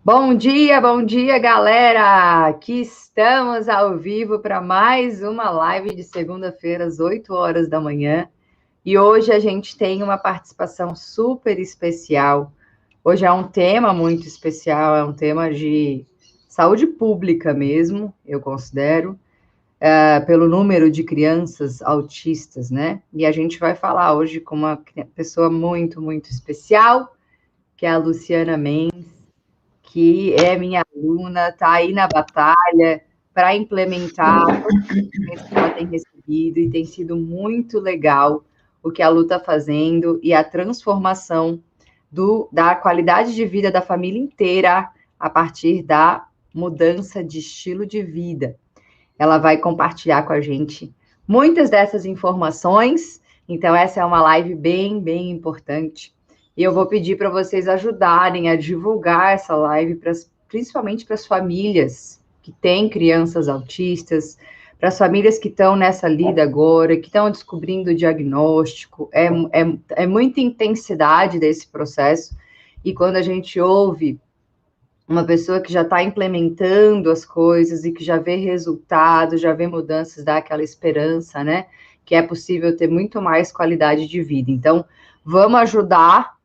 Bom dia, galera! Aqui estamos ao vivo para mais uma live de segunda-feira, às 8 horas da manhã. E hoje a gente tem uma participação super especial. Hoje é um tema muito especial, é um tema de saúde pública mesmo, eu considero, pelo número de crianças autistas, né? E a gente vai falar hoje com uma pessoa muito, muito especial, que é a Luciana Mendes, que é minha aluna, está aí na batalha para implementar todos os conhecimentos que ela tem recebido, e tem sido muito legal o que a Lu está fazendo e a transformação da qualidade de vida da família inteira a partir da mudança de estilo de vida. Ela vai compartilhar com a gente muitas dessas informações, então essa é uma live bem, bem importante. E eu vou pedir para vocês ajudarem a divulgar essa live, principalmente para as famílias que têm crianças autistas, para as famílias que estão nessa lida agora, que estão descobrindo o diagnóstico. É muita intensidade desse processo, e quando a gente ouve uma pessoa que já está implementando as coisas e que já vê resultados, já vê mudanças, dá aquela esperança, né? Que é possível ter muito mais qualidade de vida. Então, vamos ajudar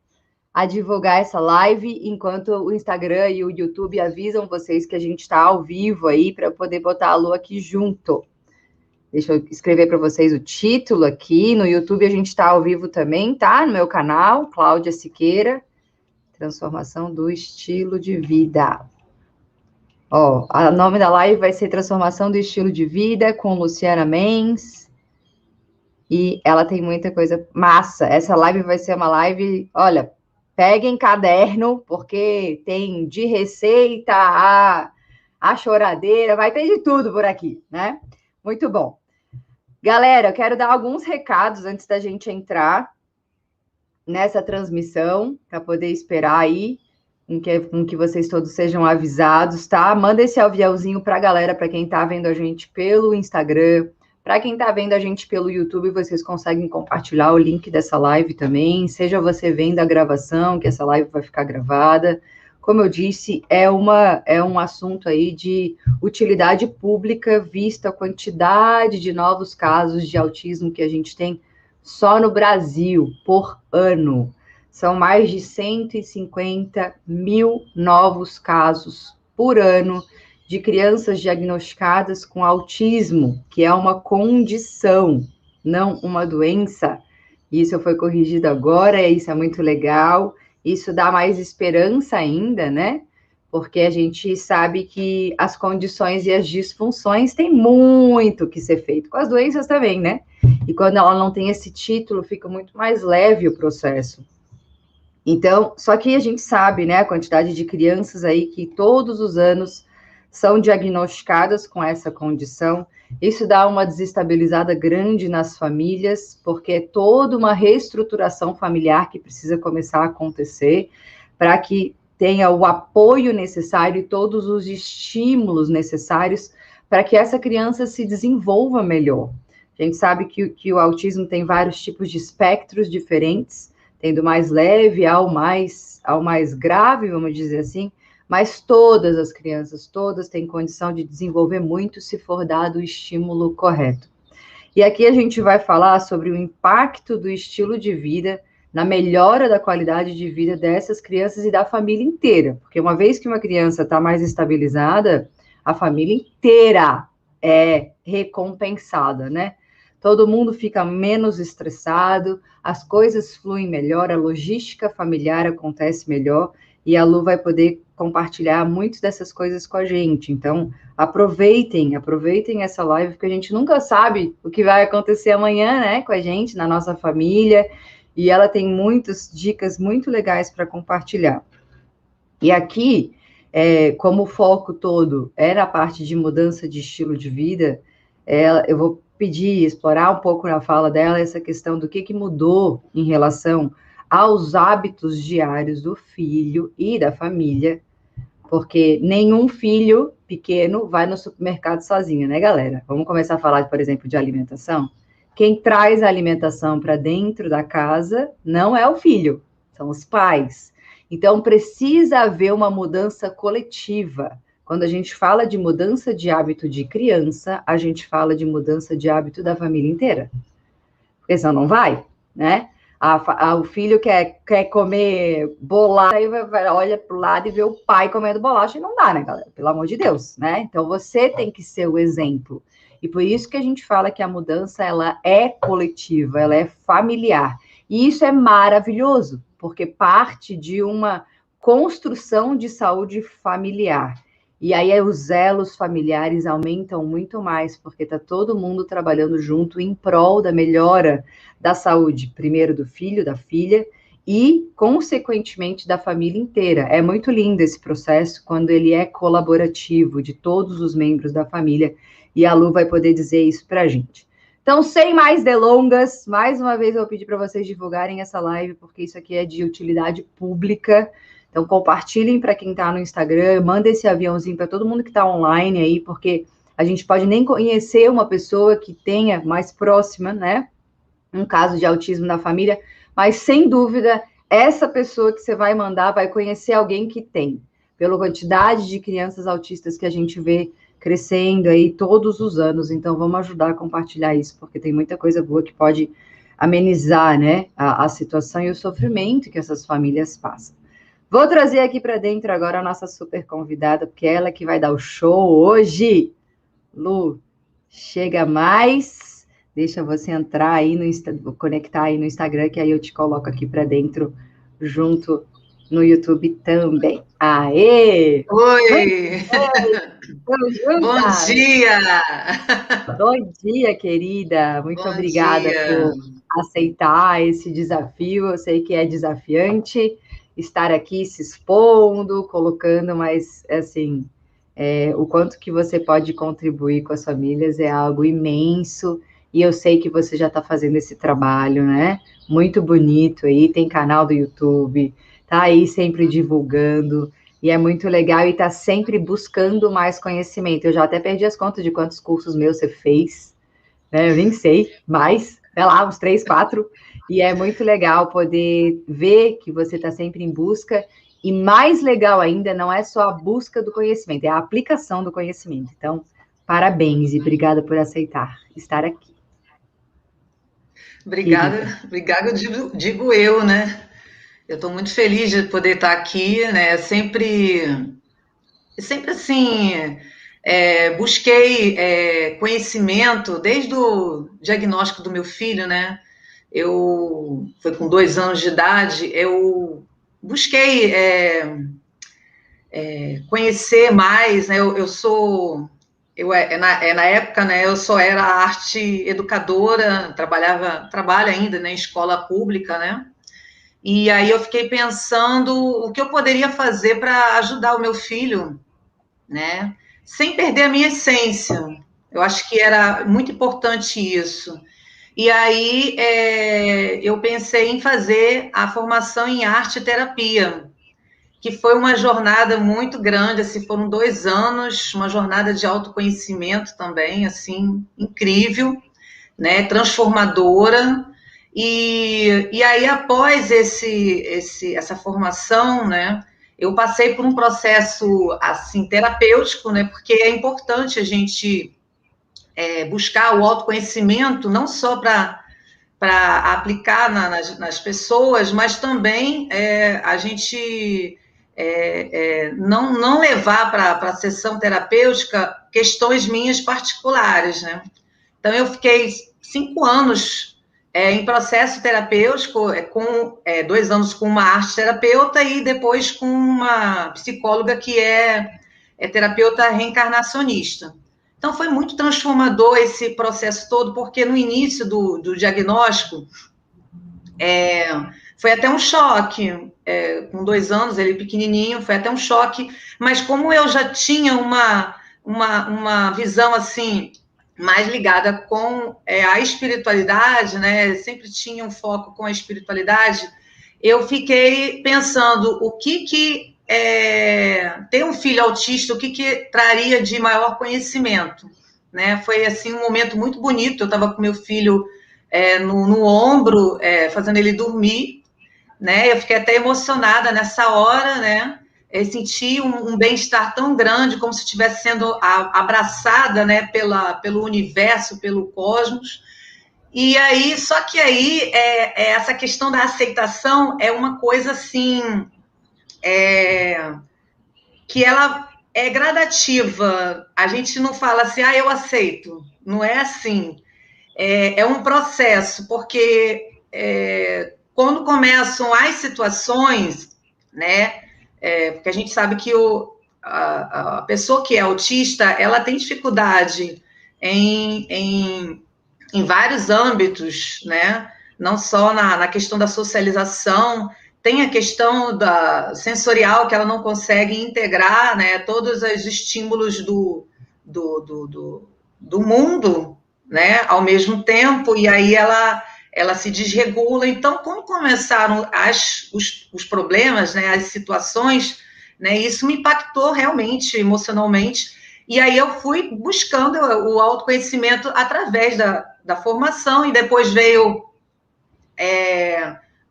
a divulgar essa live, enquanto o Instagram e o YouTube avisam vocês que a gente está ao vivo aí, para poder botar a Lu aqui junto. Deixa eu escrever para vocês o título aqui. No YouTube a gente está ao vivo também, tá? No meu canal, Cláudia Siqueira. Transformação do estilo de vida. Ó, o nome da live vai ser Transformação do Estilo de Vida, com Luciana Mendes. E ela tem muita coisa massa. Essa live vai ser uma live, olha, peguem caderno, porque tem de receita a choradeira, vai ter de tudo por aqui, né? Muito bom. Galera, eu quero dar alguns recados antes da gente entrar nessa transmissão, para poder esperar aí, em que vocês todos sejam avisados, tá? Manda esse aviãozinho para a galera, para quem está vendo a gente pelo Instagram, para quem está vendo a gente pelo YouTube, vocês conseguem compartilhar o link dessa live também, seja você vendo a gravação, que essa live vai ficar gravada. Como eu disse, é um assunto aí de utilidade pública, vista a quantidade de novos casos de autismo que a gente tem só no Brasil, por ano. São mais de 150 mil novos casos por ano de crianças diagnosticadas com autismo, que é uma condição, não uma doença. Isso foi corrigido agora, isso é muito legal. Isso dá mais esperança ainda, né? Porque a gente sabe que as condições e as disfunções têm muito que ser feito. Com as doenças também, né? E quando ela não tem esse título, fica muito mais leve o processo. Então, só que a gente sabe, né, a quantidade de crianças aí que todos os anos são diagnosticadas com essa condição. Isso dá uma desestabilizada grande nas famílias, porque é toda uma reestruturação familiar que precisa começar a acontecer para que tenha o apoio necessário e todos os estímulos necessários para que essa criança se desenvolva melhor. A gente sabe que o autismo tem vários tipos de espectros diferentes, tem do mais leve ao mais grave, vamos dizer assim, mas todas as crianças, todas têm condição de desenvolver muito se for dado o estímulo correto. E aqui a gente vai falar sobre o impacto do estilo de vida na melhora da qualidade de vida dessas crianças e da família inteira, porque uma vez que uma criança está mais estabilizada, a família inteira é recompensada, né? Todo mundo fica menos estressado, as coisas fluem melhor, a logística familiar acontece melhor, e a Lu vai poder compartilhar muitas dessas coisas com a gente. Então, aproveitem essa live, porque a gente nunca sabe o que vai acontecer amanhã, né, com a gente, na nossa família, e ela tem muitas dicas muito legais para compartilhar. E aqui, como o foco todo é na parte de mudança de estilo de vida, eu vou pedir, explorar um pouco na fala dela essa questão do que mudou em relação aos hábitos diários do filho e da família, porque nenhum filho pequeno vai no supermercado sozinho, né, galera? Vamos começar a falar, por exemplo, de alimentação? Quem traz a alimentação para dentro da casa não é o filho, são os pais. Então, precisa haver uma mudança coletiva. Quando a gente fala de mudança de hábito de criança, a gente fala de mudança de hábito da família inteira. Porque senão não vai, né? O filho quer comer bolacha, aí olha para o lado e vê o pai comendo bolacha, e não dá, né, galera? Pelo amor de Deus, né? Então, você tem que ser o exemplo. E por isso que a gente fala que a mudança, ela é coletiva, ela é familiar. E isso é maravilhoso, porque parte de uma construção de saúde familiar. E aí os elos familiares aumentam muito mais, porque está todo mundo trabalhando junto em prol da melhora da saúde, primeiro do filho, da filha, e, consequentemente, da família inteira. É muito lindo esse processo quando ele é colaborativo, de todos os membros da família, e a Lu vai poder dizer isso para a gente. Então, sem mais delongas, mais uma vez eu vou pedir para vocês divulgarem essa live, porque isso aqui é de utilidade pública. Então, compartilhem para quem está no Instagram, manda esse aviãozinho para todo mundo que está online aí, porque a gente pode nem conhecer uma pessoa que tenha mais próxima, né, um caso de autismo na família, mas, sem dúvida, essa pessoa que você vai mandar vai conhecer alguém que tem, pela quantidade de crianças autistas que a gente vê crescendo aí todos os anos. Então, vamos ajudar a compartilhar isso, porque tem muita coisa boa que pode amenizar, né, a situação e o sofrimento que essas famílias passam. Vou trazer aqui para dentro agora a nossa super convidada, porque ela que vai dar o show hoje. Lu, chega mais. Deixa você entrar aí vou conectar aí no Instagram, que aí eu te coloco aqui para dentro, junto no YouTube também. Aê! Oi! Bom dia! Bom dia, querida. Muito obrigada por aceitar esse desafio. Eu sei que é desafiante estar aqui se expondo, colocando, mas, assim, o quanto que você pode contribuir com as famílias é algo imenso, e eu sei que você já está fazendo esse trabalho, né? Muito bonito aí, tem canal do YouTube, tá aí sempre divulgando, e é muito legal, e está sempre buscando mais conhecimento. Eu já até perdi as contas de quantos cursos meus você fez, né? Eu nem sei, mais, sei lá, uns 3, 4, e é muito legal poder ver que você está sempre em busca, e mais legal ainda, não é só a busca do conhecimento, é a aplicação do conhecimento. Então, parabéns e obrigada por aceitar estar aqui. Obrigada, eu digo eu, né? Eu estou muito feliz de poder estar aqui, né? Sempre assim, busquei conhecimento desde o diagnóstico do meu filho, né? Foi com 2 anos de idade, eu busquei conhecer mais, né? Na época, né? Eu só era arte educadora, trabalho ainda, né, em escola pública, né? E aí eu fiquei pensando o que eu poderia fazer para ajudar o meu filho, né? Sem perder a minha essência. Eu acho que era muito importante isso. E aí eu pensei em fazer a formação em arte e terapia, que foi uma jornada muito grande, assim, foram 2 anos, uma jornada de autoconhecimento também, assim, incrível, né, transformadora. E aí, após essa formação, né, eu passei por um processo, assim, terapêutico, né, porque é importante a gente buscar o autoconhecimento, não só para aplicar nas pessoas, mas também a gente não levar para a sessão terapêutica questões minhas particulares, né? Então, eu fiquei 5 anos em processo terapêutico, com 2 anos com uma arte terapeuta e depois com uma psicóloga que é terapeuta reencarnacionista. Então, foi muito transformador esse processo todo, porque no início do diagnóstico, foi até um choque, com 2 anos, ele pequenininho, foi até um choque, mas como eu já tinha uma visão, assim, mais ligada com a espiritualidade, né, sempre tinha um foco com a espiritualidade, eu fiquei pensando o que ter um filho autista, o que traria de maior conhecimento, né? Foi assim um momento muito bonito. Eu estava com meu filho no ombro, fazendo ele dormir, né? Eu fiquei até emocionada nessa hora, né? Eu senti um bem-estar tão grande, como se estivesse sendo abraçada, né, pelo universo, pelo cosmos. E aí, só que aí, essa questão da aceitação é uma coisa assim, que ela é gradativa. A gente não fala assim, eu aceito. Não é assim. É um processo, porque quando começam as situações, né? Porque a gente sabe que a pessoa que é autista, ela tem dificuldade em vários âmbitos, né? Não só na questão da socialização, tem a questão da sensorial, que ela não consegue integrar, né? Todos os estímulos do mundo, né? Ao mesmo tempo, e aí ela se desregula. Então, quando começaram os problemas, né? As situações, né? Isso me impactou realmente emocionalmente. E aí eu fui buscando o autoconhecimento através da formação, e depois veio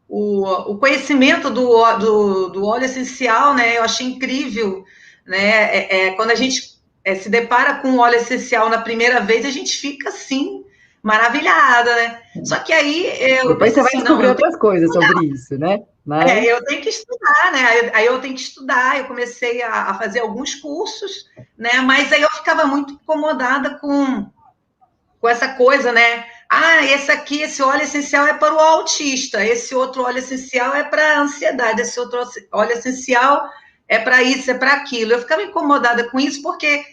o conhecimento do óleo essencial, né? Eu achei incrível, né? Quando a gente se depara com o óleo essencial na primeira vez, a gente fica assim, maravilhada, né? Só que aí eu Depois pensei você vai assim, não, descobrir outras coisas sobre isso, né? Mas eu tenho que estudar, né? Aí eu tenho que estudar, eu comecei a fazer alguns cursos, né? Mas aí eu ficava muito incomodada com essa coisa, né? Esse óleo essencial é para o autista, esse outro óleo essencial é para a ansiedade, esse outro óleo essencial é para isso, é para aquilo. Eu ficava incomodada com isso porque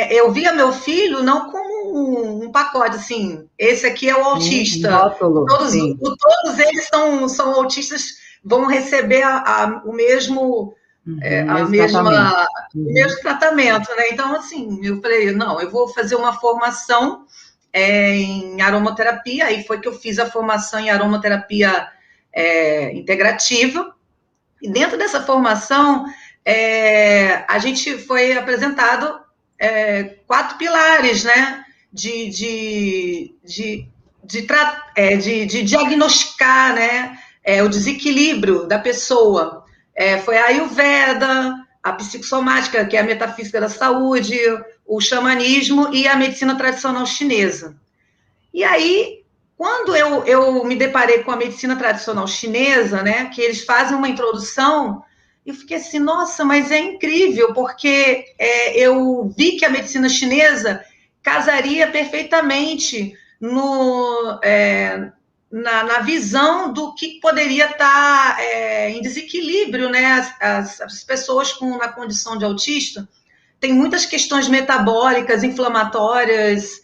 eu via meu filho não como um pacote, assim, esse aqui é o um autista, rótulo, sim. todos eles são autistas, vão receber o mesmo Mesmo tratamento. o mesmo tratamento, né? Então, assim, eu falei, não, eu vou fazer uma formação em aromaterapia, aí foi que eu fiz a formação em aromaterapia integrativa, e dentro dessa formação a gente foi apresentado 4 pilares, né, de diagnosticar, né, o desequilíbrio da pessoa. Foi a Ayurveda, a psicossomática, que é a metafísica da saúde, o xamanismo e a medicina tradicional chinesa. E aí, quando eu me deparei com a medicina tradicional chinesa, né, que eles fazem uma introdução, eu fiquei assim, nossa, mas é incrível, porque eu vi que a medicina chinesa casaria perfeitamente na visão do que poderia estar em desequilíbrio, né? As pessoas na condição de autista têm muitas questões metabólicas, inflamatórias,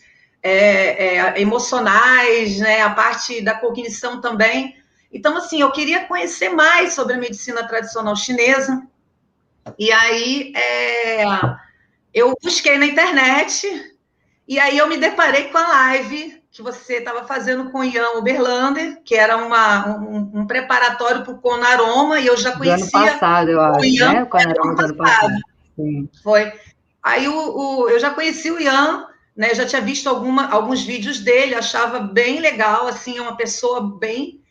emocionais, né? A parte da cognição também. Então, assim, eu queria conhecer mais sobre a medicina tradicional chinesa, e aí eu busquei na internet, e aí eu me deparei com a live que você estava fazendo com o Ian Oberlander, que era um preparatório para o Conaroma, e eu já Do ano conhecia passado, eu o acho, Ian né? O Panorama ano do ano passado. passado. Sim. Foi. Aí eu já conheci o Ian, né? Eu já tinha visto alguns vídeos dele, achava bem legal, assim, é uma pessoa bem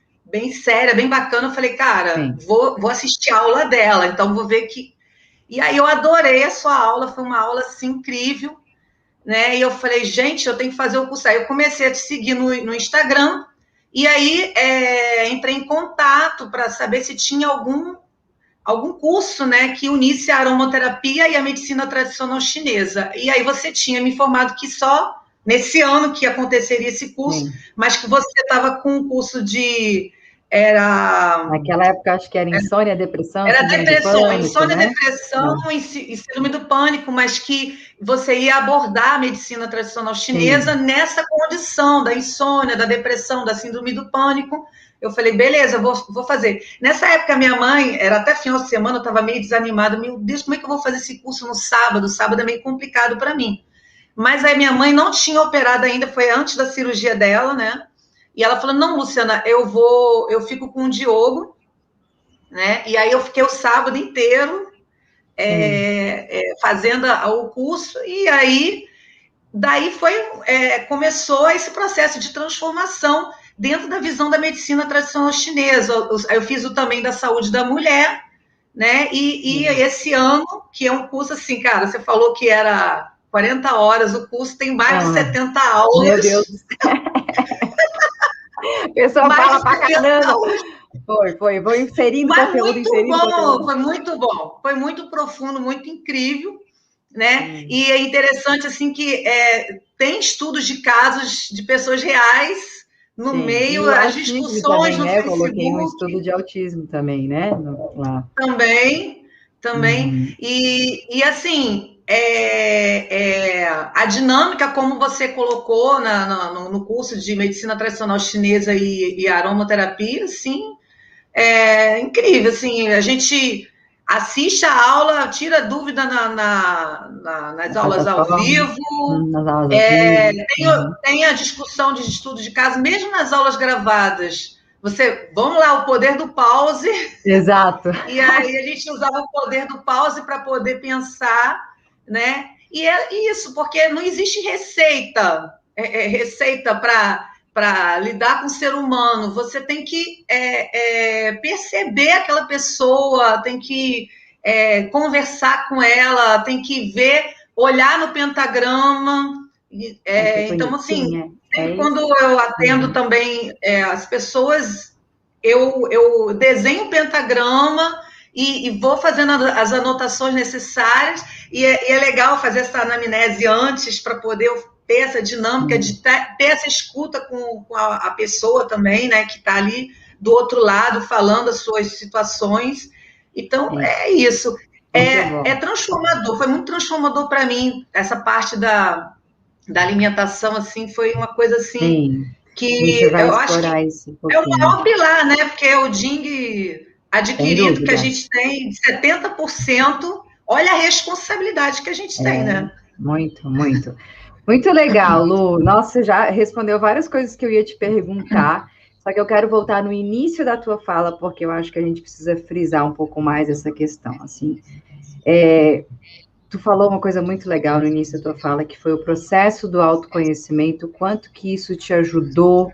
séria, bem bacana. Eu falei, cara, vou assistir a aula dela, então vou ver que. E aí eu adorei a sua aula, foi uma aula assim, incrível, né? E eu falei, gente, eu tenho que fazer o curso. Aí eu comecei a te seguir no Instagram, e aí entrei em contato para saber se tinha algum curso, né, que unisse a aromaterapia e a medicina tradicional chinesa. E aí você tinha me informado que só nesse ano que aconteceria esse curso, mas que você estava com um curso Naquela época, acho que era insônia, depressão, era síndrome do depressão, pânico, insônia, né? depressão e síndrome do pânico, mas que você ia abordar a medicina tradicional chinesa Sim. nessa condição da insônia, da depressão, da síndrome do pânico. Eu falei, beleza, vou fazer. Nessa época, minha mãe, era até final de semana, eu estava meio desanimada. Meu Deus, como é que eu vou fazer esse curso no sábado? Sábado é meio complicado para mim. Mas aí minha mãe não tinha operado ainda, foi antes da cirurgia dela, né? E ela falou, não, Luciana, eu fico com o Diogo, né? E aí eu fiquei o sábado inteiro fazendo o curso, e aí daí começou esse processo de transformação dentro da visão da medicina tradicional chinesa. Eu fiz o também da saúde da mulher, né? E esse ano, que é um curso assim, cara, você falou que era 40 horas, o curso tem mais de 70 aulas. Meu Deus do céu. A pessoa fala pra caramba. Vou inserindo conteúdo, inserindo conteúdo. Foi muito bom, foi muito profundo, muito incrível, né? E é interessante, assim, que tem estudos de casos de pessoas reais no meio, as discussões também, no né? Facebook. Eu coloquei um estudo de autismo também, né? Lá. Também. E assim, a dinâmica, como você colocou no curso de medicina tradicional chinesa e aromaterapia, assim, é incrível, assim, a gente assiste a aula, tira dúvida nas aulas ao vivo, tem a discussão de estudo de caso, mesmo nas aulas gravadas. Vamos lá, o poder do pause. Exato. E aí a gente usava o poder do pause para poder pensar, né? E é isso, porque não existe receita, receita para lidar com o ser humano. Você tem que perceber aquela pessoa, tem que conversar com ela, tem que olhar no pentagrama. Então, assim, quando eu atendo também as pessoas, eu desenho o pentagrama e vou fazendo as anotações necessárias, e é legal fazer essa anamnese antes para poder ter essa dinâmica de ter essa escuta com a pessoa também, né, que está ali do outro lado falando as suas situações. Então, é isso. É transformador, foi muito transformador para mim, essa parte da alimentação, assim, foi uma coisa assim que eu acho que é o maior pilar, né? Porque o Jing adquirido que a gente tem, 70%, olha a responsabilidade que a gente tem, né? Muito, muito. Muito legal, Lu. Nossa, você já respondeu várias coisas que eu ia te perguntar, só que eu quero voltar no início da tua fala, porque eu acho que a gente precisa frisar um pouco mais essa questão, assim. Tu falou uma coisa muito legal no início da tua fala, que foi o processo do autoconhecimento, quanto que isso te ajudou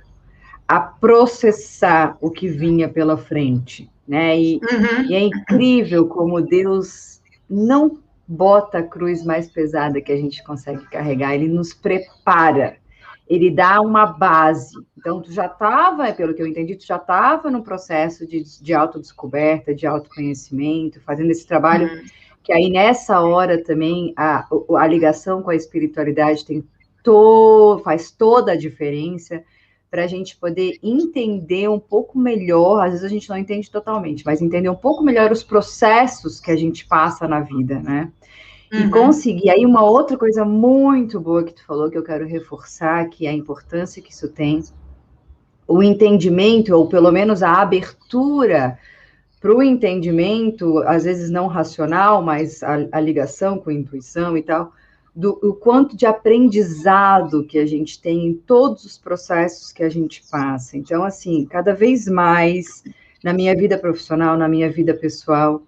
a processar o que vinha pela frente, né? E é incrível como Deus não bota a cruz mais pesada que a gente consegue carregar, ele nos prepara, ele dá uma base. Então, tu já estava, pelo que eu entendi, tu já estava no processo de autodescoberta, de autoconhecimento, fazendo esse trabalho, que aí nessa hora também a ligação com a espiritualidade faz toda a diferença, para a gente poder entender um pouco melhor, às vezes a gente não entende totalmente, mas entender um pouco melhor os processos que a gente passa na vida, né? E conseguir, aí uma outra coisa muito boa que tu falou, que eu quero reforçar, que é a importância que isso tem, o entendimento, ou pelo menos a abertura para o entendimento, às vezes não racional, mas a ligação com a intuição e tal, do quanto de aprendizado que a gente tem em todos os processos que a gente passa. Então, assim, cada vez mais, na minha vida profissional, na minha vida pessoal,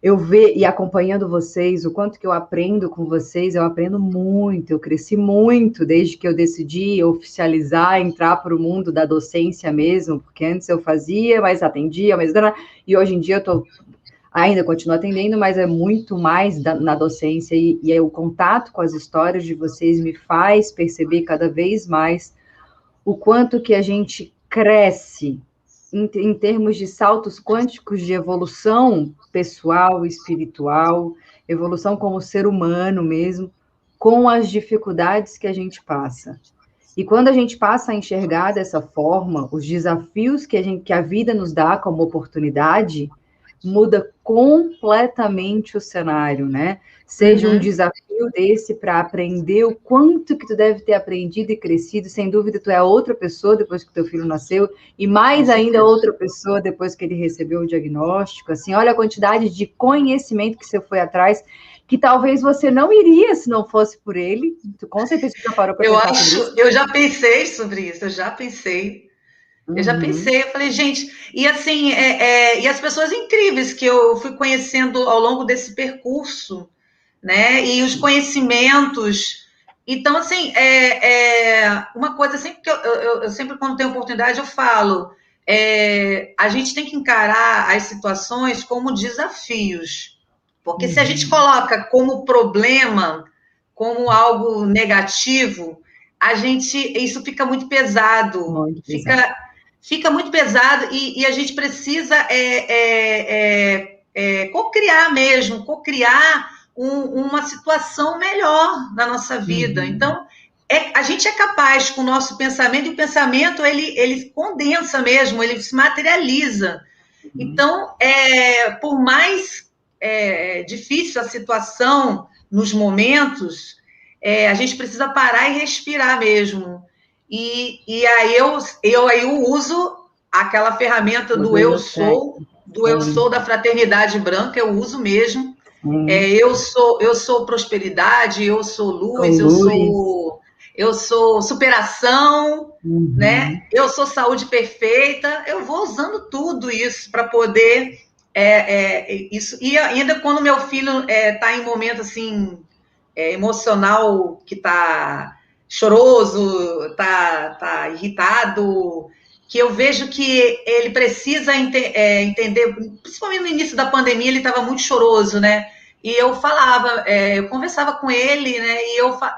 eu vejo, e acompanhando vocês, o quanto que eu aprendo com vocês, eu aprendo muito, eu cresci muito desde que eu decidi oficializar, entrar para o mundo da docência mesmo, porque antes eu fazia, mas atendia, e hoje em dia eu ainda continuo atendendo, mas é muito mais na docência, e aí o contato com as histórias de vocês me faz perceber cada vez mais o quanto que a gente cresce em termos de saltos quânticos de evolução pessoal, espiritual, evolução como ser humano mesmo, com as dificuldades que a gente passa. E quando a gente passa a enxergar dessa forma, os desafios que a vida nos dá como oportunidade, muda completamente o cenário, né? Seja um desafio desse para aprender o quanto que tu deve ter aprendido e crescido, sem dúvida tu é outra pessoa depois que teu filho nasceu, e mais ainda outra pessoa depois que ele recebeu o diagnóstico, assim, olha a quantidade de conhecimento que você foi atrás, que talvez você não iria se não fosse por ele, tu com certeza já parou para pensar sobre isso. Eu já pensei sobre isso, eu já pensei, eu falei, gente, e assim, e as pessoas incríveis que eu fui conhecendo ao longo desse percurso, né, e os conhecimentos, Então, assim, uma coisa sempre que eu sempre, quando tenho oportunidade, eu falo, a gente tem que encarar as situações como desafios. Porque se a gente coloca como problema, como algo negativo, isso fica muito pesado. Muito pesado. Fica muito pesado e a gente precisa co-criar mesmo, co-criar uma situação melhor na nossa vida. Então, a gente é capaz com o nosso pensamento, e o pensamento ele condensa mesmo, ele se materializa. Então, por mais difícil a situação nos momentos, a gente precisa parar e respirar mesmo. E aí eu uso aquela ferramenta do eu sou da fraternidade branca, eu uso mesmo. Eu sou prosperidade, eu sou luz, eu sou superação, né? Eu sou saúde perfeita. Eu vou usando tudo isso para poder isso. E ainda quando meu filho está em momento assim emocional, que está choroso, tá irritado, que eu vejo que ele precisa entender, principalmente no início da pandemia, ele estava muito choroso, né? E eu falava, eu conversava com ele, né?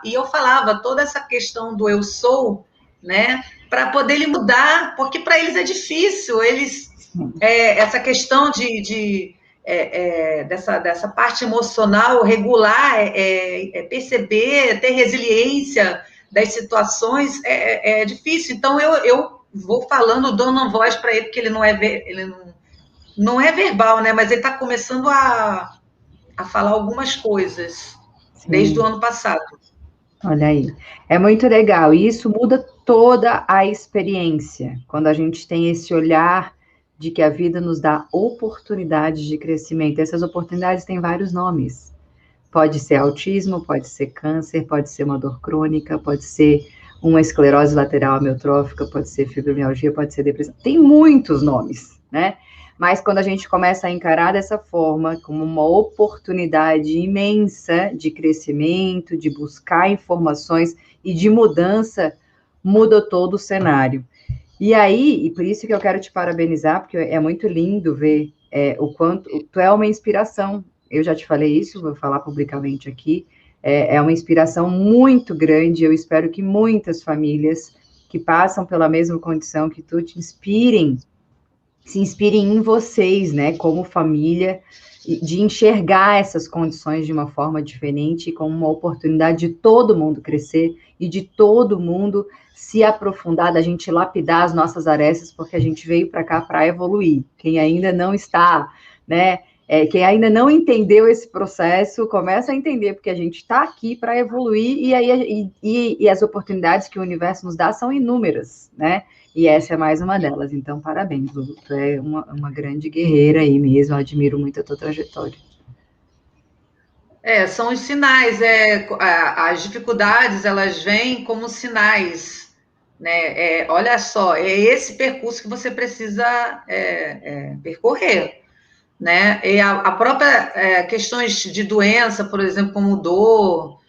E eu falava toda essa questão do eu sou, né? Para poder ele mudar, porque para eles é difícil, essa questão dessa parte emocional, regular, perceber, ter resiliência das situações, é difícil. Então, eu vou falando, dando voz para ele, porque ele não é verbal, né? Mas ele está começando a falar algumas coisas. Sim. Desde o ano passado. Olha aí, é muito legal, e isso muda toda a experiência, quando a gente tem esse olhar de que a vida nos dá oportunidades de crescimento. Essas oportunidades têm vários nomes. Pode ser autismo, pode ser câncer, pode ser uma dor crônica, pode ser uma esclerose lateral amiotrófica, pode ser fibromialgia, pode ser depressão. Tem muitos nomes, né? Mas quando a gente começa a encarar dessa forma, como uma oportunidade imensa de crescimento, de buscar informações e de mudança, muda todo o cenário. E aí, e por isso que eu quero te parabenizar, porque é muito lindo ver o quanto tu é uma inspiração. Eu já te falei isso, vou falar publicamente aqui. É uma inspiração muito grande. Eu espero que muitas famílias que passam pela mesma condição que tu se inspirem em vocês, né, como família, de enxergar essas condições de uma forma diferente, como uma oportunidade de todo mundo crescer e de todo mundo se aprofundar, da gente lapidar as nossas arestas, porque a gente veio para cá para evoluir. Quem ainda não está, né, quem ainda não entendeu esse processo, começa a entender, porque a gente está aqui para evoluir, e as oportunidades que o universo nos dá são inúmeras, né? E essa é mais uma delas. Então, parabéns, Lu. Tu é uma grande guerreira aí mesmo. Eu admiro muito a tua trajetória. São os sinais. As dificuldades, elas vêm como sinais. Né? Olha só, é esse percurso que você precisa percorrer. Né? E a própria questões de doença, por exemplo, como dor...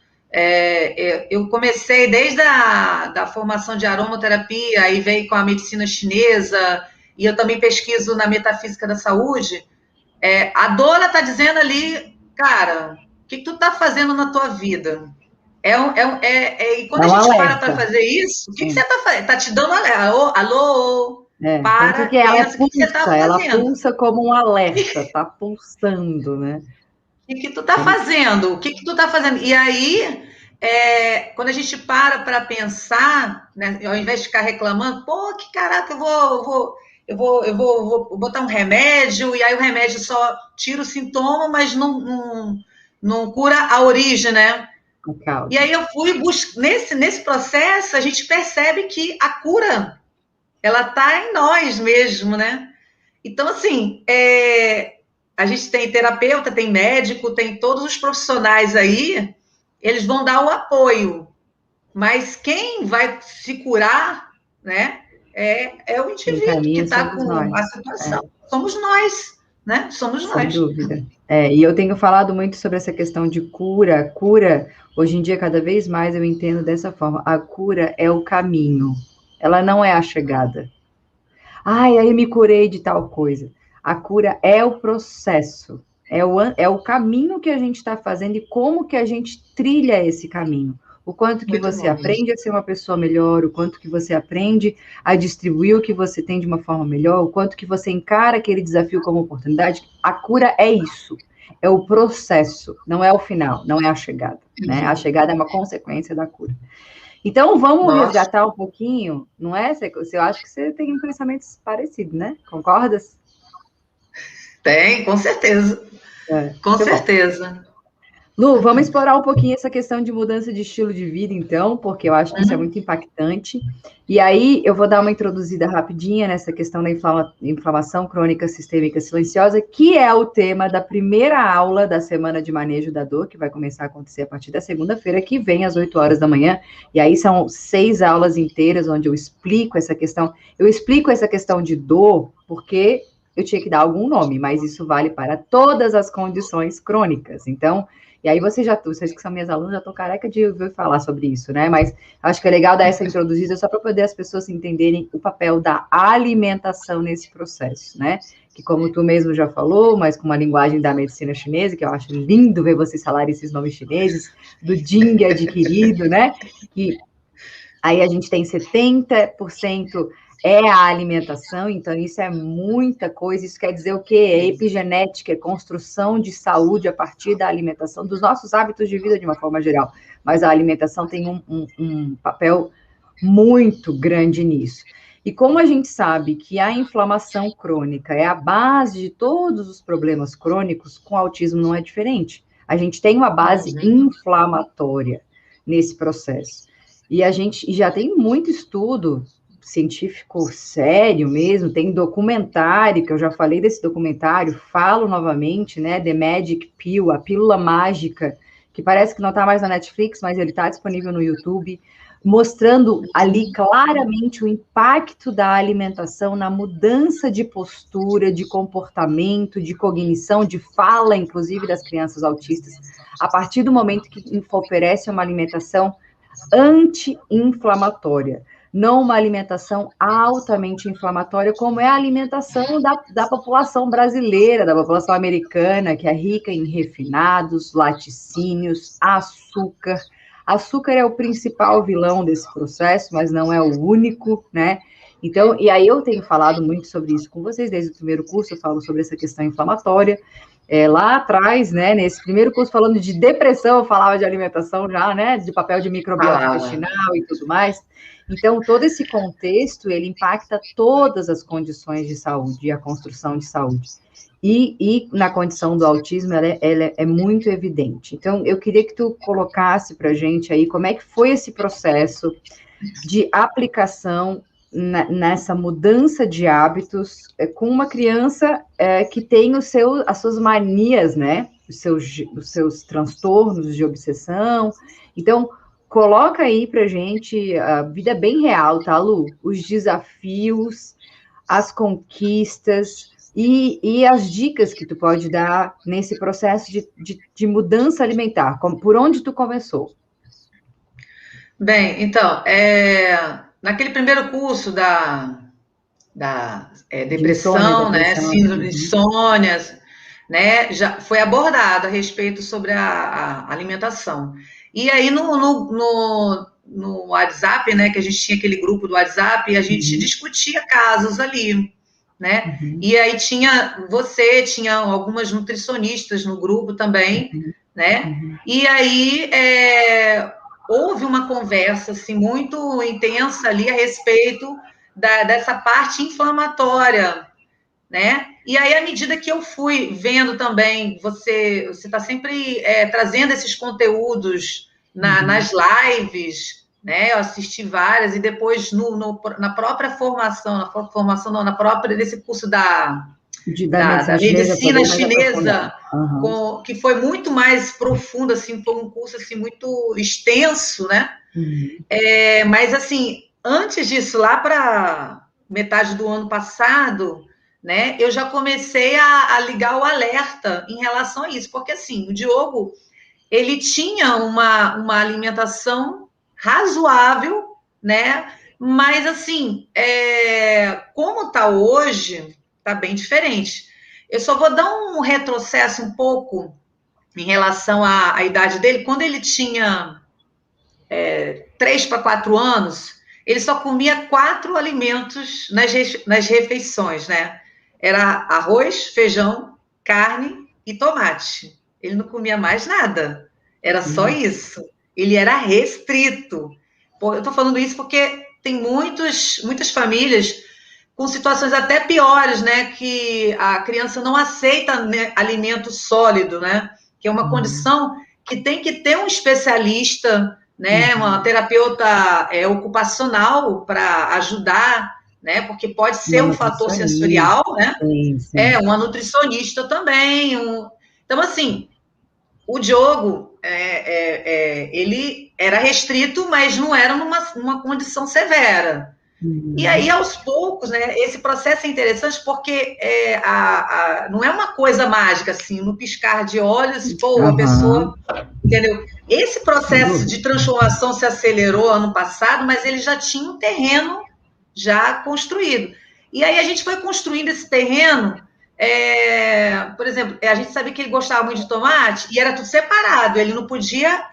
eu comecei desde da formação de aromaterapia, aí veio com a medicina chinesa, e eu também pesquiso na metafísica da saúde. A dor, ela está dizendo ali, cara, o que tu está fazendo na tua vida? E quando a gente para fazer isso, o que você está fazendo? Está te dando alerta. Alô? Para, que ela pulsa, o que você tá fazendo? Ela pulsa como um alerta, está pulsando, né? O que tu está fazendo? O que tu está fazendo? E aí, quando a gente para pensar, né, ao invés de ficar reclamando, pô, que caraca, eu vou botar um remédio, e aí o remédio só tira o sintoma, mas não cura a origem, né? E aí eu fui nesse processo, a gente percebe que a cura, ela está em nós mesmo, né? Então, assim, a gente tem terapeuta, tem médico, tem todos os profissionais aí, eles vão dar o apoio. Mas quem vai se curar, né, é o indivíduo que está com a situação. Somos nós. né? Somos Sem nós. dúvida. E eu tenho falado muito sobre essa questão de cura. Cura, hoje em dia, cada vez mais eu entendo dessa forma. A cura é o caminho. Ela não é a chegada. Ai, aí me curei de tal coisa. A cura é o processo. É o caminho que a gente está fazendo e como que a gente trilha esse caminho. O quanto que Muito você bom. aprende a ser uma pessoa melhor, o quanto que você aprende a distribuir o que você tem de uma forma melhor, o quanto que você encara aquele desafio como oportunidade. A cura é isso. É o processo, não é o final, não é a chegada, né? A chegada é uma consequência da cura. Então, vamos Nossa, resgatar um pouquinho, não é? Eu acho que você tem um pensamento parecido, né? Concordas? tem, com certeza. Com Muito bom. certeza. Lu, vamos explorar um pouquinho essa questão de mudança de estilo de vida, então, porque eu acho que isso é muito impactante. E aí, eu vou dar uma introduzida rapidinha nessa questão da inflamação crônica sistêmica silenciosa, que é o tema da primeira aula da Semana de Manejo da Dor, que vai começar a acontecer a partir da segunda-feira, que vem às 8 horas da manhã. E aí são 6 aulas inteiras, onde eu explico essa questão. Eu explico essa questão de dor, porque eu tinha que dar algum nome, mas isso vale para todas as condições crônicas. Então, e aí vocês que são minhas alunas já estão careca de ouvir falar sobre isso, né? Mas acho que é legal dar essa introduzida só para poder as pessoas entenderem o papel da alimentação nesse processo, né? Que como tu mesmo já falou, mas com uma linguagem da medicina chinesa, que eu acho lindo ver vocês falarem esses nomes chineses, do Jing adquirido, né? Que aí a gente tem 70% é a alimentação, então isso é muita coisa. Isso quer dizer o quê? É epigenética, é construção de saúde a partir da alimentação, dos nossos hábitos de vida de uma forma geral. Mas a alimentação tem um papel muito grande nisso. E como a gente sabe que a inflamação crônica é a base de todos os problemas crônicos, com autismo não é diferente. A gente tem uma base inflamatória nesse processo. E a gente já tem muito estudo científico sério mesmo, tem documentário, que eu já falei desse documentário, falo novamente, né, The Magic Pill, a pílula mágica, que parece que não está mais na Netflix, mas ele está disponível no YouTube, mostrando ali claramente o impacto da alimentação na mudança de postura, de comportamento, de cognição, de fala, inclusive das crianças autistas, a partir do momento que oferece uma alimentação anti-inflamatória, não uma alimentação altamente inflamatória, como é a alimentação da população brasileira, da população americana, que é rica em refinados, laticínios, açúcar. Açúcar é o principal vilão desse processo, mas não é o único, né? Então, e aí eu tenho falado muito sobre isso com vocês, desde o primeiro curso eu falo sobre essa questão inflamatória. Lá atrás, né, nesse primeiro curso falando de depressão, eu falava de alimentação já, né, de papel de microbiota intestinal e tudo mais. Então, todo esse contexto, ele impacta todas as condições de saúde e a construção de saúde. E na condição do autismo, ela é muito evidente. Então, eu queria que tu colocasse para a gente aí como é que foi esse processo de aplicação nessa mudança de hábitos com uma criança que tem as suas manias, né? Os seus transtornos de obsessão. Então, coloca aí pra gente a vida bem real, tá, Lu? Os desafios, as conquistas e as dicas que tu pode dar nesse processo de mudança alimentar. Por onde tu começou? Bem, então, naquele primeiro curso da depressão, né, síndrome de insônia, né, já foi abordado a respeito sobre a alimentação. E aí no WhatsApp, né, que a gente tinha aquele grupo do WhatsApp, a gente discutia casos ali, né? E aí tinha algumas nutricionistas no grupo também, né? E aí houve uma conversa assim, muito intensa ali a respeito dessa parte inflamatória, né? E aí, à medida que eu fui vendo também, você está sempre trazendo esses conteúdos nas lives, né? Eu assisti várias, e depois na própria formação, nesse curso da medicina chinesa, que foi muito mais profundo, assim, foi um curso assim, muito extenso, né? Mas, assim, antes disso, lá para metade do ano passado, né, eu já comecei a ligar o alerta em relação a isso, porque assim, o Diogo, ele tinha uma alimentação razoável, né, mas assim, como está hoje, está bem diferente. Eu só vou dar um retrocesso um pouco em relação à idade dele. Quando ele tinha 3 para 4 anos, ele só comia 4 alimentos nas refeições, né? Era arroz, feijão, carne e tomate. Ele não comia mais nada. Era só isso. Ele era restrito. Eu estou falando isso porque tem muitas famílias com situações até piores, né? Que a criança não aceita, né, alimento sólido, né? Que é uma condição que tem que ter um especialista, né? Uma terapeuta ocupacional para ajudar, né? Porque pode ser um fator sensorial, né? Sim. Uma nutricionista também. Então, assim, o Diogo, ele era restrito, mas não era numa condição severa. E aí, aos poucos, né, esse processo é interessante porque não é uma coisa mágica, assim, no piscar de olhos, pô, a pessoa, entendeu? Esse processo de transformação se acelerou ano passado, mas ele já tinha um terreno já construído. E aí a gente foi construindo esse terreno, por exemplo, a gente sabia que ele gostava muito de tomate e era tudo separado, ele não podia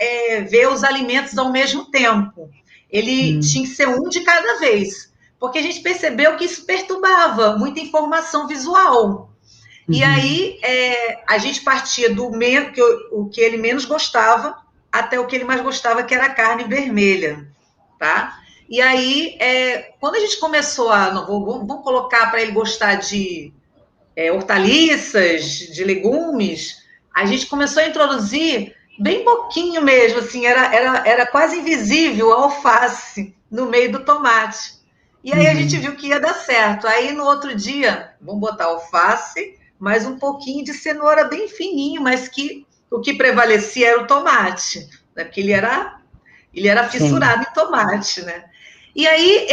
ver os alimentos ao mesmo tempo. Ele tinha que ser um de cada vez. Porque a gente percebeu que isso perturbava muita informação visual. E aí a gente partia do o que ele menos gostava até o que ele mais gostava, que era a carne vermelha, tá? E aí, quando a gente começou vamos colocar para ele gostar de hortaliças, de legumes, a gente começou a introduzir bem pouquinho mesmo, assim, era quase invisível a alface no meio do tomate. E aí a gente viu que ia dar certo. Aí no outro dia, vamos botar alface, mais um pouquinho de cenoura bem fininho, mas que o que prevalecia era o tomate, né? Porque ele era fissurado em tomate, né? E aí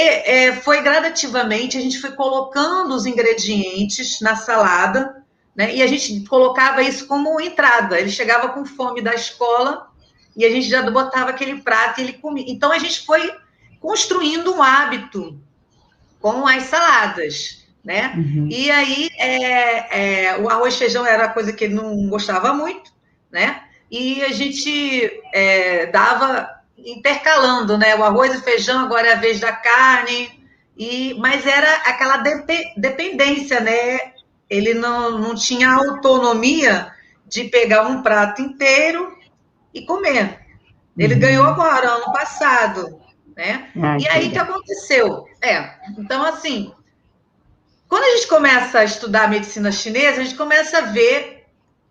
foi gradativamente, a gente foi colocando os ingredientes na salada, né? E a gente colocava isso como entrada. Ele chegava com fome da escola e a gente já botava aquele prato e ele comia. Então a gente foi construindo um hábito com as saladas, né? E aí o arroz e feijão era a coisa que ele não gostava muito, né? E a gente dava intercalando, né? O arroz e feijão, agora é a vez da carne, mas era aquela dependência, né? Ele não tinha autonomia de pegar um prato inteiro e comer. Ele ganhou agora, ano passado, né? E aí, o que aconteceu? Então, assim, quando a gente começa a estudar a medicina chinesa, a gente começa a ver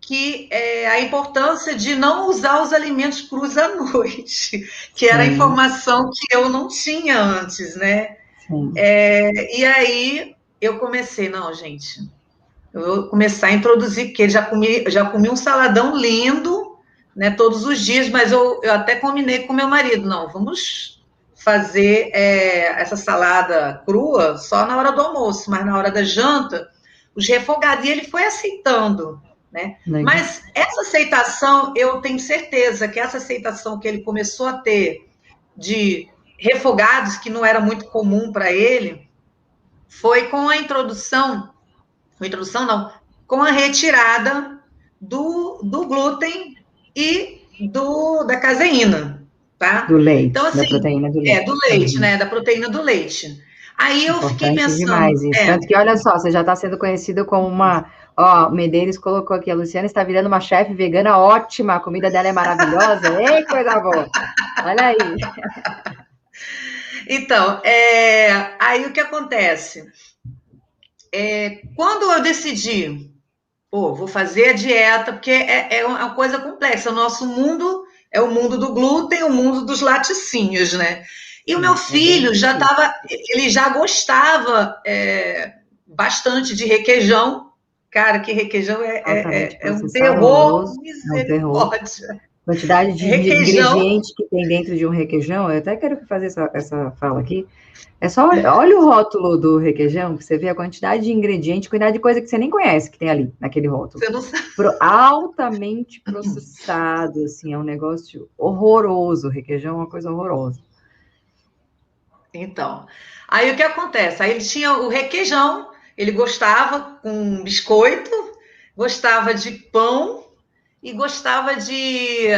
que a importância de não usar os alimentos crus à noite, que era a informação que eu não tinha antes, né? E aí, eu comecei, não, gente, eu vou começar a introduzir, porque já comi um saladão lindo, né, todos os dias, mas eu até combinei com meu marido, não, vamos fazer essa salada crua só na hora do almoço, mas na hora da janta, os refogados, e ele foi aceitando, né? Mas essa aceitação, eu tenho certeza que essa aceitação que ele começou a ter de refogados, que não era muito comum para ele, foi com a introdução com a retirada do glúten e da caseína, tá? Do leite, então, assim, da proteína do leite. Do leite, né? Da proteína do leite. Aí eu fiquei pensando... demais isso. Tanto que, olha só, você já está sendo conhecida como uma... Ó, Medeiros colocou aqui, a Luciana está virando uma chefe vegana ótima, a comida dela é maravilhosa. Ei, coisa boa! Olha aí. Então, aí o que acontece? Quando eu decidi, vou fazer a dieta, porque é uma coisa complexa. O nosso mundo é o mundo do glúten, o mundo dos laticínios, né? E o meu filho ele já gostava bastante de requeijão. Cara, que requeijão é um terror, misericórdia. Quantidade de Requeijão. ingrediente que tem dentro de um requeijão, eu até quero fazer essa fala aqui. É só, olha o rótulo do requeijão, que você vê a quantidade de ingrediente, quantidade de coisa que você nem conhece que tem ali, naquele rótulo. Você não sabe. Altamente processado, assim, é um negócio horroroso. O requeijão é uma coisa horrorosa. Então, aí o que acontece? Aí ele tinha o requeijão, ele gostava com biscoito, gostava de pão e gostava de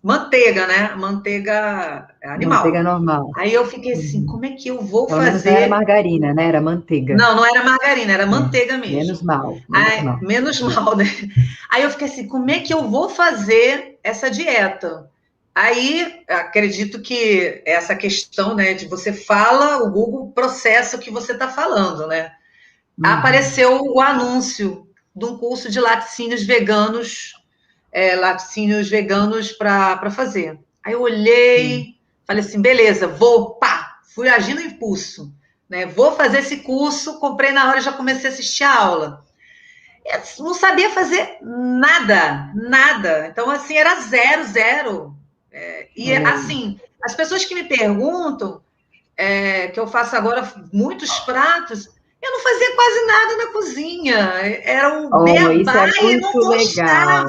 manteiga, né? Manteiga Manteiga animal. normal. Aí eu fiquei assim, como é que eu vou Pelo menos não era fazer? margarina, né? Era manteiga. Não, não era margarina, era manteiga Menos mesmo. mal, menos Aí, mal. menos mal, né? Aí eu fiquei assim, como é que eu vou fazer essa dieta? Aí, acredito que essa questão, né, de você fala, o Google processa o que você está falando, né? Apareceu o anúncio de um curso de laticínios veganos para fazer. Aí eu olhei, falei assim, beleza, vou, pá, fui agindo no impulso, né? Vou fazer esse curso, comprei na hora e já comecei a assistir a aula. Eu não sabia fazer nada, nada. Então, assim, era zero, zero. E, assim, as pessoas que me perguntam, que eu faço agora muitos pratos, eu não fazia quase nada na cozinha. Era um Isso é beabá e muito legal.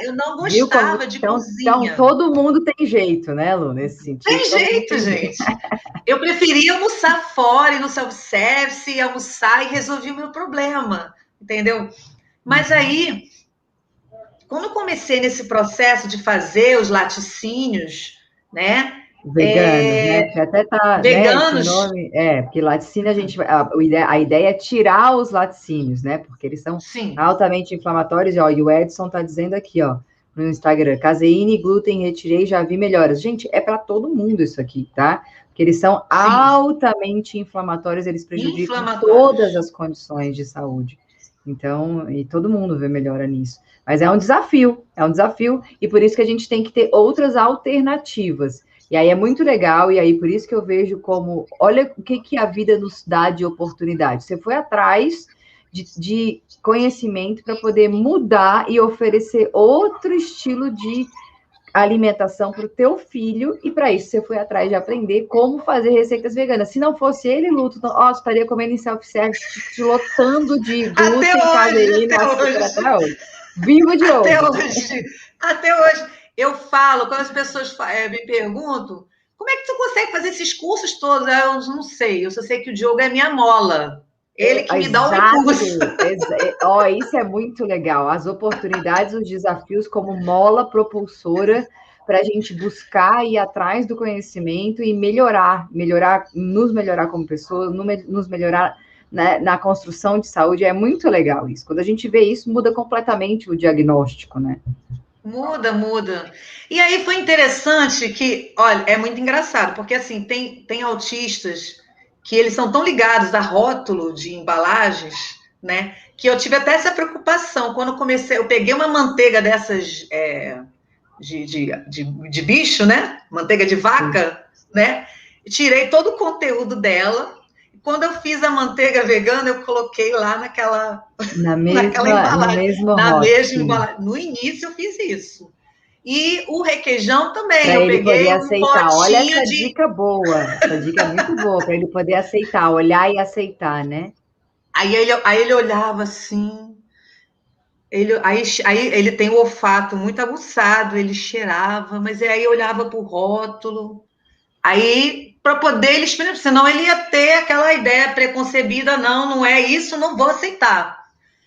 eu não Viu como gostava de então cozinha. todo mundo tem jeito, né, Lu? Nesse sentido, Tem todo mundo jeito, tem jeito. gente. Eu preferia almoçar fora e no self-service, almoçar e resolver o meu problema, entendeu? Mas aí, quando eu comecei nesse processo de fazer os laticínios, né? Veganos, né? Que até tá, né? Esse Veganos, nome porque laticínio a ideia é tirar os laticínios, né? Porque eles são sim, altamente inflamatórios. Ó, e o Edson tá dizendo aqui, ó, no Instagram, caseína e glúten retirei, já vi melhoras. Gente, é para todo mundo isso aqui, tá? Porque eles são sim, altamente inflamatórios, eles prejudicam todas inflamatórios. as condições de saúde. Então, e todo mundo vê melhora nisso. Mas é um desafio, e por isso que a gente tem que ter outras alternativas. E aí é muito legal, e aí por isso que eu vejo como, olha o que a vida nos dá de oportunidade. Você foi atrás de conhecimento para poder mudar e oferecer outro estilo de alimentação para o teu filho, e para isso você foi atrás de aprender como fazer receitas veganas. Se não fosse ele, Luto, você estaria comendo em self-service, te lotando de Até glúten, hoje, caseína, até açúcar hoje, até hoje. Vivo de até hoje. hoje, até hoje. Eu falo, quando as pessoas me perguntam, como é que tu consegue fazer esses cursos todos? Eu não sei, eu só sei que o Diogo é minha mola. Ele que me dá o impulso. Exato. Isso é muito legal. As oportunidades, os desafios como mola propulsora para a gente buscar e ir atrás do conhecimento e nos melhorar como pessoas, nos melhorar, né, na construção de saúde. É muito legal isso. Quando a gente vê isso, muda completamente o diagnóstico, né? Muda, muda. E aí foi interessante que, olha, é muito engraçado, porque assim, tem autistas que eles são tão ligados a rótulo de embalagens, né? Que eu tive até essa preocupação. Quando eu comecei, eu peguei uma manteiga dessas de bicho, né? Manteiga de Sim. vaca, né? Tirei todo o conteúdo dela. Quando eu fiz a manteiga vegana, eu coloquei lá naquela No embalagem, mesmo na mesma rótulo. embalagem. No início eu fiz isso. E o requeijão também, Para eu ele poder peguei um aceitar. Olha potinho essa de. dica boa. Essa dica é muito boa para ele poder aceitar, olhar e aceitar, né? Aí ele olhava assim. Aí ele tem o olfato muito aguçado, ele cheirava, mas aí olhava para o rótulo. Aí, para poder ele experimentar, senão ele ia ter aquela ideia preconcebida, não, não é isso, não vou aceitar.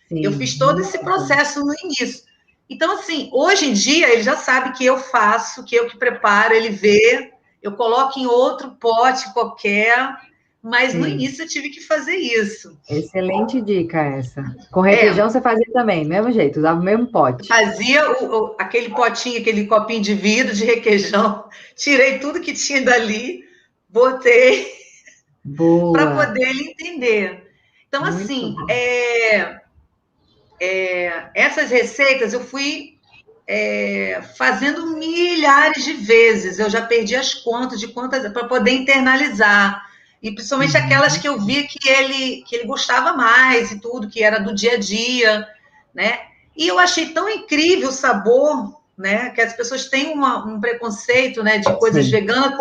Eu Sim, fiz todo esse muito bom. processo no início. Então, assim, hoje em dia ele já sabe que eu faço, que eu que preparo, ele vê, eu coloco em outro pote qualquer, mas no Sim, início eu tive que fazer isso. excelente dica essa. Com É, requeijão você fazia também, mesmo jeito, usava o mesmo pote. fazia aquele potinho, aquele copinho de vidro de requeijão, tirei tudo que tinha dali, botei para Boa, poder ele entender. Então, muito assim, bom. essas receitas eu fui fazendo milhares de vezes. Eu já perdi as contas de quantas para poder internalizar. E principalmente aquelas Uhum. que eu vi que ele gostava mais e tudo, que era do dia a dia, né? E eu achei tão incrível o sabor, né? Que as pessoas têm um preconceito, né, de coisas Sim. veganas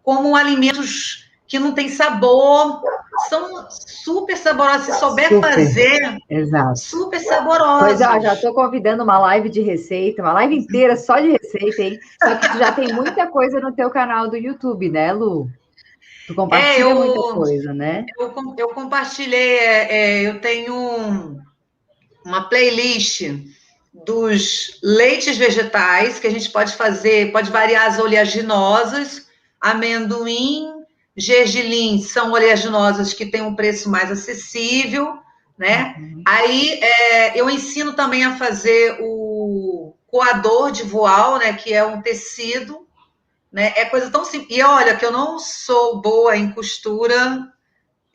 como alimentos que não têm sabor, são super saborosos. Se souber fazer, exato. super Pois saborosos. já estou convidando uma live de receita, uma live inteira só de receita, hein? Só que tu já tem muita coisa no teu canal do YouTube, né, Lu? Tu compartilha muita coisa, né? Eu compartilhei, eu tenho uma playlist dos leites vegetais, que a gente pode fazer, pode variar as oleaginosas, amendoim, gergelim, são oleaginosas que têm um preço mais acessível, né? Aí eu ensino também a fazer o coador de voal, né? Que é um tecido, né? É coisa tão simples. E olha, que eu não sou boa em costura,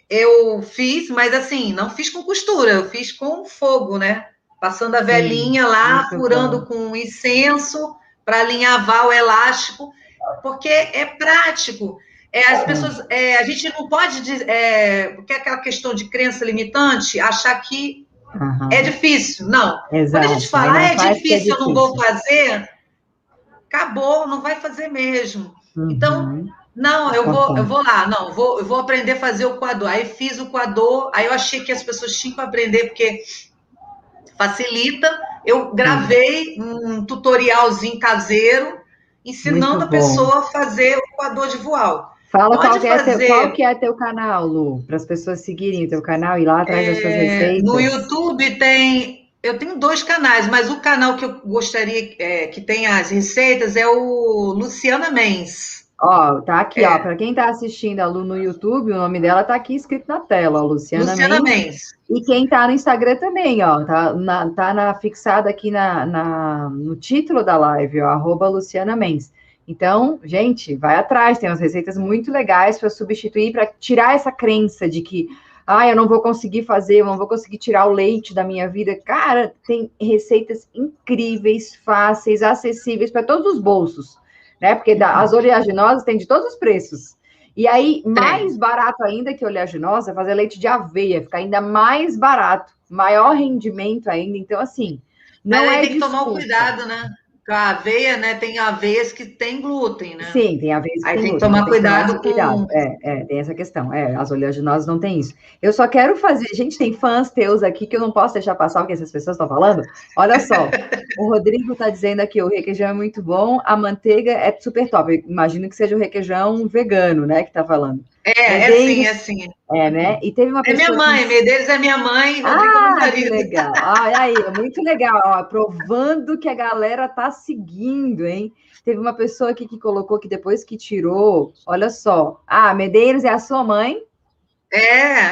eu fiz, mas assim, não fiz com costura, eu fiz com fogo, né? Passando a velinha lá, furando com incenso para alinhavar o elástico, porque é prático. As pessoas, a gente não pode, porque é aquela questão de crença limitante, achar que é difícil. Não. Exato. Quando a gente fala, é difícil, eu não vou fazer, acabou, não vai fazer mesmo. Então, não, eu vou lá, não, eu vou aprender a fazer o coador. Aí fiz o coador, aí eu achei que as pessoas tinham que aprender, porque facilita. Eu gravei um tutorialzinho caseiro, ensinando a pessoa a fazer o coador de voal. Fala qual que é teu canal, Lu, para as pessoas seguirem o teu canal e ir lá atrás das suas receitas. No YouTube eu tenho 2 canais, mas o canal que eu gostaria que tenha as receitas é o Luciana Mens. Ó, tá aqui, ó. Para quem tá assistindo a Lu no YouTube, o nome dela tá aqui escrito na tela, ó, Luciana Mens. E quem tá no Instagram também, ó. Tá fixado aqui no título da live, ó, @Luciana Mens. Então, gente, vai atrás, tem umas receitas muito legais para substituir, para tirar essa crença de que, eu não vou conseguir fazer, eu não vou conseguir tirar o leite da minha vida. Cara, tem receitas incríveis, fáceis, acessíveis para todos os bolsos, né? Porque as oleaginosas tem de todos os preços. E aí, mais barato ainda que oleaginosa, é fazer leite de aveia, fica ainda mais barato, maior rendimento ainda. Então, assim, não mas aí é tem que tomar um cuidado, né? A aveia, né? Tem aveias que tem glúten, né? Sim, tem aveias que aí tem que glúten, tomar cuidado com... Cuidado. Tem essa questão. As oleaginosas não tem isso. Eu só quero fazer... Gente, tem fãs teus aqui que eu não posso deixar passar o que essas pessoas estão falando. Olha só, o Rodrigo está dizendo aqui, o requeijão é muito bom, a manteiga é super top. Eu imagino que seja o requeijão vegano, né, que está falando. É sim. Né? E teve uma pessoa... É minha mãe, Medeiros é minha mãe, Rodrigo é meu marido. Que legal. Aí, muito legal. Ó, provando que a galera tá seguindo, hein? Teve uma pessoa aqui que colocou que depois que tirou, olha só. Medeiros é a sua mãe?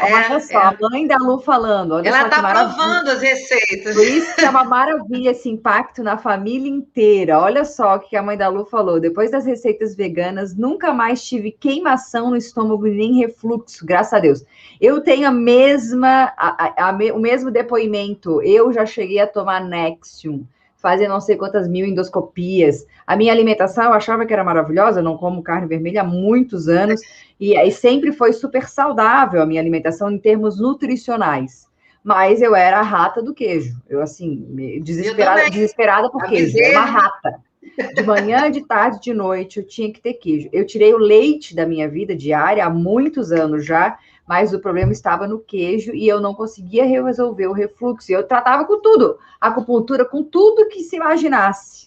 Olha só, a mãe da Lu falando. Olha ela só tá provando as receitas. Por isso que é uma maravilha esse impacto na família inteira. Olha só o que a mãe da Lu falou. Depois das receitas veganas, nunca mais tive queimação no estômago nem refluxo, graças a Deus. Eu tenho o mesmo depoimento. Eu já cheguei a tomar Nexium, fazer não sei quantas mil endoscopias. A minha alimentação eu achava que era maravilhosa, eu não como carne vermelha há muitos anos, e aí sempre foi super saudável a minha alimentação em termos nutricionais. Mas eu era a rata do queijo. Eu, assim, desesperada por queijo. Era uma rata. De manhã, de tarde, de noite, eu tinha que ter queijo. Eu tirei o leite da minha vida diária há muitos anos já, mas o problema estava no queijo e eu não conseguia resolver o refluxo. Eu tratava com tudo, acupuntura, com tudo que se imaginasse.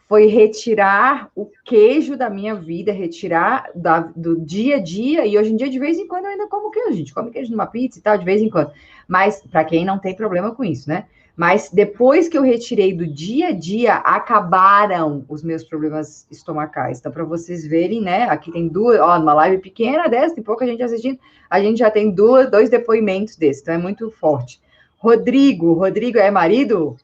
Foi retirar o queijo da minha vida, retirar do dia a dia, e hoje em dia, de vez em quando, eu ainda como queijo. A gente come queijo numa pizza e tal, de vez em quando. Mas, para quem não tem problema com isso, né? Mas depois que eu retirei do dia a dia, acabaram os meus problemas estomacais. Então, para vocês verem, né? Aqui tem numa live pequena dessa, tem pouca gente assistindo, a gente já tem dois depoimentos desses, então é muito forte. Rodrigo é marido?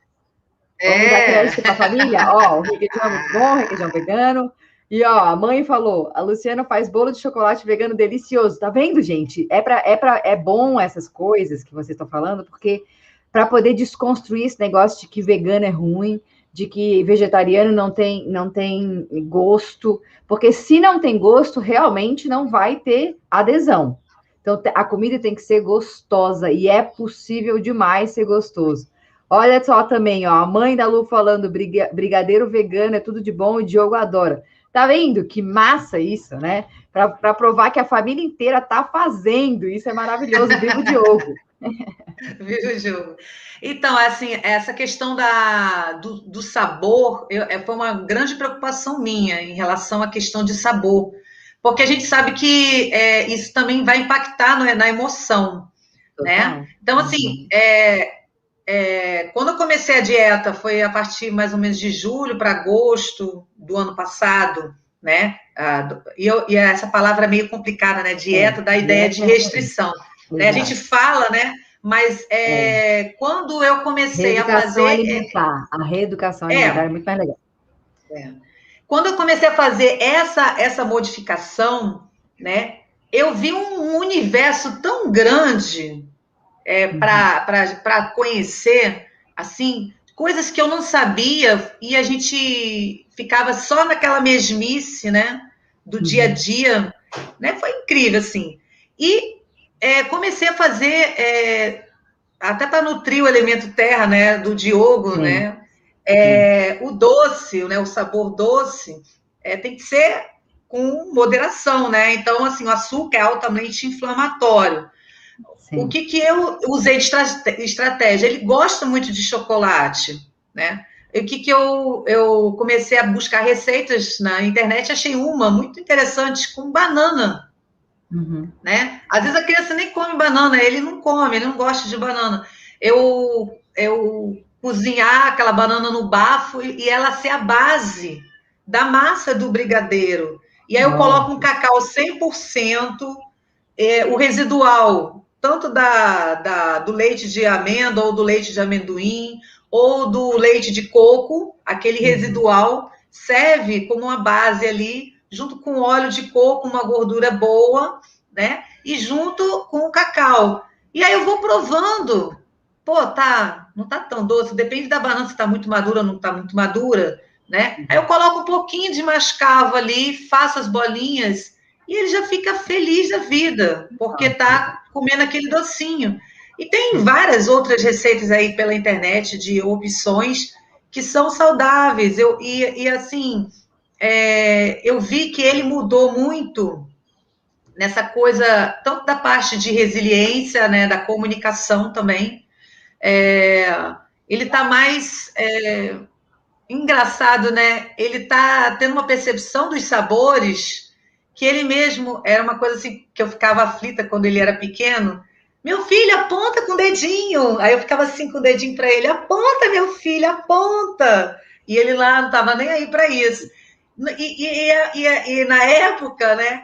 Vamos dar crédito para a família? O requeijão é muito bom, requeijão vegano. E, a mãe falou, a Luciana faz bolo de chocolate vegano delicioso. Tá vendo, gente? É bom essas coisas que vocês estão falando, porque para poder desconstruir esse negócio de que vegano é ruim, de que vegetariano não tem gosto, porque se não tem gosto, realmente não vai ter adesão. Então, a comida tem que ser gostosa, e é possível demais ser gostoso. Olha só também, ó, a mãe da Lu falando brigadeiro vegano é tudo de bom, o Diogo adora. Tá vendo que massa isso, né? Para provar que a família inteira tá fazendo. Isso é maravilhoso. Viva o Diogo. Viu, Ju? Então, assim, essa questão do sabor foi uma grande preocupação minha em relação à questão de sabor, porque a gente sabe que isso também vai impactar na emoção, né? Total. Então, assim, quando eu comecei a dieta, foi a partir mais ou menos de julho para agosto do ano passado, né? E essa palavra é meio complicada, né? Dieta dá a ideia de restrição. Né? A gente fala, né? Mas quando eu comecei a reeducação fazer. alimentar. A reeducação alimentar é muito mais legal. Quando eu comecei a fazer essa modificação, né? Eu vi um universo tão grande para conhecer, assim, coisas que eu não sabia e a gente ficava só naquela mesmice, né? Do dia a dia, né? Foi incrível, assim. E comecei a fazer, até para nutrir o elemento terra, né? Do Diogo, né? O doce, né? O sabor doce tem que ser com moderação, né? Então, assim, o açúcar é altamente inflamatório. Sim. O que eu usei de estratégia? Ele gosta muito de chocolate, né? E o que eu comecei a buscar receitas na internet, achei uma muito interessante com banana, né? Às vezes a criança nem come banana, ele não come, ele não gosta de banana. Eu cozinhar aquela banana no bafo e ela ser a base da massa do brigadeiro. E aí eu coloco um cacau 100%, o residual, tanto do leite de amêndoa, ou do leite de amendoim, ou do leite de coco, aquele residual, serve como uma base ali, junto com óleo de coco, uma gordura boa, né? E junto com o cacau. E aí eu vou provando. Pô, não tá tão doce, depende da banana se tá muito madura ou não tá muito madura, né? Aí eu coloco um pouquinho de mascavo ali, faço as bolinhas, e ele já fica feliz da vida, porque tá comendo aquele docinho. E tem várias outras receitas aí pela internet de opções que são saudáveis. Assim, eu vi que ele mudou muito nessa coisa, tanto da parte de resiliência, né, da comunicação também. Ele tá mais engraçado, né? Ele tá tendo uma percepção dos sabores que ele mesmo, era uma coisa assim que eu ficava aflita quando ele era pequeno. Meu filho, aponta com o dedinho. Aí eu ficava assim com o dedinho para ele, aponta, meu filho, aponta. E ele lá não estava nem aí para isso. E na época, né,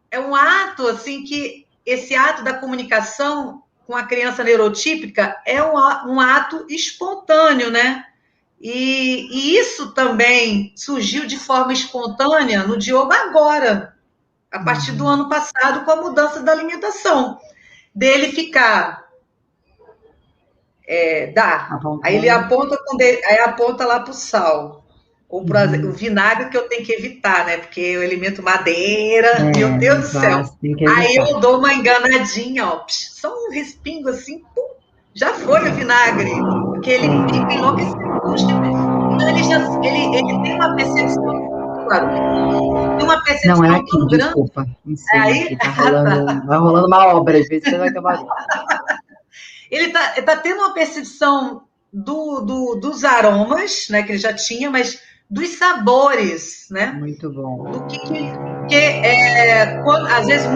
é um ato assim que esse ato da comunicação com a criança neurotípica é um ato espontâneo, né? E isso também surgiu de forma espontânea no Diogo agora, a partir do ano passado, com a mudança da alimentação. Dele ficar. Aí ele aponta, aí aponta lá para o sal. Ou para o vinagre, que eu tenho que evitar, né? Porque eu alimento madeira, meu Deus do céu. Aí eu dou uma enganadinha, ó, só um respingo assim, pum, já foi o vinagre, porque ele fica enlouquecido. Então ele tem uma percepção muito barulho. Tem uma percepção não é aqui, tão grande. Desculpa. Aí aqui, tá rolando uma obra, às vezes você vai acabar. Ele tá tendo uma percepção dos aromas, né, que ele já tinha, mas dos sabores, né? Muito bom. Do às vezes,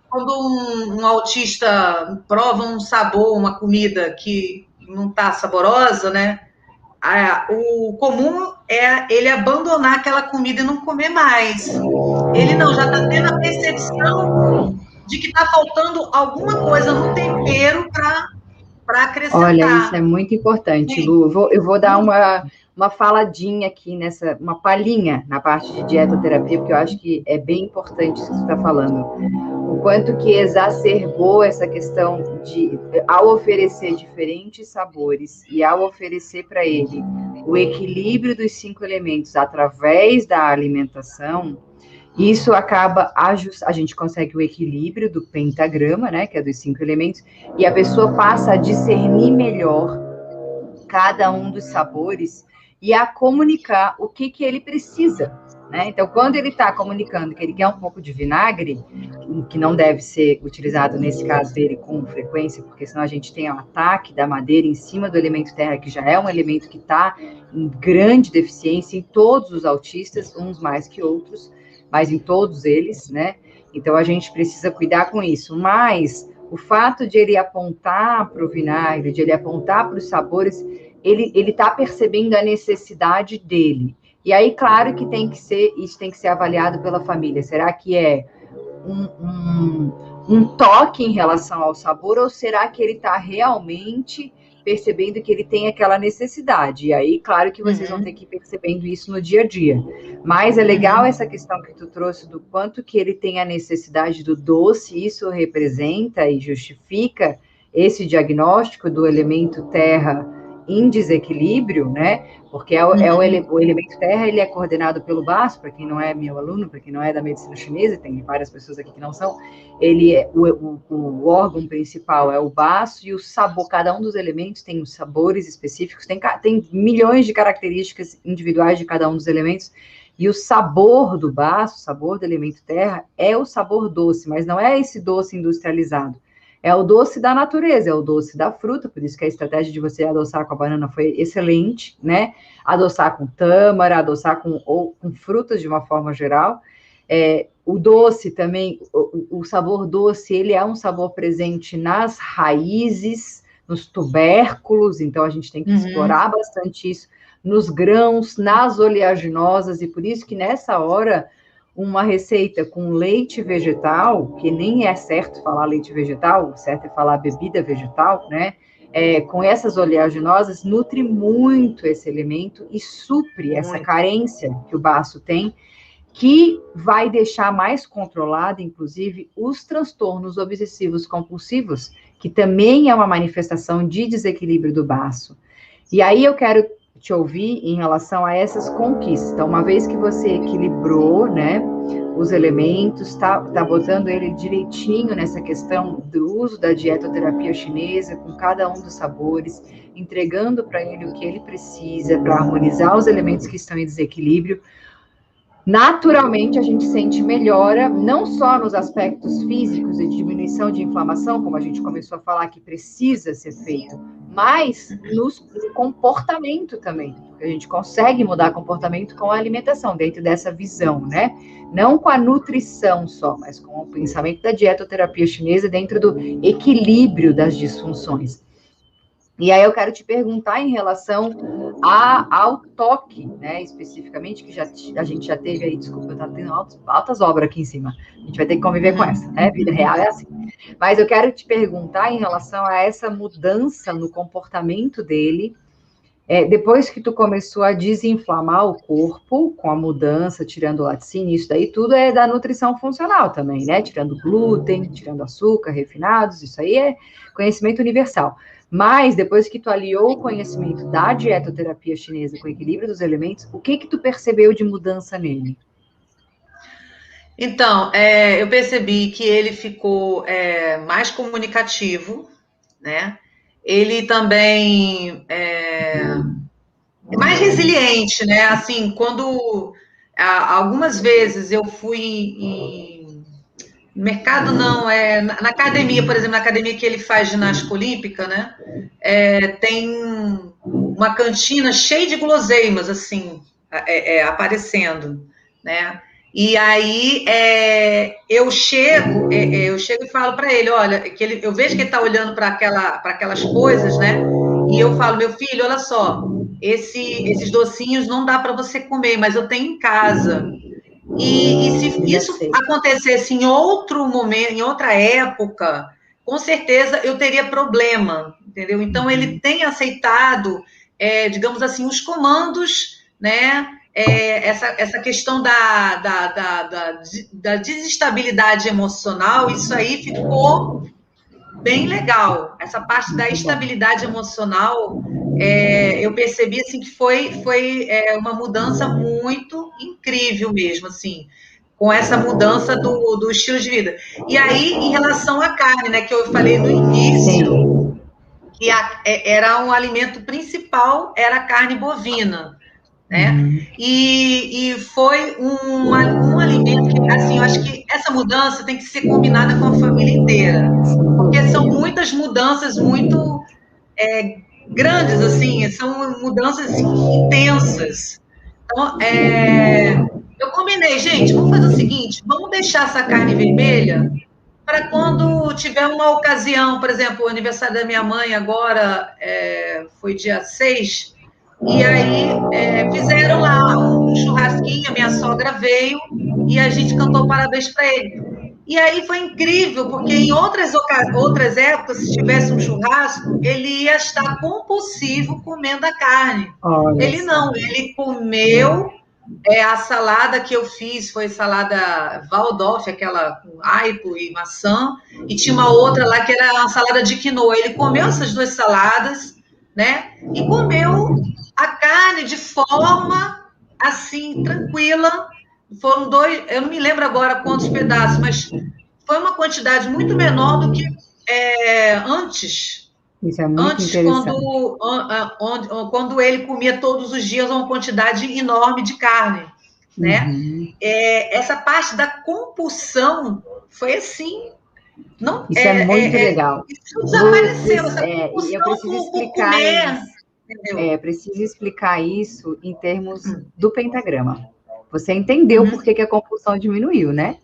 quando um autista prova um sabor, uma comida que não está saborosa, né? O comum é ele abandonar aquela comida e não comer mais. Ele não, já está tendo a percepção de que está faltando alguma coisa no tempero para acrescentar. Olha, isso é muito importante, Lu. Eu vou dar uma faladinha aqui uma palhinha na parte de dietoterapia, porque eu acho que é bem importante isso que você está falando. O quanto que exacerbou essa questão ao oferecer diferentes sabores e ao oferecer para ele o equilíbrio dos 5 elementos através da alimentação, isso acaba a gente consegue o equilíbrio do pentagrama, né, que é dos 5 elementos, e a pessoa passa a discernir melhor cada um dos sabores e a comunicar o que ele precisa, né? Então, quando ele está comunicando que ele quer um pouco de vinagre, que não deve ser utilizado nesse caso dele com frequência, porque senão a gente tem o ataque da madeira em cima do elemento terra, que já é um elemento que está em grande deficiência em todos os autistas, uns mais que outros, mas em todos eles, né? Então, a gente precisa cuidar com isso. Mas o fato de ele apontar para o vinagre, de ele apontar para os sabores, ele está percebendo a necessidade dele. E aí, claro que isso tem que ser avaliado pela família. Será que é um toque em relação ao sabor, ou será que ele está realmente percebendo que ele tem aquela necessidade? E aí, claro que vocês vão ter que ir percebendo isso no dia a dia. Mas é legal essa questão que tu trouxe do quanto que ele tem a necessidade do doce, isso representa e justifica esse diagnóstico do elemento terra em desequilíbrio, né? Porque o elemento terra, ele é coordenado pelo baço, para quem não é meu aluno, para quem não é da medicina chinesa, tem várias pessoas aqui que não são, ele é, o órgão principal é o baço, e o sabor, cada um dos elementos tem os sabores específicos, tem milhões de características individuais de cada um dos elementos, e o sabor do baço, o sabor do elemento terra, é o sabor doce, mas não é esse doce industrializado. É o doce da natureza, é o doce da fruta, por isso que a estratégia de você adoçar com a banana foi excelente, né? Adoçar com tâmara, adoçar com frutas de uma forma geral. O doce também, o sabor doce, ele é um sabor presente nas raízes, nos tubérculos, então a gente tem que explorar bastante isso, nos grãos, nas oleaginosas, e por isso que nessa hora uma receita com leite vegetal, que nem é certo falar leite vegetal, o certo é falar bebida vegetal, né? Com essas oleaginosas, nutre muito esse elemento e supre essa carência que o baço tem, que vai deixar mais controlado, inclusive, os transtornos obsessivos compulsivos, que também é uma manifestação de desequilíbrio do baço. E aí eu quero te ouvir em relação a essas conquistas. Então, uma vez que você equilibrou, né, os elementos, tá botando ele direitinho nessa questão do uso da dietoterapia chinesa, com cada um dos sabores, entregando para ele o que ele precisa para harmonizar os elementos que estão em desequilíbrio, naturalmente a gente sente melhora, não só nos aspectos físicos e diminuição de inflamação, como a gente começou a falar que precisa ser feito, mas no comportamento também. A gente consegue mudar comportamento com a alimentação, dentro dessa visão, né? Não com a nutrição só, mas com o pensamento da dietoterapia chinesa dentro do equilíbrio das disfunções. E aí eu quero te perguntar em relação ao toque, né, especificamente, que a gente já teve aí, desculpa, tá tendo altas obras aqui em cima, a gente vai ter que conviver com essa, né, vida real é assim. Mas eu quero te perguntar em relação a essa mudança no comportamento dele, depois que tu começou a desinflamar o corpo, com a mudança, tirando o laticínio, isso daí tudo é da nutrição funcional também, né, tirando glúten, tirando açúcar, refinados, isso aí é conhecimento universal. Mas, depois que tu aliou o conhecimento da dietoterapia chinesa com o equilíbrio dos elementos, o que tu percebeu de mudança nele? Então, eu percebi que ele ficou mais comunicativo, né? Ele também é mais resiliente, né? Assim, quando algumas vezes eu fui mercado não, na academia, por exemplo, na academia que ele faz ginástica olímpica, né? Tem uma cantina cheia de guloseimas, assim, aparecendo, né? E aí eu chego e falo para ele, olha, eu vejo que ele está olhando para aquelas coisas, né? E eu falo, meu filho, olha só, esses docinhos não dá para você comer, mas eu tenho em casa. E se isso acontecesse em outro momento, em outra época, com certeza eu teria problema, entendeu? Então, ele tem aceitado, digamos assim, os comandos, né? Essa questão da desestabilidade emocional, isso aí ficou bem legal. Essa parte da estabilidade emocional, eu percebi assim, que foi uma mudança muito incrível mesmo, assim, com essa mudança do estilo de vida. E aí, em relação à carne, né, que eu falei no início, era um alimento principal, era a carne bovina, né? E foi um alimento que, assim, eu acho que essa mudança tem que ser combinada com a família inteira, porque são muitas mudanças muito grandes, assim, são mudanças intensas. Então, eu combinei, gente, vamos fazer o seguinte, vamos deixar essa carne vermelha para quando tiver uma ocasião, por exemplo, o aniversário da minha mãe agora foi dia 6, e aí fizeram lá um churrasquinho, a minha sogra veio e a gente cantou parabéns para ele. E aí foi incrível, porque em outras épocas, se tivesse um churrasco, ele ia estar compulsivo comendo a carne. Olha ele não, ele comeu a salada que eu fiz, foi salada Waldorf, aquela com aipo e maçã, e tinha uma outra lá que era uma salada de quinoa. Ele comeu essas duas saladas, né? E comeu a carne de forma, assim, tranquila. Foram 2, eu não me lembro agora quantos pedaços, mas foi uma quantidade muito menor do que antes. Isso é muito Antes, interessante. quando ele comia todos os dias uma quantidade enorme de carne, né? Essa parte da compulsão foi assim. Não, isso é muito legal. Isso desapareceu, essa e eu preciso explicar isso. Preciso explicar isso em termos do pentagrama. Você entendeu por que a compulsão diminuiu, né?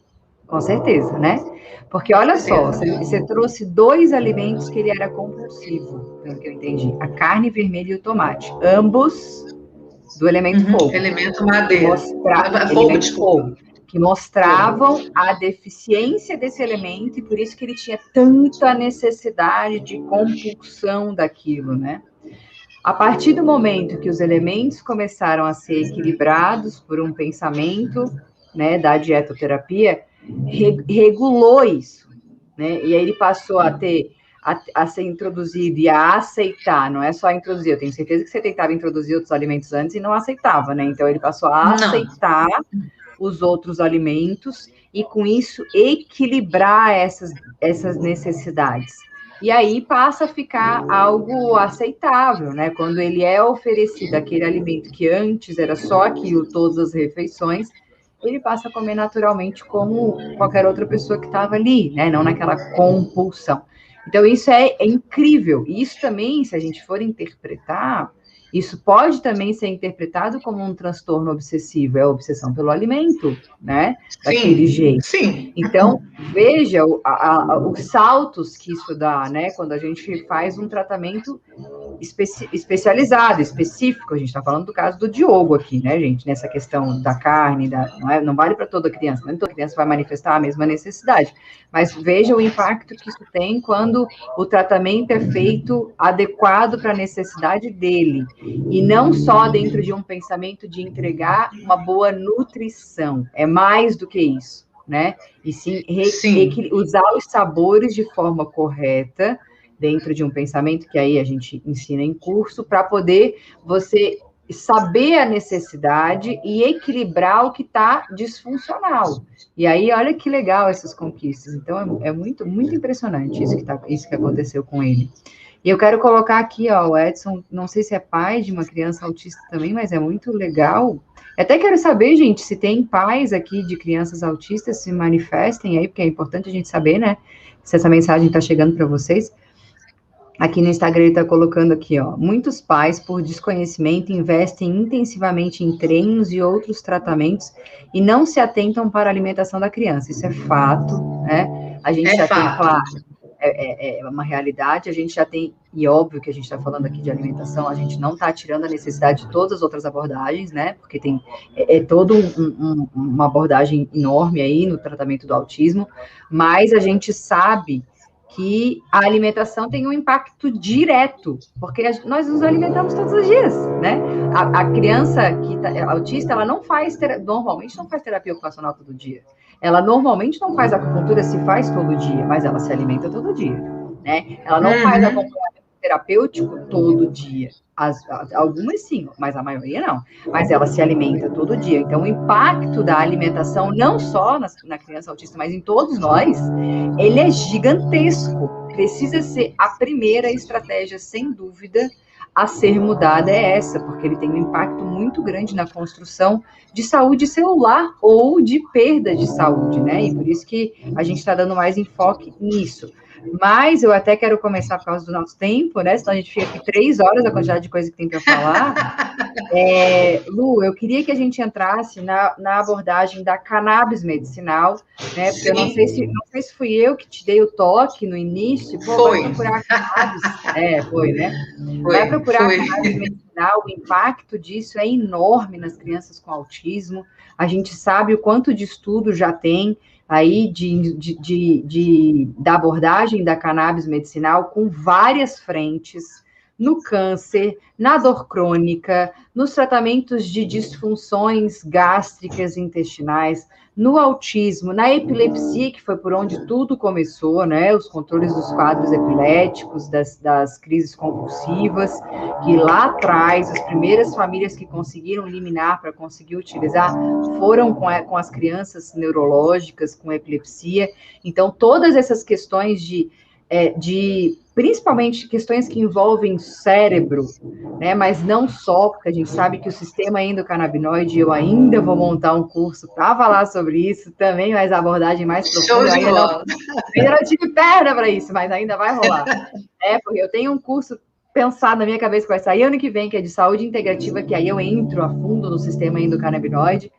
Com certeza, né? Porque olha só, você trouxe 2 alimentos que ele era compulsivo, pelo que eu entendi. A carne vermelha e o tomate. Ambos do elemento fogo. Elemento madeira. Fogo de fogo. Que mostravam a deficiência desse elemento e por isso que ele tinha tanta necessidade de compulsão daquilo, né? A partir do momento que os elementos começaram a ser equilibrados por um pensamento, né, da dietoterapia, regulou isso, né? E aí ele passou a ser introduzido e a aceitar, não é só introduzir, eu tenho certeza que você tentava introduzir outros alimentos antes e não aceitava, né? Então ele passou a aceitar os outros alimentos e com isso equilibrar essas necessidades. E aí passa a ficar algo aceitável, né? Quando ele é oferecido aquele alimento que antes era só aquilo, todas as refeições, ele passa a comer naturalmente como qualquer outra pessoa que estava ali, né? Não naquela compulsão. Então, isso é incrível. E isso também, se a gente for interpretar, isso pode também ser interpretado como um transtorno obsessivo, é a obsessão pelo alimento, né? Daquele jeito. Sim. Então, veja os saltos que isso dá, né? Quando a gente faz um tratamento especializado, específico. A gente está falando do caso do Diogo aqui, né, gente? Nessa questão da carne, não vale para toda criança, nem toda criança vai manifestar a mesma necessidade. Mas veja o impacto que isso tem quando o tratamento é feito adequado para a necessidade dele. E não só dentro de um pensamento de entregar uma boa nutrição. É mais do que isso, né? E sim, usar os sabores de forma correta, dentro de um pensamento que aí a gente ensina em curso, para poder você saber a necessidade e equilibrar o que está disfuncional. E aí, olha que legal essas conquistas. Então, é muito, muito impressionante isso que aconteceu com ele. E eu quero colocar aqui, ó, o Edson, não sei se é pai de uma criança autista também, mas é muito legal. Até quero saber, gente, se tem pais aqui de crianças autistas, se manifestem aí, porque é importante a gente saber, né, se essa mensagem está chegando para vocês. Aqui no Instagram ele está colocando aqui, ó, muitos pais, por desconhecimento, investem intensivamente em treinos e outros tratamentos e não se atentam para a alimentação da criança. Isso é fato, né? A gente já tem, claro, é uma realidade, a gente já tem, e óbvio que a gente está falando aqui de alimentação, a gente não está tirando a necessidade de todas as outras abordagens, né? Porque tem toda uma abordagem enorme aí no tratamento do autismo, mas a gente sabe que a alimentação tem um impacto direto, porque nós nos alimentamos todos os dias, né? A criança que tá autista, ela normalmente não faz terapia ocupacional todo dia. Ela normalmente não faz acupuntura, se faz todo dia, mas ela se alimenta todo dia, né? Ela não faz acompanhamento terapêutico todo dia. Algumas sim, mas a maioria não. Mas ela se alimenta todo dia. Então, o impacto da alimentação, não só na criança autista, mas em todos nós, ele é gigantesco. precisa ser a primeira estratégia, sem dúvida, a ser mudada é essa, porque ele tem um impacto muito grande na construção de saúde celular ou de perda de saúde, né? E por isso que a gente está dando mais enfoque nisso. Mas eu até quero começar por causa do nosso tempo, né? Senão a gente fica aqui 3 horas, a quantidade de coisa que tem para falar. Lu, eu queria que a gente entrasse na abordagem da cannabis medicinal, né? Porque eu não sei se fui eu que te dei o toque no início. Pô, vai procurar cannabis. Foi, né? Vai procurar cannabis medicinal, o impacto disso é enorme nas crianças com autismo. A gente sabe o quanto de estudo já tem aí da abordagem da cannabis medicinal com várias frentes, no câncer, na dor crônica, nos tratamentos de disfunções gástricas e intestinais, no autismo, na epilepsia, que foi por onde tudo começou, né? Os controles dos quadros epiléticos, das crises convulsivas, que lá atrás, as primeiras famílias que conseguiram eliminar para conseguir utilizar foram com as crianças neurológicas, com epilepsia. Então, todas essas questões principalmente questões que envolvem cérebro, né, mas não só, porque a gente sabe que o sistema endocannabinoide, eu ainda vou montar um curso para falar sobre isso também, mas a abordagem mais profunda, ainda não tive perna para isso, mas ainda vai rolar. Porque eu tenho um curso pensado na minha cabeça que vai sair ano que vem, que é de saúde integrativa, que aí eu entro a fundo no sistema endocannabinoide,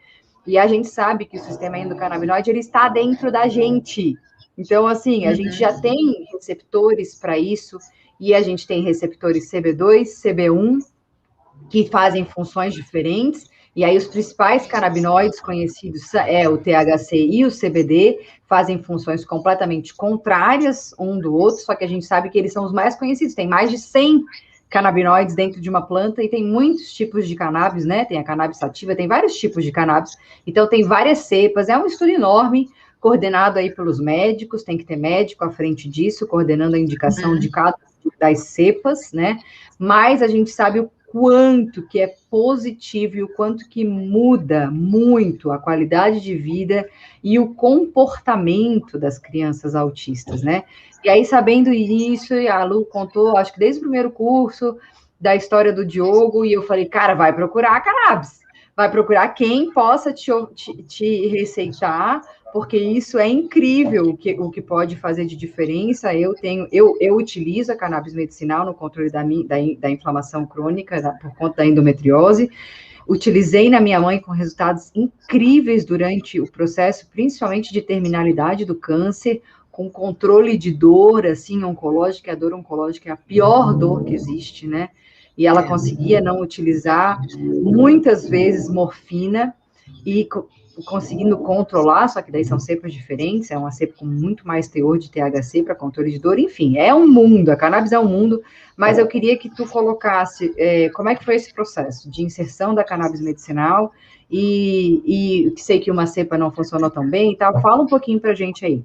e a gente sabe que o sistema endocannabinoide, ele está dentro da gente. Então, assim, a gente já tem receptores para isso, e a gente tem receptores CB2, CB1, que fazem funções diferentes, e aí os principais canabinoides conhecidos é o THC e o CBD, fazem funções completamente contrárias um do outro, só que a gente sabe que eles são os mais conhecidos, tem mais de 100 canabinoides dentro de uma planta, e tem muitos tipos de cannabis, né? Tem a cannabis sativa, tem vários tipos de cannabis, então tem várias cepas, é um estudo enorme, coordenado aí pelos médicos, tem que ter médico à frente disso, coordenando a indicação de cada das cepas, né? Mas a gente sabe o quanto que é positivo e o quanto que muda muito a qualidade de vida e o comportamento das crianças autistas, né? E aí, sabendo isso, a Lu contou, acho que desde o primeiro curso, da história do Diogo, e eu falei, cara, vai procurar a cannabis, vai procurar quem possa te receitar, porque isso é incrível o que pode fazer de diferença. Eu utilizo a cannabis medicinal no controle da inflamação crônica por conta da endometriose. Utilizei na minha mãe com resultados incríveis durante o processo, principalmente de terminalidade do câncer, com controle de dor, assim, oncológica. A dor oncológica é a pior dor que existe, né? E ela conseguia não utilizar, muitas vezes, morfina, e conseguindo controlar, só que daí são cepas diferentes, é uma cepa com muito mais teor de THC para controle de dor, enfim, é um mundo, a cannabis é um mundo, mas eu queria que tu colocasse como é que foi esse processo de inserção da cannabis medicinal, e sei que uma cepa não funcionou tão bem e tal, fala um pouquinho para a gente aí.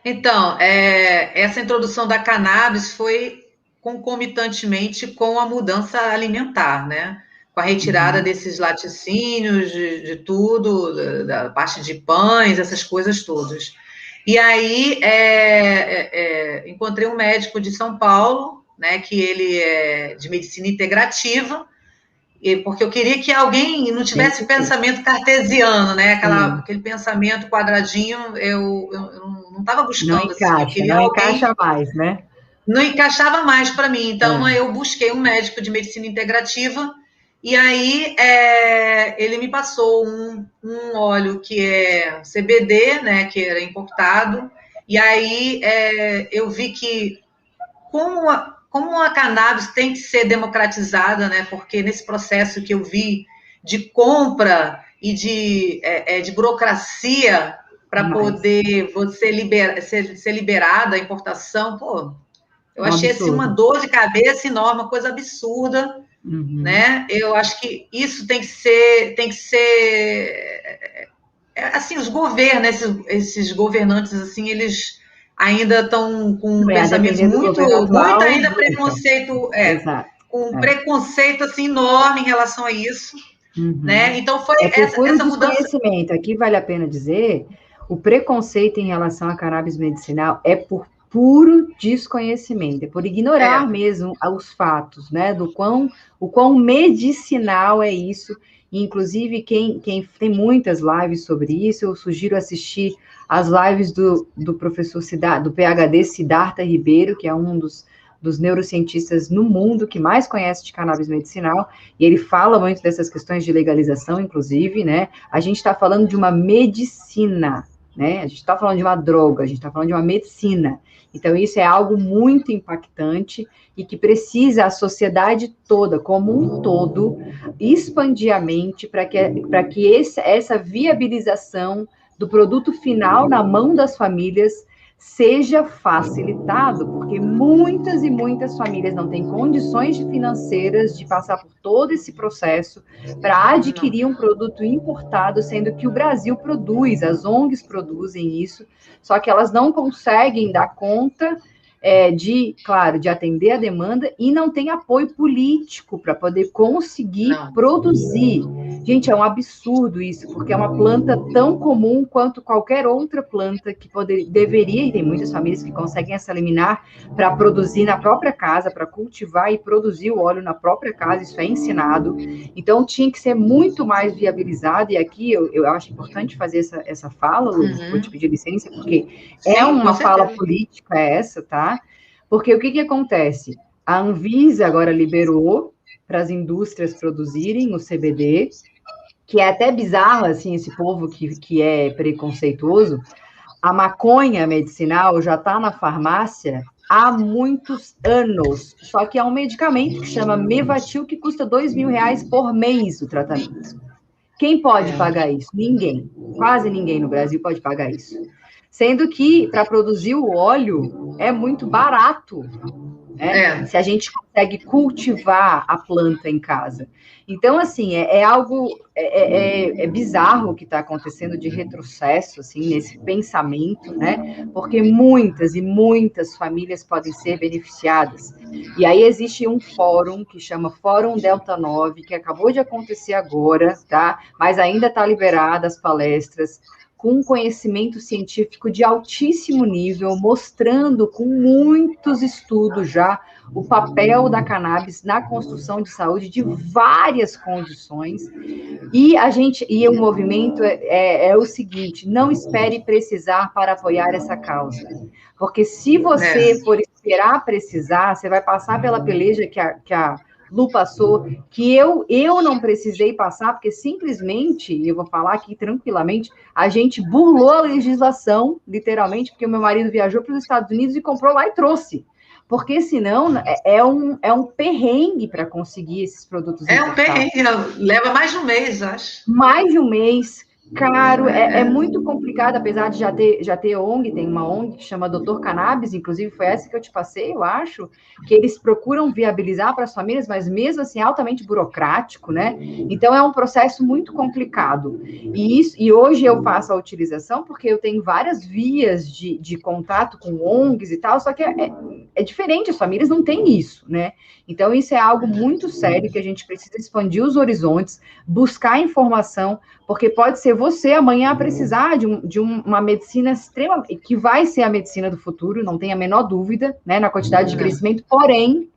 Então, essa introdução da cannabis foi concomitantemente com a mudança alimentar, né? Com a retirada desses laticínios, de tudo, da parte de pães, essas coisas todas. E aí, encontrei um médico de São Paulo, né, que ele é de medicina integrativa, porque eu queria que alguém não tivesse pensamento cartesiano, né, aquele pensamento quadradinho, eu não estava buscando. Não encaixa mais, né? Não encaixava mais para mim, então eu busquei um médico de medicina integrativa, e aí ele me passou um óleo que é CBD, né, que era importado, e aí eu vi que como a cannabis tem que ser democratizada, né, porque nesse processo que eu vi de compra e de burocracia para poder você ser liberada a importação, pô, eu achei assim, uma dor de cabeça enorme, uma coisa absurda, né? Eu acho que isso tem que ser assim, os governos, esses governantes assim, eles ainda estão com um pensamento muito ainda preconceito, preconceito assim enorme em relação a isso, né? Então foi essa mudança. Aqui vale a pena dizer, o preconceito em relação à cannabis medicinal é por puro desconhecimento, é por ignorar mesmo os fatos, né, o quão medicinal é isso. Inclusive, quem tem muitas lives sobre isso, eu sugiro assistir as lives do professor do PhD Siddhartha Ribeiro, que é um dos neurocientistas no mundo que mais conhece de cannabis medicinal, e ele fala muito dessas questões de legalização, inclusive, né? A gente está falando de uma medicina, né? A gente está falando de uma droga, a gente está falando de uma medicina. Então, isso é algo muito impactante e que precisa a sociedade toda, como um todo, expandir a mente para que essa viabilização do produto final na mão das famílias seja facilitado, porque muitas e muitas famílias não têm condições financeiras de passar por todo esse processo para adquirir um produto importado, sendo que o Brasil produz, as ONGs produzem isso, só que elas não conseguem dar conta de atender a demanda e não tem apoio político para poder conseguir produzir. Gente, é um absurdo isso, porque é uma planta tão comum quanto qualquer outra planta que deveria, e tem muitas famílias que conseguem essa liminar para produzir na própria casa, para cultivar e produzir o óleo na própria casa, isso é ensinado. Então, tinha que ser muito mais viabilizado, e aqui eu acho importante fazer essa fala, Lu, vou te pedir licença, porque é uma fala política essa, tá? Porque o que acontece? A Anvisa agora liberou para as indústrias produzirem o CBD, que é até bizarro, assim, esse povo que é preconceituoso. A maconha medicinal já está na farmácia há muitos anos, só que é um medicamento que chama Mevatil, que custa R$2.000 por mês o tratamento. Quem pode pagar isso? Ninguém. Quase ninguém no Brasil pode pagar isso. Sendo que, para produzir o óleo, é muito barato, né? Se a gente consegue cultivar a planta em casa. Então, assim, é algo bizarro o que está acontecendo de retrocesso, assim, nesse pensamento, né? Porque muitas e muitas famílias podem ser beneficiadas. E aí existe um fórum que chama Fórum Delta 9, que acabou de acontecer agora, tá? Mas ainda está liberada as palestras, com conhecimento científico de altíssimo nível, mostrando com muitos estudos já o papel da cannabis na construção de saúde de várias condições. E o movimento é o seguinte: não espere precisar para apoiar essa causa. Porque se você for esperar precisar, você vai passar pela peleja que a Lu passou, que eu não precisei passar, porque simplesmente, eu vou falar aqui tranquilamente, a gente burlou a legislação, literalmente, porque o meu marido viajou para os Estados Unidos e comprou lá e trouxe. Porque senão é um perrengue para conseguir esses produtos importados. Um perrengue, leva mais de um mês, acho. Mais de um mês. Caro, é muito complicado, apesar de já ter ONG, tem uma ONG que chama Doutor Cannabis, inclusive foi essa que eu te passei, eu acho, que eles procuram viabilizar para as famílias, mas mesmo assim, altamente burocrático, né? Então, é um processo muito complicado. E hoje eu faço a utilização porque eu tenho várias vias de contato com ONGs e tal, só que é diferente, as famílias não têm isso, né? Então, isso é algo muito sério que a gente precisa expandir os horizontes, buscar informação, porque pode ser você amanhã precisar de uma medicina extrema, que vai ser a medicina do futuro, não tem a menor dúvida, né, na quantidade de crescimento, porém,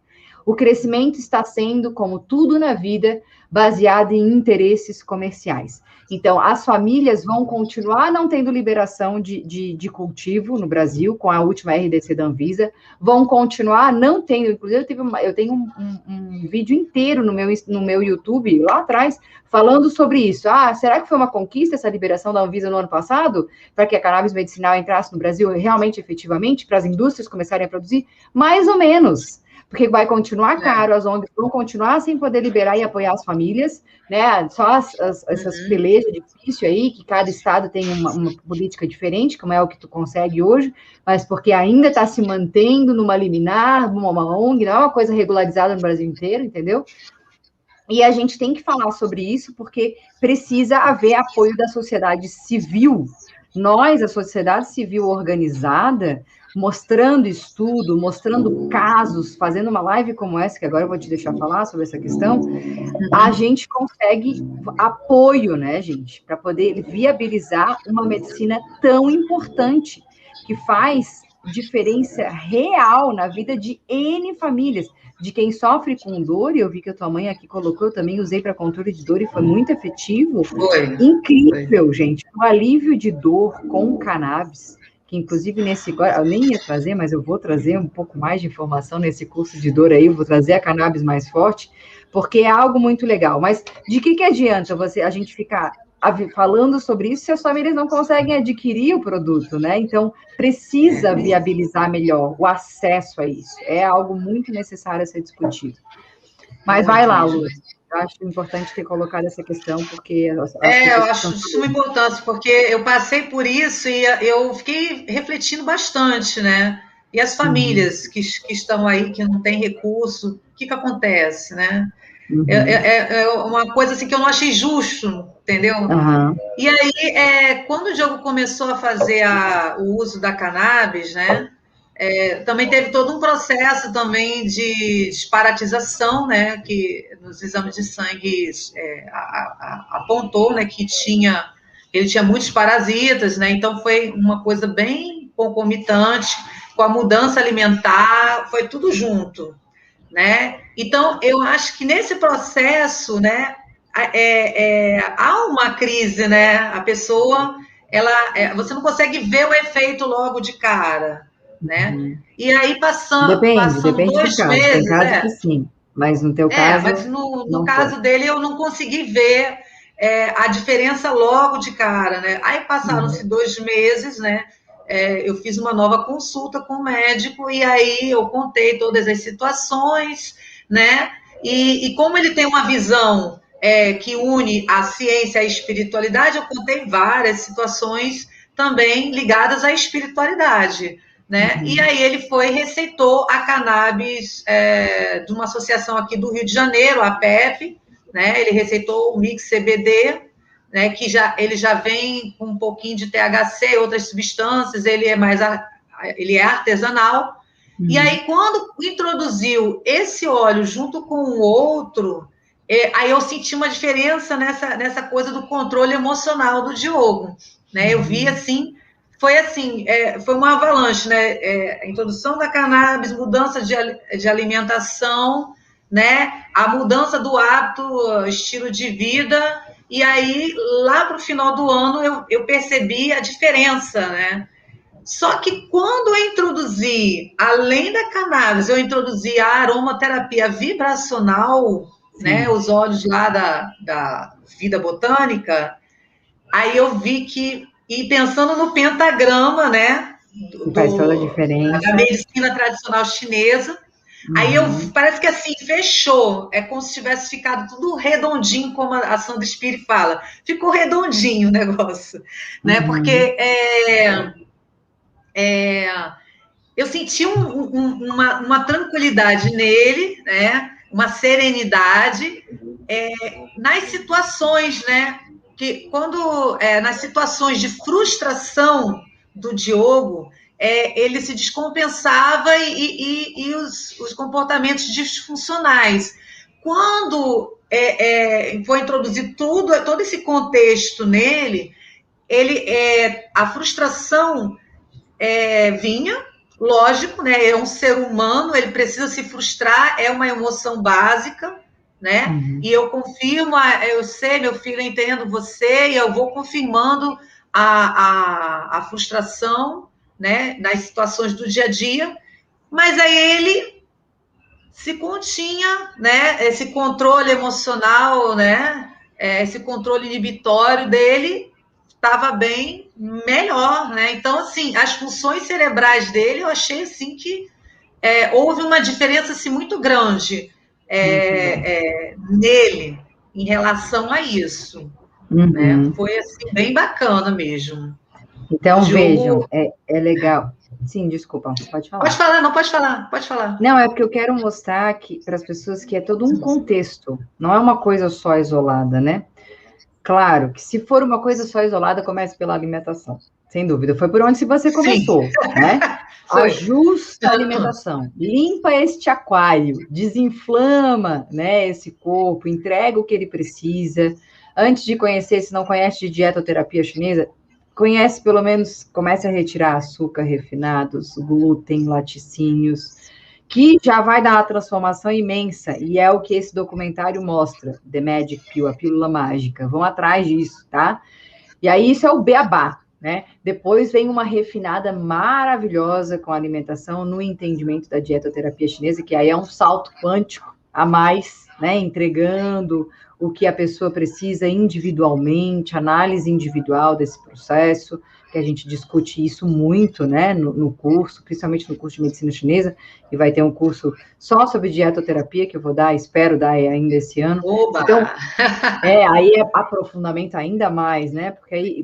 o crescimento está sendo, como tudo na vida, baseado em interesses comerciais. Então, as famílias vão continuar não tendo liberação de cultivo no Brasil, com a última RDC da Anvisa, vão continuar não tendo, inclusive eu tenho um vídeo inteiro no meu YouTube, lá atrás, falando sobre isso. Será que foi uma conquista essa liberação da Anvisa no ano passado, para que a cannabis medicinal entrasse no Brasil realmente, efetivamente, para as indústrias começarem a produzir? Mais ou menos. Porque vai continuar caro, as ONGs vão continuar sem poder liberar e apoiar as famílias, né? Só essas pelejas difíceis aí, que cada estado tem uma política diferente, como é o que tu consegue hoje, mas porque ainda está se mantendo numa liminar, numa ONG, não é uma coisa regularizada no Brasil inteiro, entendeu? E a gente tem que falar sobre isso, porque precisa haver apoio da sociedade civil. Nós, a sociedade civil organizada, mostrando estudo, mostrando casos, fazendo uma live como essa, que agora eu vou te deixar falar sobre essa questão, a gente consegue apoio, né, gente, para poder viabilizar uma medicina tão importante, que faz diferença real na vida de N famílias, de quem sofre com dor, e eu vi que a tua mãe aqui colocou, eu também usei para controle de dor e foi muito efetivo. Incrível, gente. O alívio de dor com cannabis, que inclusive eu nem ia trazer, mas eu vou trazer um pouco mais de informação nesse curso de dor aí, eu vou trazer a cannabis mais forte, porque é algo muito legal. Mas de que adianta a gente ficar falando sobre isso se as famílias não conseguem adquirir o produto, né? Então, precisa viabilizar melhor o acesso a isso. É algo muito necessário a ser discutido. Mas vai lá, Lu. Eu acho importante ter colocado essa questão, porque... eu acho de suma importância, porque eu passei por isso e eu fiquei refletindo bastante, né? E as famílias que estão aí, que não têm recurso, o que acontece, né? É uma coisa assim que eu não achei justo, entendeu? E aí, quando o Diogo começou a fazer o uso da cannabis, né? Também teve todo um processo também de disparatização, né? Que nos exames de sangue apontou, né? Que ele tinha muitos parasitas, né? Então foi uma coisa bem concomitante com a mudança alimentar, foi tudo junto, né? Então, eu acho que nesse processo, né, há uma crise, né? A pessoa, você não consegue ver o efeito logo de cara, né? E aí, passando depende 2 do caso. meses... Tem caso que sim, mas no teu caso... mas no caso dele, eu não consegui ver a diferença logo de cara, né? Aí, passaram-se 2 meses, né? Eu fiz uma nova consulta com o médico e aí eu contei todas as situações, né? E como ele tem uma visão que une a ciência e a espiritualidade, eu contei várias situações também ligadas à espiritualidade, né? E aí ele receitou a cannabis de uma associação aqui do Rio de Janeiro, a PEP, né? Ele receitou o Mix CBD, né, que ele já vem com um pouquinho de THC, outras substâncias, ele é artesanal. E aí, quando introduziu esse óleo junto com o outro, aí eu senti uma diferença nessa coisa do controle emocional do Diogo, né? Eu vi assim, foi uma avalanche, né? A introdução da cannabis, mudança de alimentação, né? A mudança do hábito, estilo de vida. E aí, lá para o final do ano, eu percebi a diferença, né? Só que quando eu introduzi, além da cannabis, eu introduzi a aromaterapia vibracional, né? Os óleos lá da vida botânica, aí eu vi e pensando no pentagrama, né? Faz toda a diferença. Da medicina tradicional chinesa, aí parece que assim, fechou. É como se tivesse ficado tudo redondinho, como a Sandra Spiri fala. Ficou redondinho o negócio, né? Porque eu senti uma tranquilidade nele, né? Uma serenidade nas situações, né? Que nas situações de frustração do Diogo, ele se descompensava e os comportamentos disfuncionais. Quando foi introduzido todo esse contexto nele, a frustração vinha, lógico, né? É um ser humano, ele precisa se frustrar, é uma emoção básica, né? E eu confirmo, eu sei, meu filho, eu entendo você, e eu vou confirmando a frustração, né? Nas situações do dia a dia, mas aí ele se continha, né? Esse controle emocional, né? Esse controle inibitório dele estava bem melhor, né? Então, assim, as funções cerebrais dele, eu achei, assim, que houve uma diferença, assim, muito grande nele, em relação a isso. Né? Foi, assim, bem bacana mesmo. Então, vejam, é legal. Sim, desculpa, pode falar. Pode falar, não, pode falar. Não, é porque eu quero mostrar para as pessoas que é todo um contexto, não é uma coisa só isolada, né? Claro que se for uma coisa só isolada, comece pela alimentação, sem dúvida. Foi por onde você começou, né? Ajusta a alimentação, limpa este aquário, desinflama, né, esse corpo, entrega o que ele precisa. Antes de conhecer, se não conhece de dieta ou terapia chinesa, conhece, pelo menos, comece a retirar açúcar refinados, glúten, laticínios, que já vai dar uma transformação imensa, e é o que esse documentário mostra, The Magic Pill, a pílula mágica. Vão atrás disso, tá? E aí isso é o beabá, né? Depois vem uma refinada maravilhosa com a alimentação no entendimento da dietoterapia chinesa, que aí é um salto quântico a mais, né? Entregando o que a pessoa precisa individualmente, análise individual desse processo, que a gente discute isso muito, né, no curso, principalmente no curso de medicina chinesa, e vai ter um curso só sobre dietoterapia, que eu vou dar, espero dar ainda esse ano. Oba! Então, aí é aprofundamento ainda mais, né,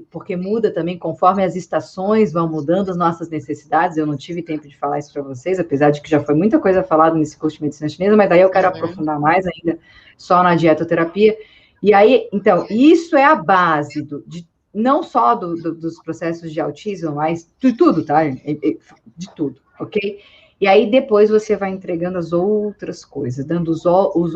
porque muda também, conforme as estações vão mudando as nossas necessidades. Eu não tive tempo de falar isso para vocês, apesar de que já foi muita coisa falada nesse curso de medicina chinesa, mas daí eu quero aprofundar mais ainda só na dietoterapia. E aí, então, isso é a base não só dos processos de autismo, mas de tudo, tá? De tudo, ok? E aí depois você vai entregando as outras coisas, dando os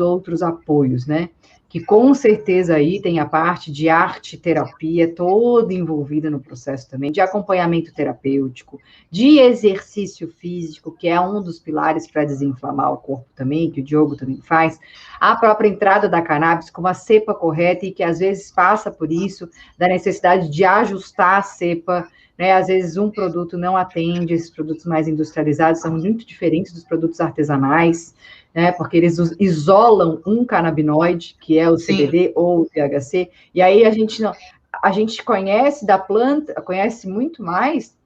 outros apoios, né? Que com certeza aí tem a parte de arte terapia toda envolvida no processo também, de acompanhamento terapêutico, de exercício físico, que é um dos pilares para desinflamar o corpo também, que o Diogo também faz, a própria entrada da cannabis com a cepa correta, e que às vezes passa por isso, da necessidade de ajustar a cepa, né? Às vezes um produto não atende, esses produtos mais industrializados são muito diferentes dos produtos artesanais, né? Porque eles isolam um canabinoide, que é o CBD ou o THC, e aí a gente conhece da planta, conhece muito mais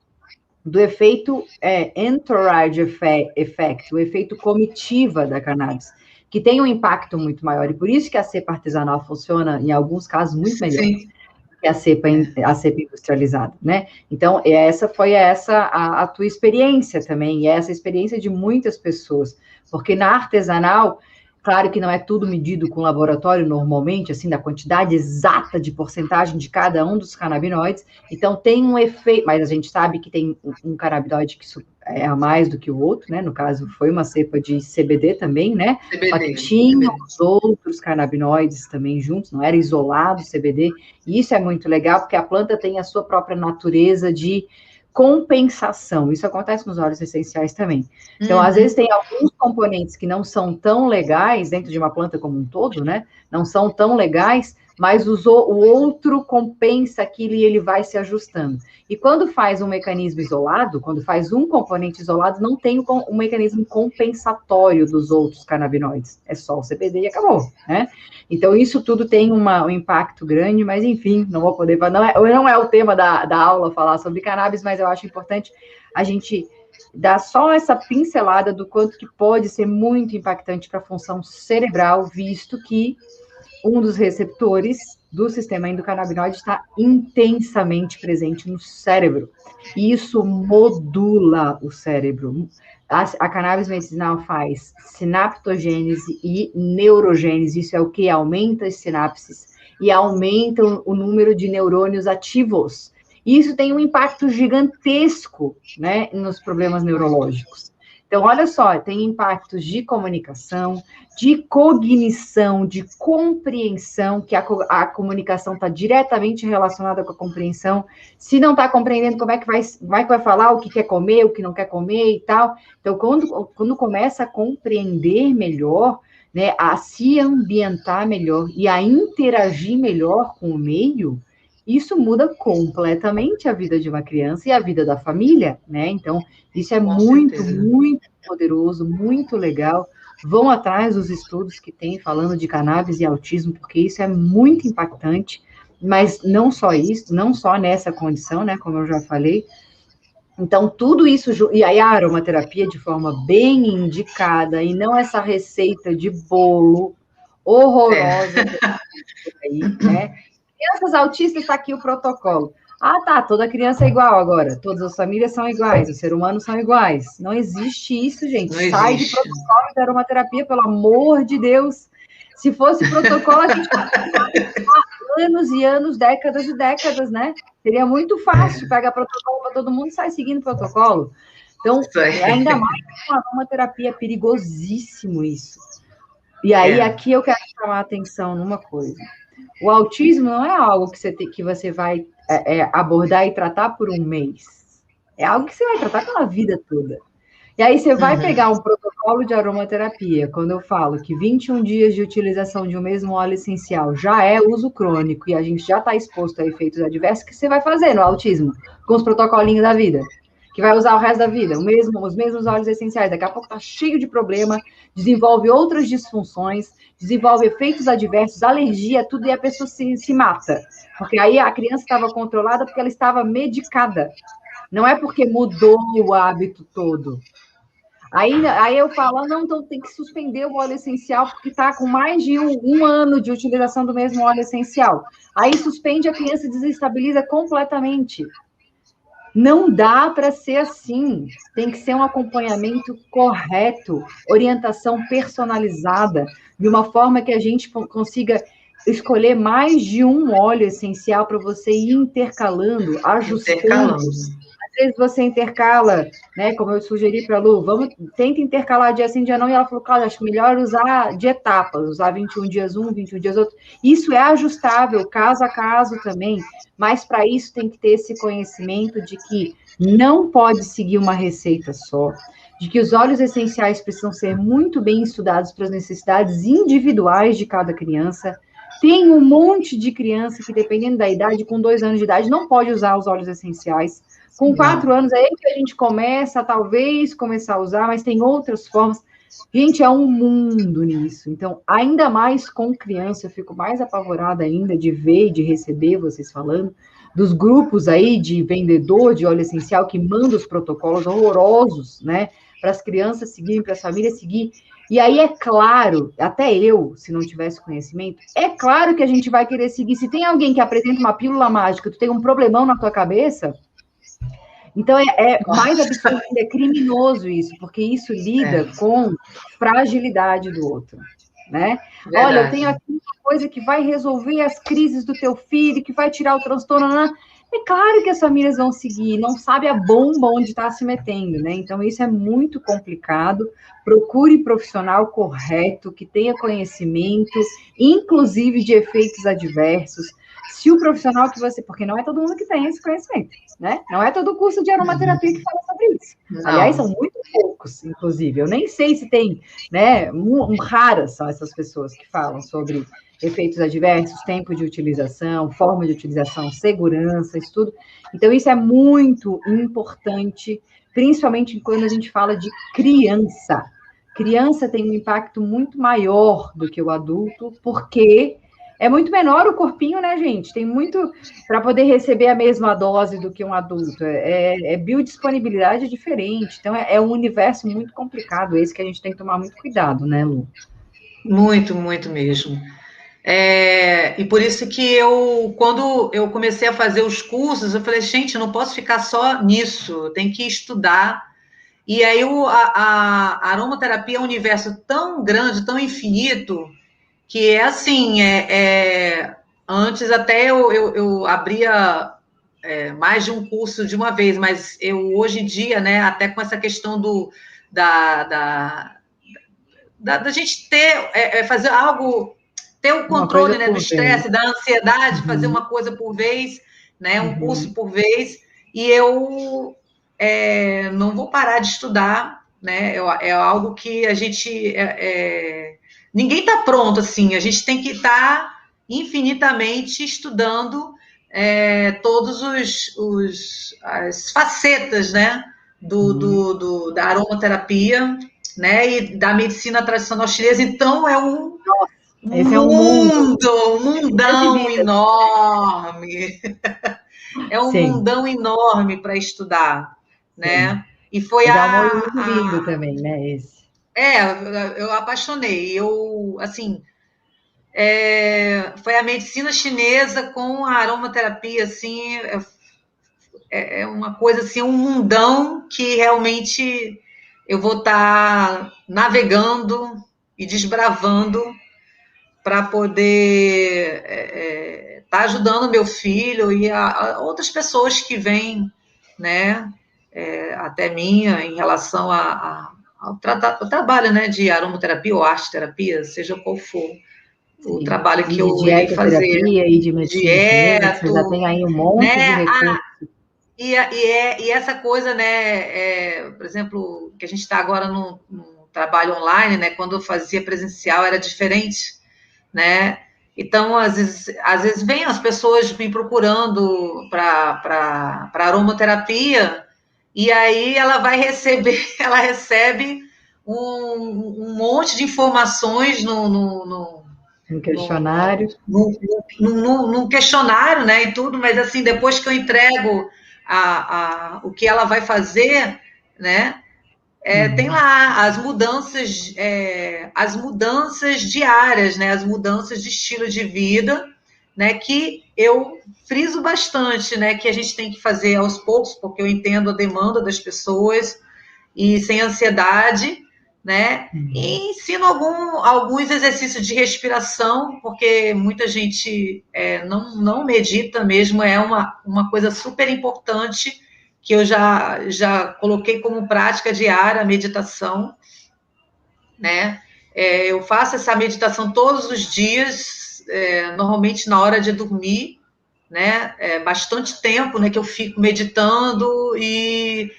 do efeito entourage effect, o efeito comitiva da cannabis, que tem um impacto muito maior, e por isso que a cepa artesanal funciona, em alguns casos, muito melhor. Sim. Que a cepa industrializada, né? Então, essa foi a tua experiência também, e essa experiência de muitas pessoas, porque na artesanal, claro que não é tudo medido com laboratório normalmente, assim, da quantidade exata de porcentagem de cada um dos canabinoides, então tem um efeito, mas a gente sabe que tem um canabinoide que é a mais do que o outro, né? No caso, foi uma cepa de CBD também, né? CBD, só que tinha os outros canabinoides também juntos, não era isolado o CBD, e isso é muito legal, porque a planta tem a sua própria natureza de compensação. Isso acontece nos óleos essenciais também. Então, às vezes, tem alguns componentes que não são tão legais dentro de uma planta como um todo, né? Não são tão legais, mas o outro compensa aquilo e ele vai se ajustando. E quando faz um mecanismo isolado, quando faz um componente isolado, não tem um mecanismo compensatório dos outros canabinoides. É só o CBD e acabou, né? Então, isso tudo tem um impacto grande, mas, enfim, não vou poder... Não é o tema da aula falar sobre cannabis, mas eu acho importante a gente dar só essa pincelada do quanto que pode ser muito impactante para a função cerebral, visto que um dos receptores do sistema endocannabinoide está intensamente presente no cérebro. E isso modula o cérebro. A cannabis medicinal faz sinaptogênese e neurogênese. Isso é o que aumenta as sinapses e aumenta o número de neurônios ativos. E isso tem um impacto gigantesco, né, nos problemas neurológicos. Então, olha só, tem impactos de comunicação, de cognição, de compreensão, que a comunicação está diretamente relacionada com a compreensão. Se não está compreendendo, como é que vai falar o que quer comer, o que não quer comer e tal. Então, quando começa a compreender melhor, né, a se ambientar melhor e a interagir melhor com o meio, isso muda completamente a vida de uma criança e a vida da família, né? Então, isso é muito poderoso, muito legal. Vão atrás dos estudos que tem falando de cannabis e autismo, porque isso é muito impactante, mas não só isso, não só nessa condição, né, como eu já falei. Então, tudo isso, e aí a aromaterapia de forma bem indicada, e não essa receita de bolo horrorosa aí, né? Crianças autistas, está aqui o protocolo. Ah, tá, toda criança é igual agora, todas as famílias são iguais, os seres humanos são iguais. Não existe isso, gente. Não Sai existe. De protocolo de aromaterapia, pelo amor de Deus. Se fosse protocolo, a gente anos e anos, décadas e décadas, né? Seria muito fácil pegar protocolo para todo mundo e sair seguindo protocolo. Então, ainda mais com a aromaterapia, é perigosíssimo isso. E aí, aqui eu quero chamar a atenção numa coisa. O autismo não é algo que você vai abordar e tratar por um mês. É algo que você vai tratar pela vida toda. E aí você vai pegar um protocolo de aromaterapia, quando eu falo que 21 dias de utilização de um mesmo óleo essencial já é uso crônico e a gente já está exposto a efeitos adversos, que você vai fazer no autismo, com os protocolinhos da vida, que vai usar o resto da vida, os mesmos óleos essenciais. Daqui a pouco está cheio de problema, desenvolve outras disfunções, desenvolve efeitos adversos, alergia, tudo, e a pessoa se mata. Porque aí a criança estava controlada porque ela estava medicada. Não é porque mudou o hábito todo. Aí eu falo, não, então tem que suspender o óleo essencial, porque está com mais de um ano de utilização do mesmo óleo essencial. Aí suspende, a criança desestabiliza completamente. Não dá para ser assim. Tem que ser um acompanhamento correto, orientação personalizada, de uma forma que a gente consiga escolher mais de um óleo essencial para você ir intercalando, ajustando. Às vezes você intercala, né? Como eu sugeri para a Lu, tenta intercalar dia sim, dia não, e ela falou, Cláudia, acho melhor usar de etapas, usar 21 dias um, 21 dias outro. Isso é ajustável, caso a caso também, mas para isso tem que ter esse conhecimento de que não pode seguir uma receita só, de que os óleos essenciais precisam ser muito bem estudados para as necessidades individuais de cada criança. Tem um monte de criança que, dependendo da idade, com 2 anos de idade, não pode usar os óleos essenciais. Com 4 anos é aí que a gente começa, talvez, começar a usar, mas tem outras formas. Gente, é um mundo nisso. Então, ainda mais com criança, eu fico mais apavorada ainda de ver e de receber vocês falando dos grupos aí de vendedor de óleo essencial que manda os protocolos horrorosos, né? Para as crianças seguirem, para as famílias seguirem. E aí, é claro, até eu, se não tivesse conhecimento, é claro que a gente vai querer seguir. Se tem alguém que apresenta uma pílula mágica, tu tem um problemão na tua cabeça, então é mais absurdo, é criminoso isso, porque isso lida com fragilidade do outro, né? Verdade. Olha, eu tenho aqui uma coisa que vai resolver as crises do teu filho, que vai tirar o transtorno. É claro que as famílias vão seguir, não sabe a bomba onde está se metendo, né? Então, isso é muito complicado. Procure profissional correto, que tenha conhecimento, inclusive de efeitos adversos. Se o profissional que você... Porque não é todo mundo que tem esse conhecimento, né? Não é todo curso de aromaterapia que fala sobre isso. Não. Aliás, são muito poucos, inclusive. Eu nem sei se tem, né? Raras são essas pessoas que falam sobre efeitos adversos, tempo de utilização, forma de utilização, segurança, isso tudo. Então, isso é muito importante, principalmente quando a gente fala de criança. Criança tem um impacto muito maior do que o adulto, porque é muito menor o corpinho, né, gente? Tem muito para poder receber a mesma dose do que um adulto. Biodisponibilidade diferente. Então, é um universo muito complicado esse que a gente tem que tomar muito cuidado, né, Lu? Muito, muito mesmo. E por isso que quando eu comecei a fazer os cursos, eu falei, gente, eu não posso ficar só nisso, tem que estudar. E aí a aromaterapia é um universo tão grande, tão infinito, que é assim, antes até eu abria mais de um curso de uma vez, mas eu hoje em dia, né, até com essa questão da gente fazer algo, ter o controle, né, do estresse, da ansiedade, fazer uma coisa por vez, né, um curso por vez, e eu não vou parar de estudar, né, é algo que a gente... ninguém está pronto, assim, a gente tem que estar infinitamente estudando todos as facetas, né, da aromaterapia, né, e da medicina tradicional chinesa. Então, é um mundão enorme. É um mundão enorme para estudar, né? E foi um muito lindo também, né, esse. Eu apaixonei. Assim, foi a medicina chinesa com a aromaterapia, assim, é uma coisa assim, um mundão que realmente eu vou estar navegando e desbravando para poder estar ajudando meu filho e a outras pessoas que vêm, né, até mim em relação o trabalho, né, de aromaterapia ou arte-terapia, seja qual for o trabalho que eu de irei fazer, dietoterapia e de medicina chinesa, que você já tem aí um monte de né? recursos. E essa coisa, né, por exemplo, que a gente está agora no trabalho online, né, quando eu fazia presencial era diferente, né, então às vezes vem as pessoas me procurando para aromaterapia, e aí ela vai receber, ela recebe um monte de informações Um questionário. no questionário, né, e tudo, mas assim, depois que eu entrego o que ela vai fazer, né, tem lá as mudanças diárias, né, as mudanças de estilo de vida, né, que eu friso bastante, né, que a gente tem que fazer aos poucos, porque eu entendo a demanda das pessoas, e sem ansiedade, né? E ensino alguns exercícios de respiração, porque muita gente não medita mesmo, é uma coisa super importante que eu já coloquei como prática diária a meditação, né? Eu faço essa meditação todos os dias, normalmente na hora de dormir, né? Bastante tempo, né, que eu fico meditando e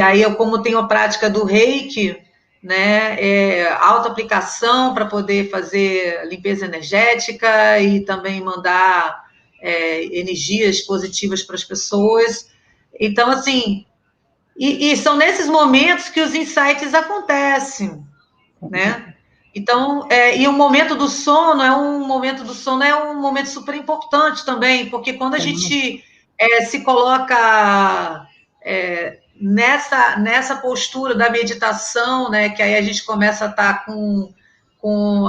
aí eu, como tenho a prática do Reiki, né, autoaplicação para poder fazer limpeza energética e também mandar energias positivas para as pessoas. Então, assim, e são nesses momentos que os insights acontecem, né? Então, e o momento do sono é um momento super importante também, porque quando a gente se coloca nessa postura da meditação, né, que aí a gente começa a estar com o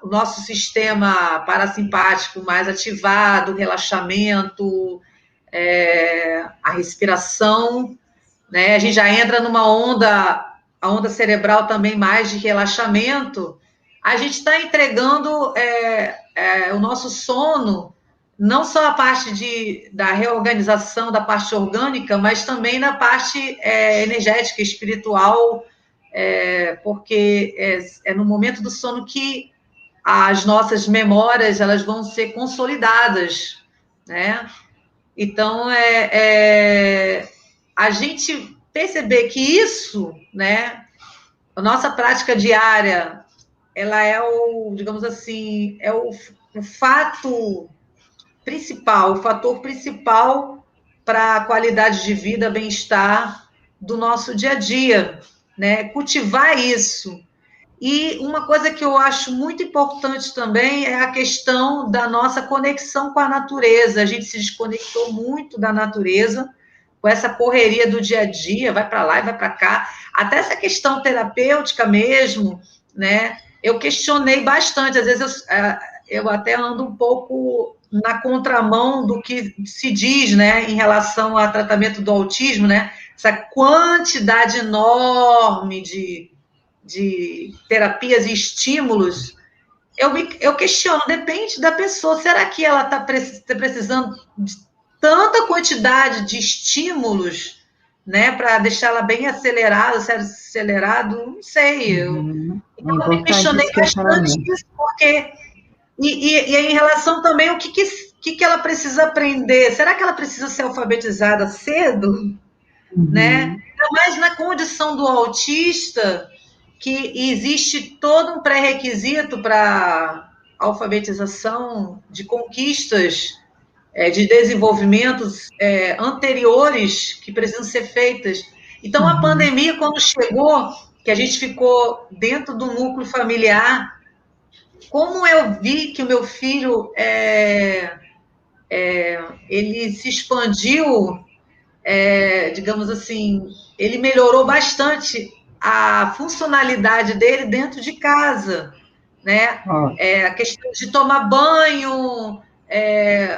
nosso sistema parasimpático mais ativado, relaxamento, a respiração, né? A gente já entra numa a onda cerebral também mais de relaxamento. A gente está entregando o nosso sono, não só a parte da reorganização da parte orgânica, mas também na parte energética, espiritual, porque é no momento do sono que as nossas memórias elas vão ser consolidadas, né? Então, a gente perceber que isso, né, a nossa prática diária, ela digamos assim, o fato principal, o fator principal para a qualidade de vida, bem-estar do nosso dia a dia, né? Cultivar isso. E uma coisa que eu acho muito importante também é a questão da nossa conexão com a natureza. A gente se desconectou muito da natureza, com essa correria do dia a dia, vai para lá e vai para cá. Até essa questão terapêutica mesmo, né? Eu questionei bastante. Às vezes eu até ando um pouco na contramão do que se diz, né, em relação ao tratamento do autismo, né? Essa quantidade enorme de terapias e estímulos, eu questiono, depende da pessoa, será que ela está precisando de tanta quantidade de estímulos, né, para deixá-la bem acelerado, não sei, então eu me questionei bastante isso, porque, e em relação também ao que ela precisa aprender, será que ela precisa ser alfabetizada cedo, né, mas na condição do autista, que existe todo um pré-requisito para alfabetização de conquistas de desenvolvimentos anteriores que precisam ser feitas. Então, a pandemia, quando chegou, que a gente ficou dentro do núcleo familiar, como eu vi que o meu filho ele se expandiu, digamos assim, ele melhorou bastante a funcionalidade dele dentro de casa, né? A questão de tomar banho,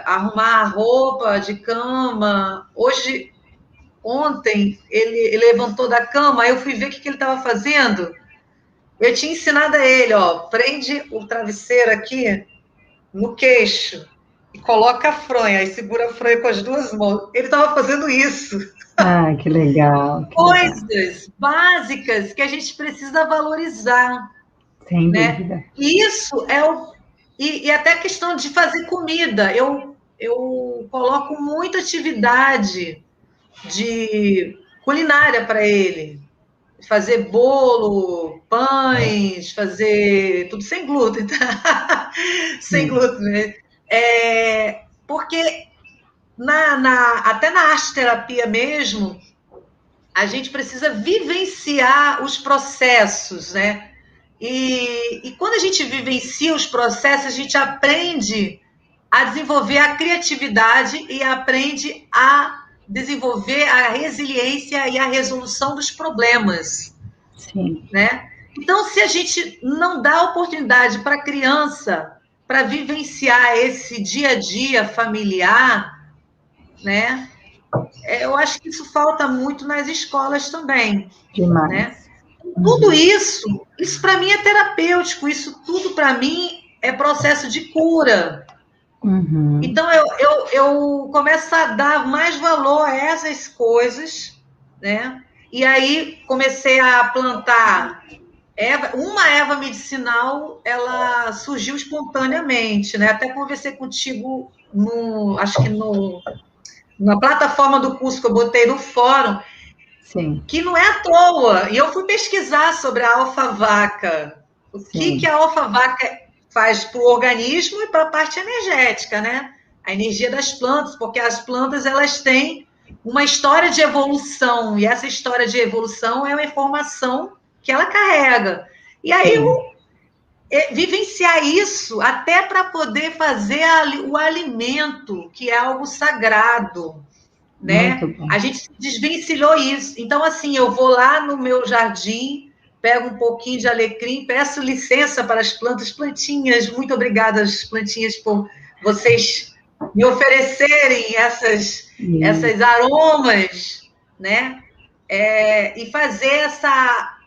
arrumar a roupa de cama. Ontem, ele levantou da cama, aí eu fui ver o que ele estava fazendo. Eu tinha ensinado a ele, ó, prende o travesseiro aqui no queixo. coloca a fronha, aí segura a fronha com as duas mãos. Ele estava fazendo isso. Ah, que legal, que legal. Coisas básicas que a gente precisa valorizar, Sem né? dúvida. E isso é o... E até a questão de fazer comida. Eu coloco muita atividade de culinária para ele. Fazer bolo, pães, fazer tudo sem glúten, tá? Sem Sim, glúten, né? Porque até na arte terapia mesmo, a gente precisa vivenciar os processos, né? E quando a gente vivencia os processos, a gente aprende a desenvolver a criatividade e aprende a desenvolver a resiliência e a resolução dos problemas, sim. né? Então, se a gente não dá oportunidade para a criança para vivenciar esse dia a dia familiar, né? Eu acho que isso falta muito nas escolas também, né? Demais. Tudo Uhum. isso para mim é terapêutico, isso tudo para mim é processo de cura. Uhum. Então eu começo a dar mais valor a essas coisas, né? E aí comecei a plantar uma erva medicinal, ela surgiu espontaneamente, né? Até conversei contigo acho que na plataforma do curso que eu botei no fórum, Sim, que não é à toa. E eu fui pesquisar sobre a alfavaca. O que sim, a alfavaca faz para o organismo e para a parte energética, né? A energia das plantas, porque as plantas elas têm uma história de evolução, e essa história de evolução é uma informação que ela carrega. E aí sim. vivenciar isso até para poder fazer o alimento, que é algo sagrado, Muito né? bom. A gente desvencilhou isso. Então, assim, eu vou lá no meu jardim, pego um pouquinho de alecrim, peço licença para as plantinhas. Muito obrigada, as plantinhas, por vocês me oferecerem essas Isso. aromas, né? E fazer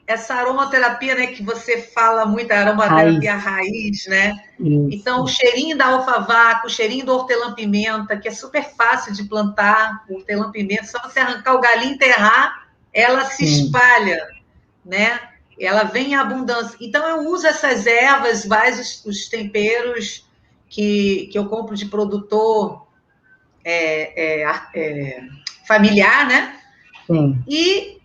essa aromaterapia, né, que você fala muito, a aromaterapia Raiz. raiz, né? Então, o Isso. cheirinho da alfavaca, o cheirinho do hortelã-pimenta, que é super fácil de plantar, o hortelã-pimenta, só você arrancar o galinho e enterrar, ela se Sim. espalha, né? Ela vem em abundância. Então, eu uso essas ervas, os temperos que eu compro de produtor familiar, né? Sim. E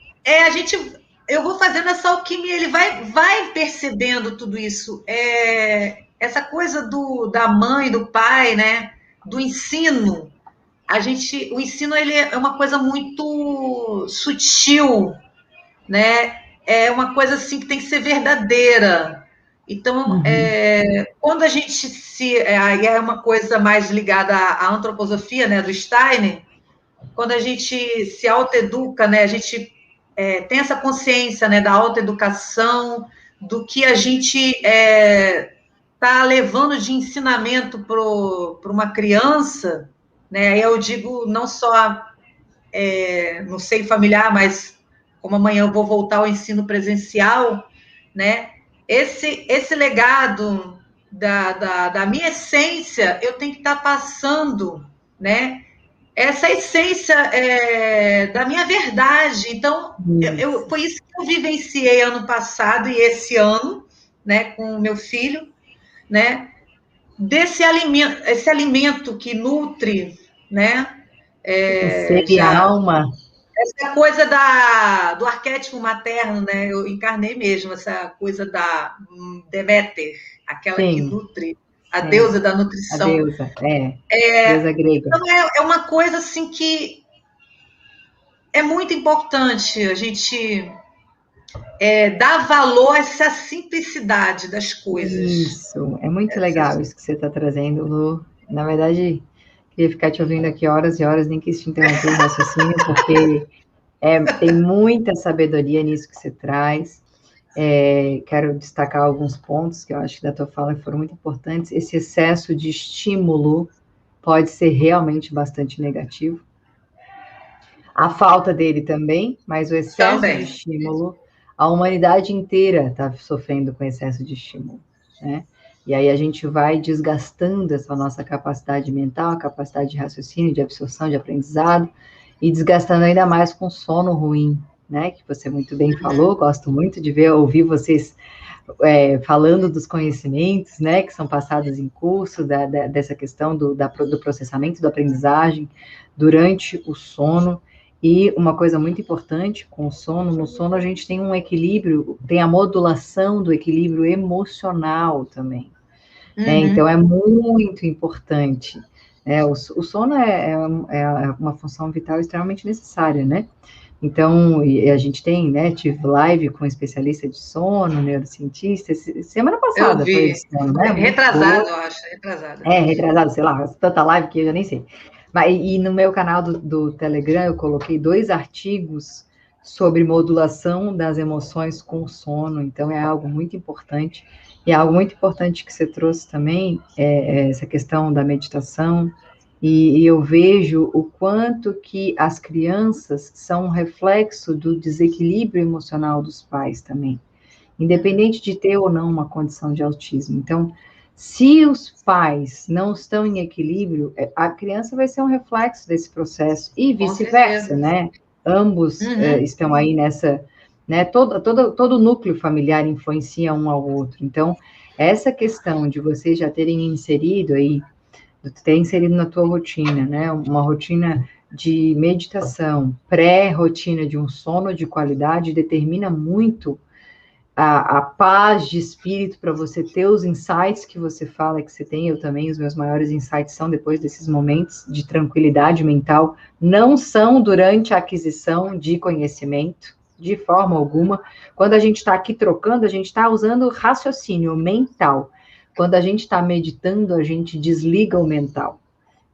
eu vou fazendo essa alquimia, ele vai percebendo tudo isso. Essa coisa da mãe, do pai, né? Do ensino. O ensino ele é uma coisa muito sutil, né? É uma coisa assim que tem que ser verdadeira. Então, Uhum. quando a gente aí é uma coisa mais ligada à antroposofia, né? Do Steiner, quando a gente se autoeduca, né, a gente tem essa consciência, né, da autoeducação, do que a gente está levando de ensinamento para uma criança, né, eu digo não só no seio familiar, mas como amanhã eu vou voltar ao ensino presencial, né, esse legado da minha essência, eu tenho que estar passando, né, essa essência da minha verdade. Então, Isso. foi isso que eu vivenciei ano passado e esse ano, né, com o meu filho, né, esse alimento que nutre, né, O ser e a já alma. essa coisa do arquétipo materno, né, eu encarnei mesmo essa coisa da Deméter, aquela que Sim, nutre, a é. deusa da A nutrição. deusa. É. Deusa grega. Então, é uma coisa assim que é muito importante a gente dar valor a essa simplicidade das coisas. Isso. É muito legal isso que você está trazendo, Lu. Na verdade, queria ficar te ouvindo aqui horas e horas, nem quis te interromper o raciocínio, porque tem muita sabedoria nisso que você traz. Quero destacar alguns pontos que eu acho que da tua fala foram muito importantes. Esse excesso de estímulo pode ser realmente bastante negativo. A falta dele também, mas o excesso de Também. estímulo, a humanidade inteira está sofrendo com excesso de estímulo, né? E aí a gente vai desgastando essa nossa capacidade mental, a capacidade de raciocínio, de absorção, de aprendizado, e desgastando ainda mais com sono ruim, né? Que você muito bem falou, gosto muito de ouvir vocês falando dos conhecimentos, né, que são passados em curso, dessa questão do processamento, da aprendizagem, durante o sono. E uma coisa muito importante com o sono, no sono a gente tem um equilíbrio, tem a modulação do equilíbrio emocional também. Então, é muito importante. O sono é uma função vital extremamente necessária, né? Então, a gente tem, né, tive live com um especialista de sono, neurocientista, semana passada foi isso, né? Retrasado, eu acho, retrasado. Retrasado, sei lá, tanta live que eu já nem sei. E no meu canal do Telegram eu coloquei 2 artigos sobre modulação das emoções com sono, então é algo muito importante, e é algo muito importante que você trouxe também, essa questão da meditação, e eu vejo o quanto que as crianças são um reflexo do desequilíbrio emocional dos pais também, independente de ter ou não uma condição de autismo. Então, se os pais não estão em equilíbrio, a criança vai ser um reflexo desse processo, e vice-versa, né? Ambos estão aí nessa, né? Todo o núcleo familiar influencia um ao outro. Então, essa questão de vocês já terem inserido aí, ter inserido na tua rotina, né? Uma rotina de meditação, pré-rotina de um sono de qualidade, determina muito a paz de espírito para você ter os insights que você fala que você tem. Eu também, os meus maiores insights são depois desses momentos de tranquilidade mental, não são durante a aquisição de conhecimento, de forma alguma. Quando a gente está aqui trocando, a gente está usando raciocínio mental. Quando a gente está meditando, a gente desliga o mental.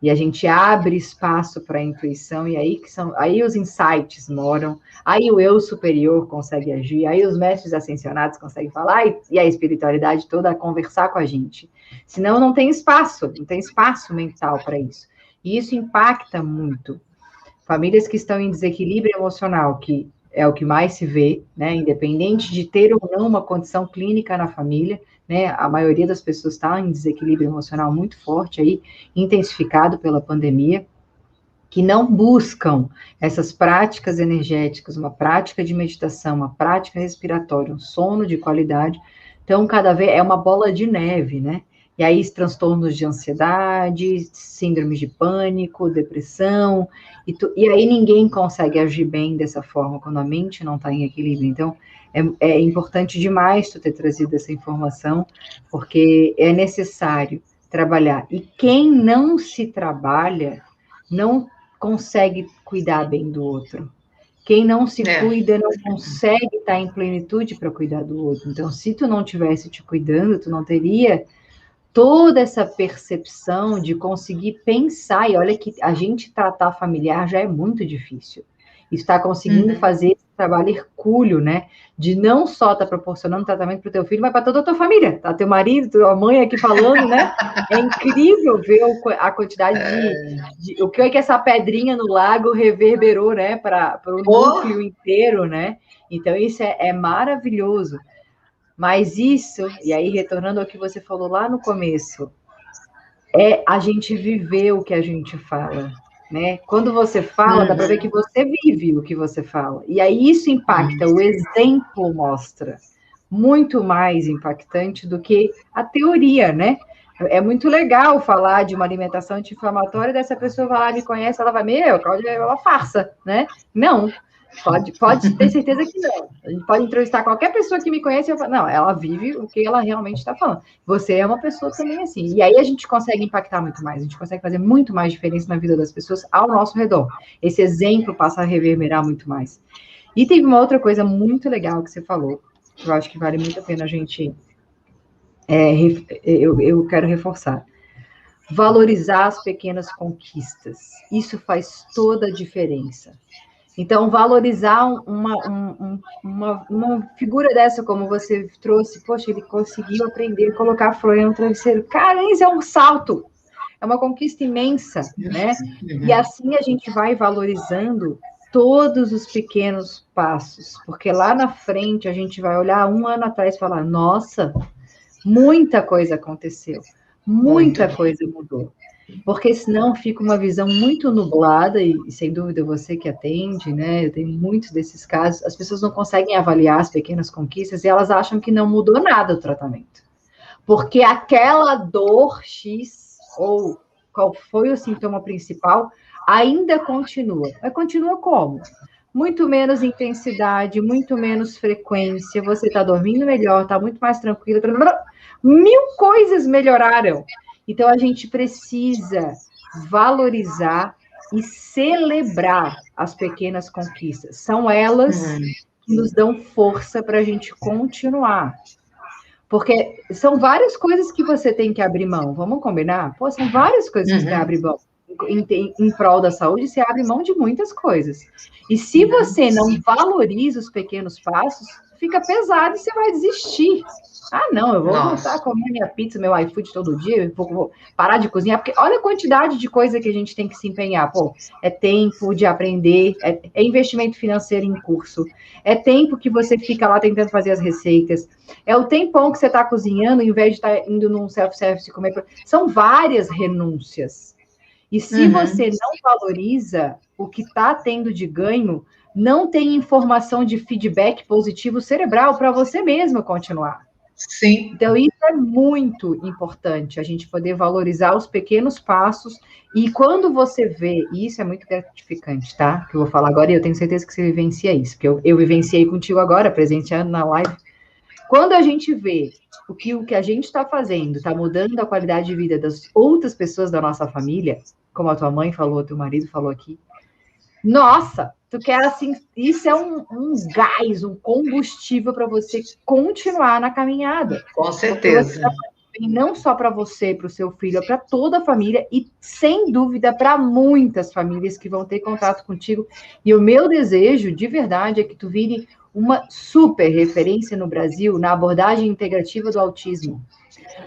E a gente abre espaço para a intuição, e aí os insights moram, aí o eu superior consegue agir, aí os mestres ascensionados conseguem falar, e a espiritualidade toda a conversar com a gente. Senão não tem espaço mental para isso. E isso impacta muito. Famílias que estão em desequilíbrio emocional, que é o que mais se vê, né? Independente de ter ou não uma condição clínica na família, né? A maioria das pessoas está em desequilíbrio emocional muito forte aí, intensificado pela pandemia, que não buscam essas práticas energéticas, uma prática de meditação, uma prática respiratória, um sono de qualidade. Então, cada vez é uma bola de neve, né? E aí, transtornos de ansiedade, síndromes de pânico, depressão, e aí ninguém consegue agir bem dessa forma, quando a mente não está em equilíbrio. Então, é importante demais tu ter trazido essa informação, porque é necessário trabalhar. E quem não se trabalha, não consegue cuidar bem do outro. Quem não se cuida não consegue estar em plenitude para cuidar do outro. Então, se tu não tivesse te cuidando, tu não teria toda essa percepção de conseguir pensar, e olha que a gente tratar familiar já é muito difícil. Está conseguindo fazer esse trabalho hercúleo, né? De não só estar proporcionando tratamento para o teu filho, mas para toda a tua família. Tá? Teu marido, tua mãe aqui falando, né? É incrível ver a quantidade o que é que essa pedrinha no lago reverberou, né? Para o núcleo inteiro, né? Então, isso é maravilhoso. Mas isso, e aí retornando ao que você falou lá no começo, é a gente viver o que a gente fala, né? Quando você fala, dá para ver que você vive o que você fala. E aí isso impacta, o exemplo mostra. Muito mais impactante do que a teoria, né? É muito legal falar de uma alimentação anti-inflamatória, dessa pessoa vai lá, me conhece, ela vai, Cláudia, é uma farsa, né? Não. Pode ter certeza que não. A gente pode entrevistar qualquer pessoa que me conhece e eu falo, não, ela vive o que ela realmente está falando. Você é uma pessoa também assim. E aí a gente consegue impactar muito mais, a gente consegue fazer muito mais diferença na vida das pessoas ao nosso redor. Esse exemplo passa a reverberar muito mais. E teve uma outra coisa muito legal que você falou, que eu acho que vale muito a pena a gente... eu quero reforçar. Valorizar as pequenas conquistas. Isso faz toda a diferença. Então, valorizar uma figura dessa, como você trouxe, poxa, ele conseguiu aprender a colocar a flor no travesseiro. Cara, isso é um salto, é uma conquista imensa, né? E assim a gente vai valorizando todos os pequenos passos, porque lá na frente a gente vai olhar um ano atrás e falar, nossa, Muita coisa aconteceu, muita coisa mudou. Porque senão fica uma visão muito nublada, e sem dúvida você que atende, né? Eu tenho muitos desses casos, as pessoas não conseguem avaliar as pequenas conquistas e elas acham que não mudou nada o tratamento. Porque aquela dor X, ou qual foi o sintoma principal, ainda continua. Mas continua como? Muito menos intensidade, muito menos frequência, você está dormindo melhor, está muito mais tranquilo. Mil coisas melhoraram. Então, a gente precisa valorizar e celebrar as pequenas conquistas. São elas que nos dão força para a gente continuar. Porque são várias coisas que você tem que abrir mão. Vamos combinar? Pô, são várias coisas que você tem que abrir mão. Em prol da saúde, você abre mão de muitas coisas. E se você não valoriza os pequenos passos, fica pesado e você vai desistir. Ah, não, eu vou voltar a comer minha pizza, meu iFood todo dia, vou parar de cozinhar, porque olha a quantidade de coisa que a gente tem que se empenhar. Pô, é tempo de aprender, é investimento financeiro em curso, é tempo que você fica lá tentando fazer as receitas, é o tempão que você está cozinhando, ao invés de estar indo num self-service comer. São várias renúncias. E se você não valoriza o que está tendo de ganho, não tem informação de feedback positivo cerebral para você mesmo continuar. Sim. Então, isso é muito importante, a gente poder valorizar os pequenos passos. E quando você vê, e isso é muito gratificante, tá? Que eu vou falar agora, e eu tenho certeza que você vivencia isso, porque eu vivenciei contigo agora, presenteando na live. Quando a gente vê o que a gente está fazendo, está mudando a qualidade de vida das outras pessoas da nossa família, como a tua mãe falou, teu marido falou aqui, nossa, tu quer assim, isso é um gás, um combustível para você continuar na caminhada. Com certeza. Não só para você, para o seu filho, é para toda a família e, sem dúvida, para muitas famílias que vão ter contato contigo. E o meu desejo, de verdade, é que tu vire uma super referência no Brasil na abordagem integrativa do autismo.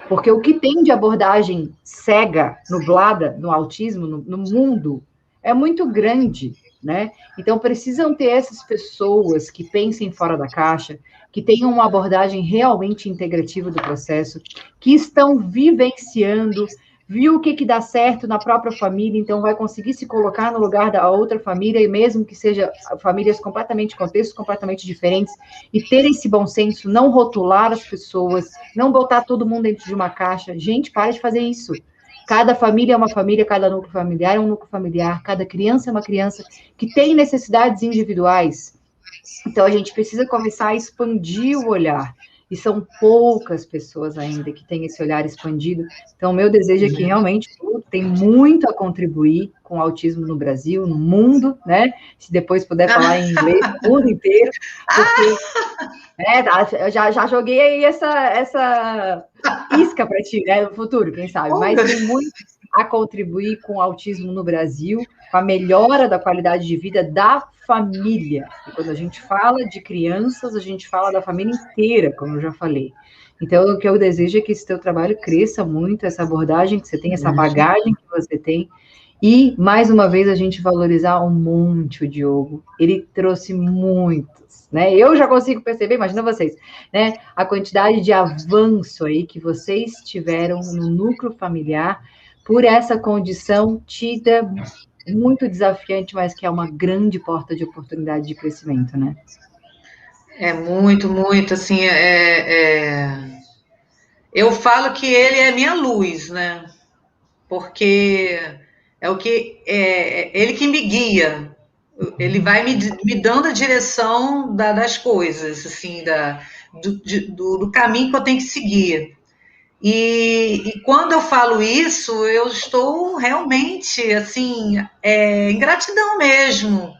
Porque o que tem de abordagem cega, nublada, no autismo, no mundo, é muito grande, né? Então, precisam ter essas pessoas que pensem fora da caixa, que tenham uma abordagem realmente integrativa do processo, que estão vivenciando, viu o que dá certo na própria família, então vai conseguir se colocar no lugar da outra família, e mesmo que seja famílias completamente, contextos completamente diferentes, e ter esse bom senso, não rotular as pessoas, não botar todo mundo dentro de uma caixa. Gente, para de fazer isso. Cada família é uma família, cada núcleo familiar é um núcleo familiar, cada criança é uma criança que tem necessidades individuais. Então, a gente precisa começar a expandir o olhar. E são poucas pessoas ainda que têm esse olhar expandido. Então, o meu desejo é que realmente tem muito a contribuir com o autismo no Brasil, no mundo, né? Se depois puder falar em inglês, no mundo inteiro, porque eu já joguei aí essa isca para ti, né? No futuro, quem sabe. Mas tem muito a contribuir com o autismo no Brasil, com a melhora da qualidade de vida da família. E quando a gente fala de crianças, a gente fala da família inteira, como eu já falei. Então, o que eu desejo é que esse teu trabalho cresça muito, essa abordagem que você tem, essa bagagem que você tem. E, mais uma vez, a gente valorizar um monte o Diogo. Ele trouxe muitos, né? Eu já consigo perceber, imagina vocês, né? A quantidade de avanço aí que vocês tiveram no núcleo familiar por essa condição tida muito desafiante, mas que é uma grande porta de oportunidade de crescimento, né? É muito, muito, assim, eu falo que ele é minha luz, né? Porque ele que me guia, ele vai me dando a direção das coisas, assim, do caminho que eu tenho que seguir. E quando eu falo isso, eu estou realmente, assim, em gratidão mesmo,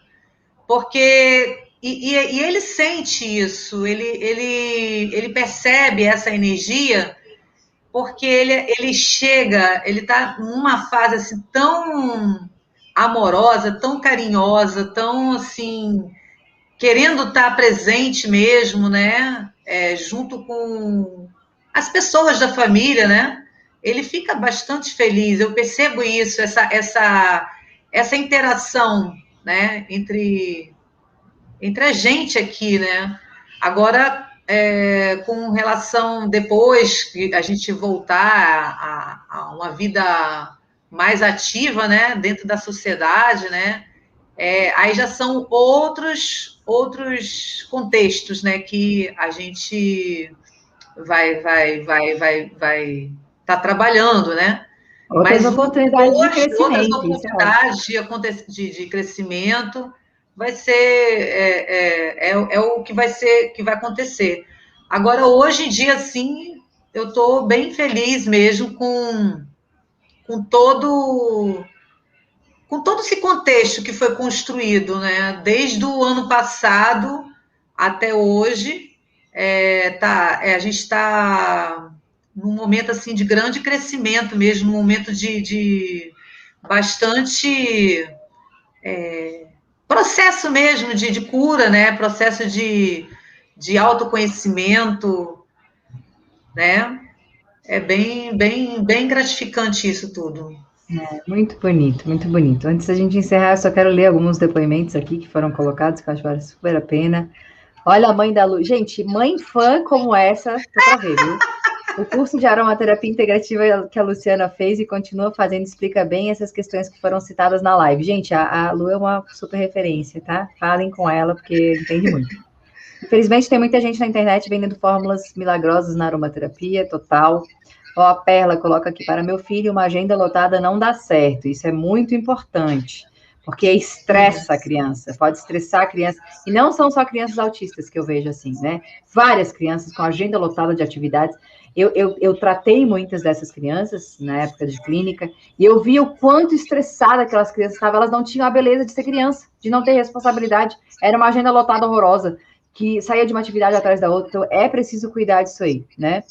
porque e ele sente isso, ele percebe essa energia, porque ele chega, ele está numa fase assim, tão amorosa, tão carinhosa, tão assim, querendo estar presente mesmo, né? Junto com as pessoas da família, né? Ele fica bastante feliz, eu percebo isso, essa interação, né? Entre a gente aqui, né? Agora, com relação, depois que a gente voltar a uma vida mais ativa, né, dentro da sociedade, né, aí já são outros contextos, né, que a gente vai tá trabalhando, né? Outras Mas oportunidades de outras crescimento, isso é ótimo. oportunidades de crescimento vai ser o que vai acontecer. Agora, hoje em dia, sim, eu estou bem feliz mesmo com todo com todo esse contexto que foi construído, né? Desde o ano passado até hoje, a gente está num momento assim de grande crescimento mesmo, num momento de bastante processo mesmo de cura, né? Processo de autoconhecimento, né? É bem gratificante isso tudo. Muito bonito, muito bonito. Antes da gente encerrar, eu só quero ler alguns depoimentos aqui que foram colocados, que eu acho que vale super a pena. Olha a mãe da Lu. Gente, mãe fã como essa, tô pra ver, viu? O curso de aromaterapia integrativa que a Luciana fez e continua fazendo explica bem essas questões que foram citadas na live. Gente, a Lu é uma super referência, tá? Falem com ela, porque entende muito. Infelizmente, tem muita gente na internet vendendo fórmulas milagrosas na aromaterapia, total. Ó, a Perla coloca aqui, para meu filho, uma agenda lotada não dá certo. Isso é muito importante, porque estressa a criança, pode estressar a criança. E não são só crianças autistas que eu vejo assim, né? Várias crianças com agenda lotada de atividades. Eu tratei muitas dessas crianças na época de clínica, e eu vi o quanto estressada aquelas crianças estavam. Elas não tinham a beleza de ser criança, de não ter responsabilidade. Era uma agenda lotada horrorosa, que saía de uma atividade atrás da outra. Então, é preciso cuidar disso aí, né?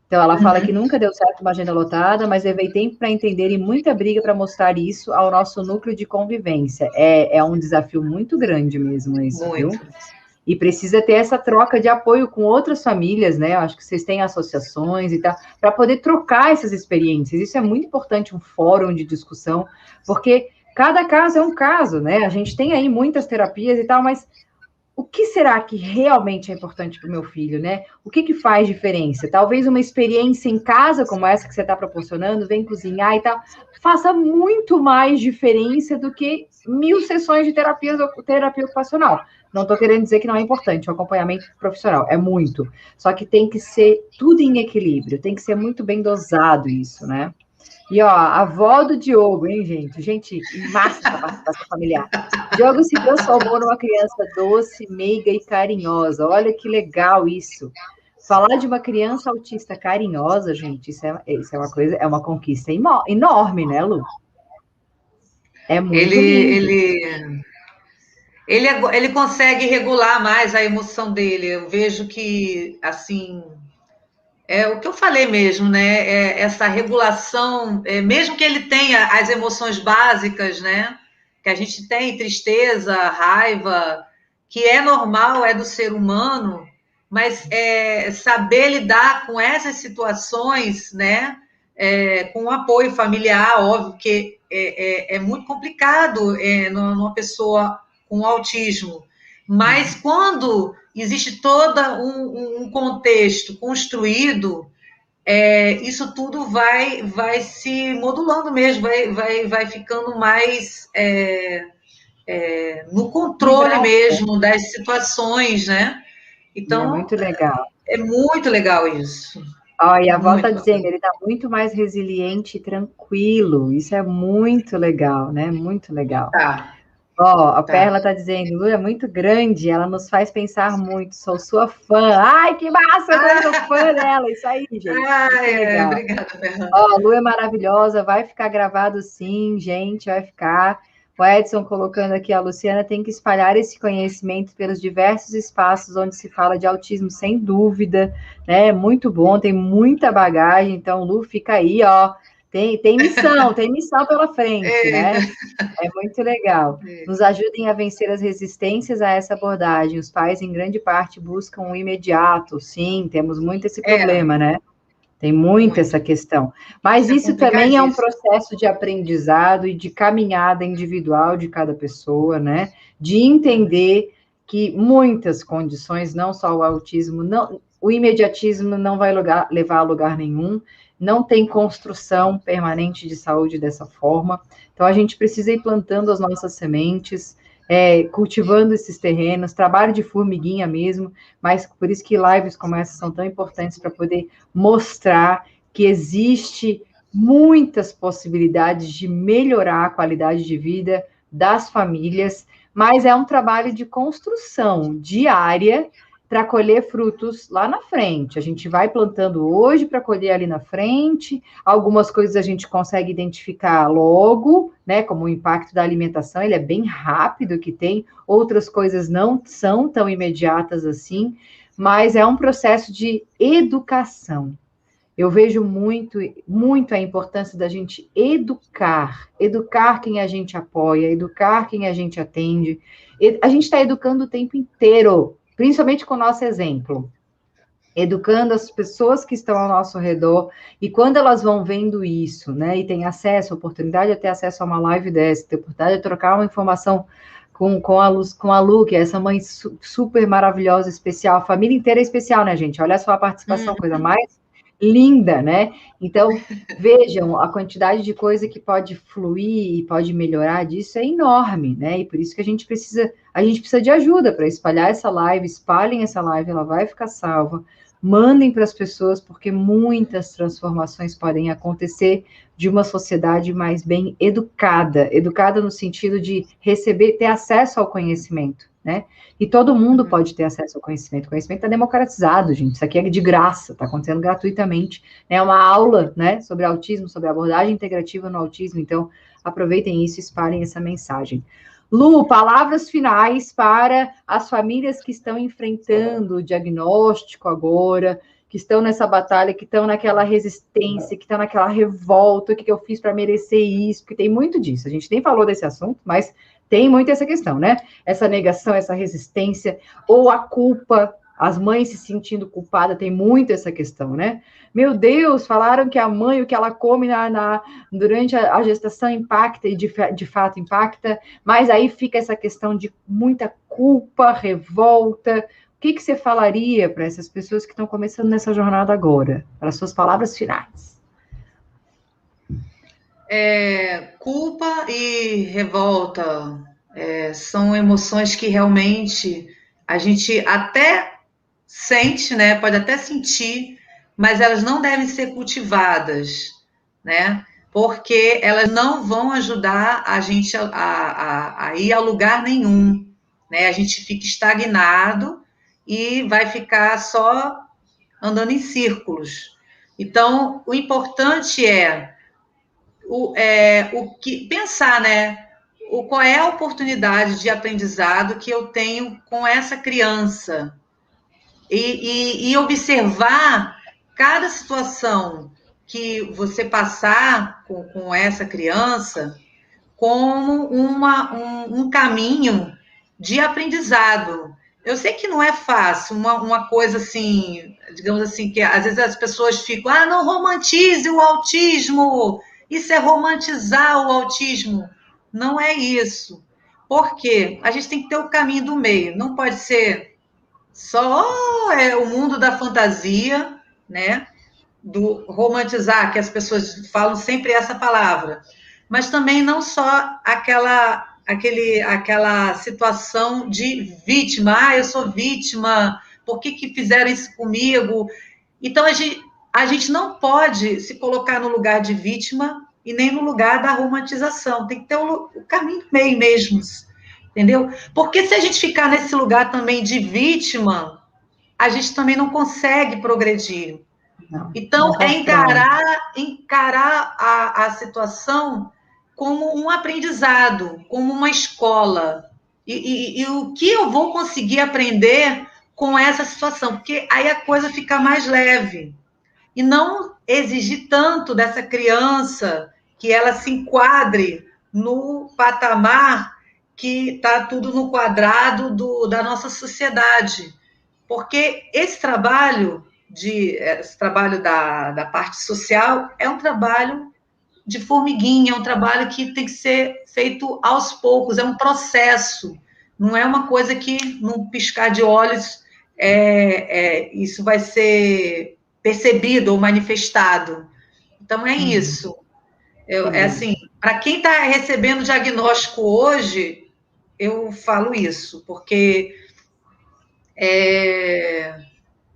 Então, ela fala que nunca deu certo uma agenda lotada, mas levei tempo para entender e muita briga para mostrar isso ao nosso núcleo de convivência. É um desafio muito grande mesmo isso, Muito. viu? E precisa ter essa troca de apoio com outras famílias, né? Eu acho que vocês têm associações e tal, para poder trocar essas experiências. Isso é muito importante, um fórum de discussão, porque cada caso é um caso, né? A gente tem aí muitas terapias e tal, mas o que será que realmente é importante para o meu filho, né? O que faz diferença? Talvez uma experiência em casa, como essa que você está proporcionando, vem cozinhar e tal, faça muito mais diferença do que 1000 sessões de terapia ocupacional. Não estou querendo dizer que não é importante, o acompanhamento profissional é muito. Só que tem que ser tudo em equilíbrio, tem que ser muito bem dosado isso, né? E, ó, a avó do Diogo, hein, gente? Gente, massa essa participação familiar. Diogo se transformou numa criança doce, meiga e carinhosa. Olha que legal isso. Falar de uma criança autista carinhosa, gente, isso é uma coisa, é uma conquista enorme, né, Lu? É muito lindo. Ele consegue regular mais a emoção dele. Eu vejo que, assim, é o que eu falei mesmo, né? Essa regulação, mesmo que ele tenha as emoções básicas, né? Que a gente tem, tristeza, raiva, que é normal, é do ser humano, mas saber lidar com essas situações, né? Com o apoio familiar, óbvio que é muito complicado numa pessoa com autismo, mas quando existe todo um contexto construído, isso tudo vai se modulando mesmo, vai ficando mais no controle mesmo das situações, né? É Então, muito legal. é muito legal isso. Ó, e a avó está Muito. dizendo, ele está muito mais resiliente e tranquilo. Isso é muito legal, né? Muito legal. Tá. Ó, a Perla está dizendo, Lu é muito grande, ela nos faz pensar muito, sou sua fã. Ai, que massa, eu também sou fã dela. Isso aí, gente. Isso é legal. Obrigada, Fernanda. Ó, a Lu é maravilhosa, vai ficar gravado sim, gente, vai ficar. O Edson colocando aqui, a Luciana tem que espalhar esse conhecimento pelos diversos espaços onde se fala de autismo, sem dúvida, né? Muito bom, tem muita bagagem, então, Lu, fica aí, ó. Tem missão pela frente, né? É muito legal. Nos ajudem a vencer as resistências a essa abordagem. Os pais, em grande parte, buscam o imediato. Sim, temos muito esse problema, né? Tem muito essa questão. Mas isso também é um processo de aprendizado e de caminhada individual de cada pessoa, né? De entender que muitas condições, não só o autismo, não, o imediatismo não vai levar a lugar nenhum, não tem construção permanente de saúde dessa forma. Então, a gente precisa ir plantando as nossas sementes, cultivando esses terrenos, trabalho de formiguinha mesmo, mas por isso que lives como essa são tão importantes para poder mostrar que existe muitas possibilidades de melhorar a qualidade de vida das famílias, mas é um trabalho de construção diária para colher frutos lá na frente. A gente vai plantando hoje para colher ali na frente. Algumas coisas a gente consegue identificar logo, né? Como o impacto da alimentação, ele é bem rápido que tem. Outras coisas não são tão imediatas assim, mas é um processo de educação. Eu vejo muito, muito a importância da gente educar quem a gente apoia, educar quem a gente atende. A gente está educando o tempo inteiro, principalmente com o nosso exemplo, educando as pessoas que estão ao nosso redor, e quando elas vão vendo isso, né, e tem acesso, oportunidade de ter acesso a uma live dessa, ter oportunidade de trocar uma informação com a Lu, que é essa mãe super maravilhosa, especial, a família inteira é especial, né, gente? Olha só a participação, coisa mais linda, né? Então, vejam, a quantidade de coisa que pode fluir e pode melhorar disso é enorme, né? E por isso que a gente precisa de ajuda para espalhar essa live, espalhem essa live, ela vai ficar salva, mandem para as pessoas, porque muitas transformações podem acontecer de uma sociedade mais bem educada no sentido de receber, ter acesso ao conhecimento, né? E todo mundo pode ter acesso ao conhecimento. O conhecimento está democratizado, gente. Isso aqui é de graça, está acontecendo gratuitamente. É uma aula, né, sobre autismo, sobre abordagem integrativa no autismo. Então, aproveitem isso e espalhem essa mensagem. Lu, palavras finais para as famílias que estão enfrentando o diagnóstico agora, que estão nessa batalha, que estão naquela resistência, que estão naquela revolta, o que eu fiz para merecer isso, porque tem muito disso. A gente nem falou desse assunto, mas tem muito essa questão, né? Essa negação, essa resistência, ou a culpa, as mães se sentindo culpadas, tem muito essa questão, né? Meu Deus, falaram que a mãe, o que ela come durante a gestação impacta, e de fato impacta, mas aí fica essa questão de muita culpa, revolta. O que você falaria para essas pessoas que estão começando nessa jornada agora? Para suas palavras finais. Culpa e revolta são emoções que realmente a gente até sente, né? Pode até sentir, mas elas não devem ser cultivadas, né? Porque elas não vão ajudar a gente a ir a lugar nenhum, né? A gente fica estagnado e vai ficar só andando em círculos. Então, o importante o que pensar, né? Qual é a oportunidade de aprendizado que eu tenho com essa criança e observar cada situação que você passar com essa criança como um caminho de aprendizado. Eu sei que não é fácil, uma coisa assim, digamos assim, que às vezes as pessoas ficam, não romantize o autismo, isso é romantizar o autismo. Não é isso. Por quê? A gente tem que ter o caminho do meio, não pode ser só o mundo da fantasia, né? Do romantizar, que as pessoas falam sempre essa palavra, mas também não só aquela situação de vítima, eu sou vítima, por que fizeram isso comigo? Então, a gente não pode se colocar no lugar de vítima e nem no lugar da romantização, tem que ter o caminho do meio mesmo, entendeu? Porque se a gente ficar nesse lugar também de vítima, a gente também não consegue progredir. Então, é encarar a situação como um aprendizado, como uma escola. E o que eu vou conseguir aprender com essa situação? Porque aí a coisa fica mais leve. E não exigir tanto dessa criança que ela se enquadre no patamar que está tudo no quadrado da nossa sociedade. Porque esse trabalho da parte social é um trabalho de formiguinha, é um trabalho que tem que ser feito aos poucos, é um processo, não é uma coisa que, num piscar de olhos, isso vai ser percebido ou manifestado. Então, é isso. Assim, para quem está recebendo diagnóstico hoje, eu falo isso, porque é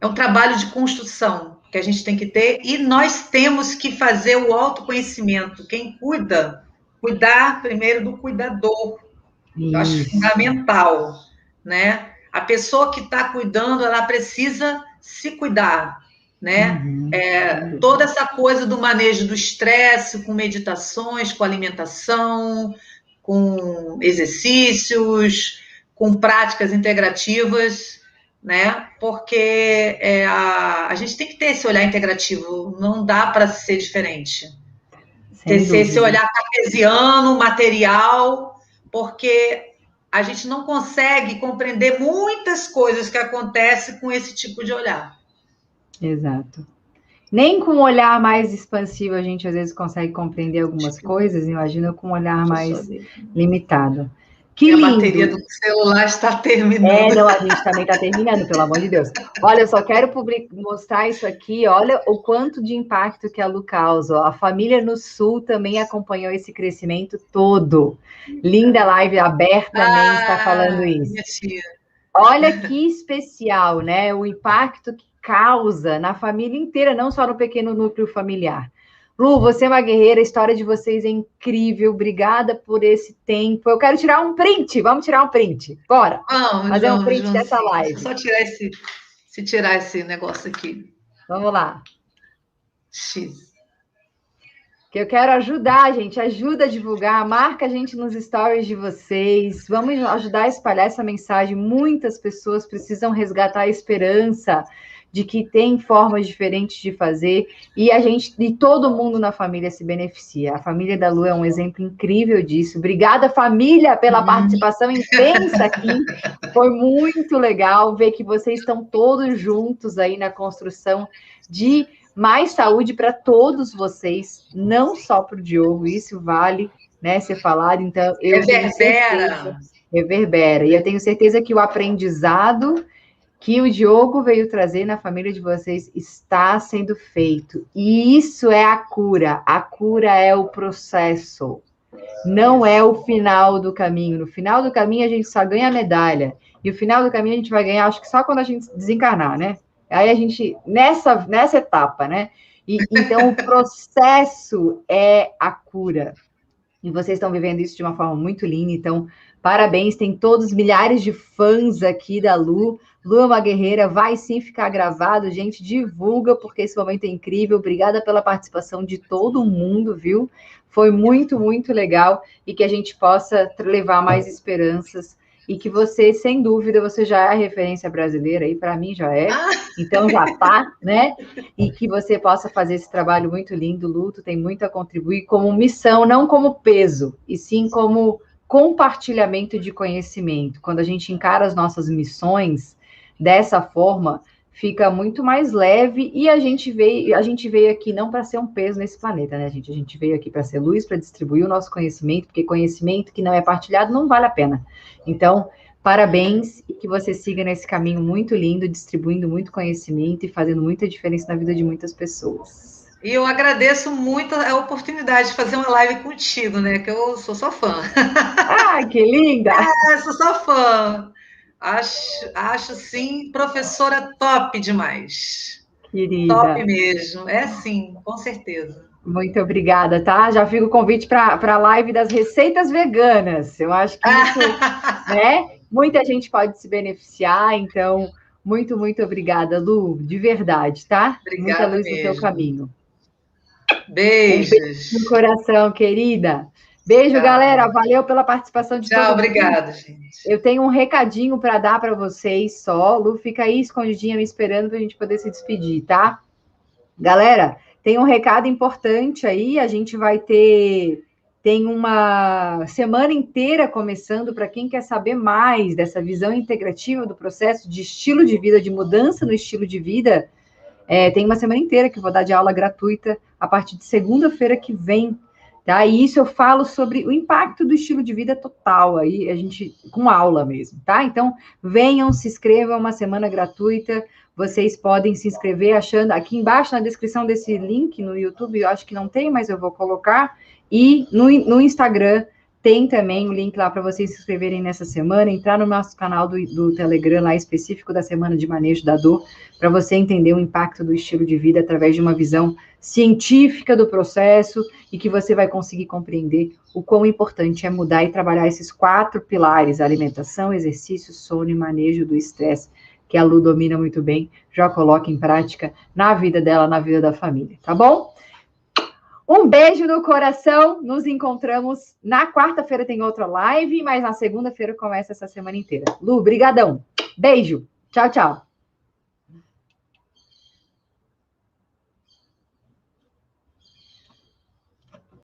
um trabalho de construção que a gente tem que ter, e nós temos que fazer o autoconhecimento. Quem cuidar primeiro do cuidador. Eu acho fundamental, né? A pessoa que está cuidando, ela precisa se cuidar, né? Toda essa coisa do manejo do estresse, com meditações, com alimentação, com exercícios, com práticas integrativas, né? Porque a gente tem que ter esse olhar integrativo, não dá para ser diferente. Ter esse olhar cartesiano, material, porque a gente não consegue compreender muitas coisas que acontecem com esse tipo de olhar. Exato. Nem com um olhar mais expansivo a gente às vezes consegue compreender algumas coisas, imagina com um olhar mais limitado. Que lindo! A bateria do celular está terminando. Não, a gente também está terminando, pelo amor de Deus. Olha, eu só quero mostrar isso aqui, olha o quanto de impacto que a Lu causa. A família no Sul também acompanhou esse crescimento todo. Linda live, a Berta também está falando isso. Minha tia. Olha que especial, né? O impacto que causa na família inteira, não só no pequeno núcleo familiar. Lu, você é uma guerreira, a história de vocês é incrível, obrigada por esse tempo. Eu quero tirar um print, vamos tirar um print, bora. Fazer um print dessa live. Deixa eu só tirar esse negócio aqui. Vamos lá. X. Que eu quero ajudar, gente, ajuda a divulgar, marca a gente nos stories de vocês, vamos ajudar a espalhar essa mensagem. Muitas pessoas precisam resgatar a esperança de que tem formas diferentes de fazer, e todo mundo na família se beneficia. A família da Lu é um exemplo incrível disso. Obrigada, família, pela participação intensa aqui. Foi muito legal ver que vocês estão todos juntos aí na construção de mais saúde para todos vocês, não só para o Diogo. Isso vale, né, ser falado. Então, reverbera. E eu tenho certeza que o aprendizado que o Diogo veio trazer na família de vocês está sendo feito. E isso é a cura. A cura é o processo. Não é o final do caminho. No final do caminho, a gente só ganha a medalha. E o final do caminho a gente vai ganhar, acho que só quando a gente desencarnar, né? Aí a gente, nessa etapa, né? Então, o processo é a cura. E vocês estão vivendo isso de uma forma muito linda. Então, parabéns. Tem todos milhares de fãs aqui da Lu. Lu é uma guerreira, vai sim ficar gravado, gente, divulga, porque esse momento é incrível. Obrigada pela participação de todo mundo, viu? Foi muito, muito legal, e que a gente possa levar mais esperanças, e que você, sem dúvida, você já é a referência brasileira, aí para mim já é, então já tá, né? E que você possa fazer esse trabalho muito lindo. Lu, tu tem muito a contribuir como missão, não como peso, e sim como compartilhamento de conhecimento. Quando a gente encara as nossas missões dessa forma, fica muito mais leve, e a gente veio aqui não para ser um peso nesse planeta, né, gente? A gente veio aqui para ser luz, para distribuir o nosso conhecimento, porque conhecimento que não é partilhado não vale a pena. Então, parabéns, e que você siga nesse caminho muito lindo, distribuindo muito conhecimento e fazendo muita diferença na vida de muitas pessoas. E eu agradeço muito a oportunidade de fazer uma live contigo, né? Que eu sou sua fã. Ah, que linda! Sou sua fã. Acho sim, professora top demais. Querida. Top mesmo. É sim, com certeza. Muito obrigada, tá? Já fica o convite para a live das receitas veganas. Eu acho que isso, né? Muita gente pode se beneficiar, então, muito, muito obrigada, Lu, de verdade, tá? Obrigada. Muita luz mesmo. no teu caminho. Beijos. Um beijo no coração, querida. Beijo, galera. Valeu pela participação de todo mundo. Obrigada, gente. Eu tenho um recadinho para dar para vocês só. Lu, fica aí escondidinha me esperando para a gente poder se despedir, tá? Galera, tem um recado importante aí. A gente vai tem uma semana inteira começando para quem quer saber mais dessa visão integrativa do processo de estilo de vida, de mudança no estilo de vida. Tem uma semana inteira que eu vou dar de aula gratuita a partir de segunda-feira que vem. Tá? E isso eu falo sobre o impacto do estilo de vida total, aí a gente, com aula mesmo, tá? Então, venham, se inscrevam, uma semana gratuita, vocês podem se inscrever achando, aqui embaixo na descrição desse link no YouTube, eu acho que não tem, mas eu vou colocar, e no Instagram tem também o link lá para vocês se inscreverem nessa semana, entrar no nosso canal do Telegram lá específico da Semana de Manejo da Dor, para você entender o impacto do estilo de vida através de uma visão científica do processo e que você vai conseguir compreender o quão importante é mudar e trabalhar esses 4 pilares: alimentação, exercício, sono e manejo do estresse, que a Lu domina muito bem, já coloca em prática na vida dela, na vida da família, tá bom? Um beijo no coração, nos encontramos na quarta-feira, tem outra live, mas na segunda-feira começa essa semana inteira. Lu, brigadão, beijo, tchau, tchau.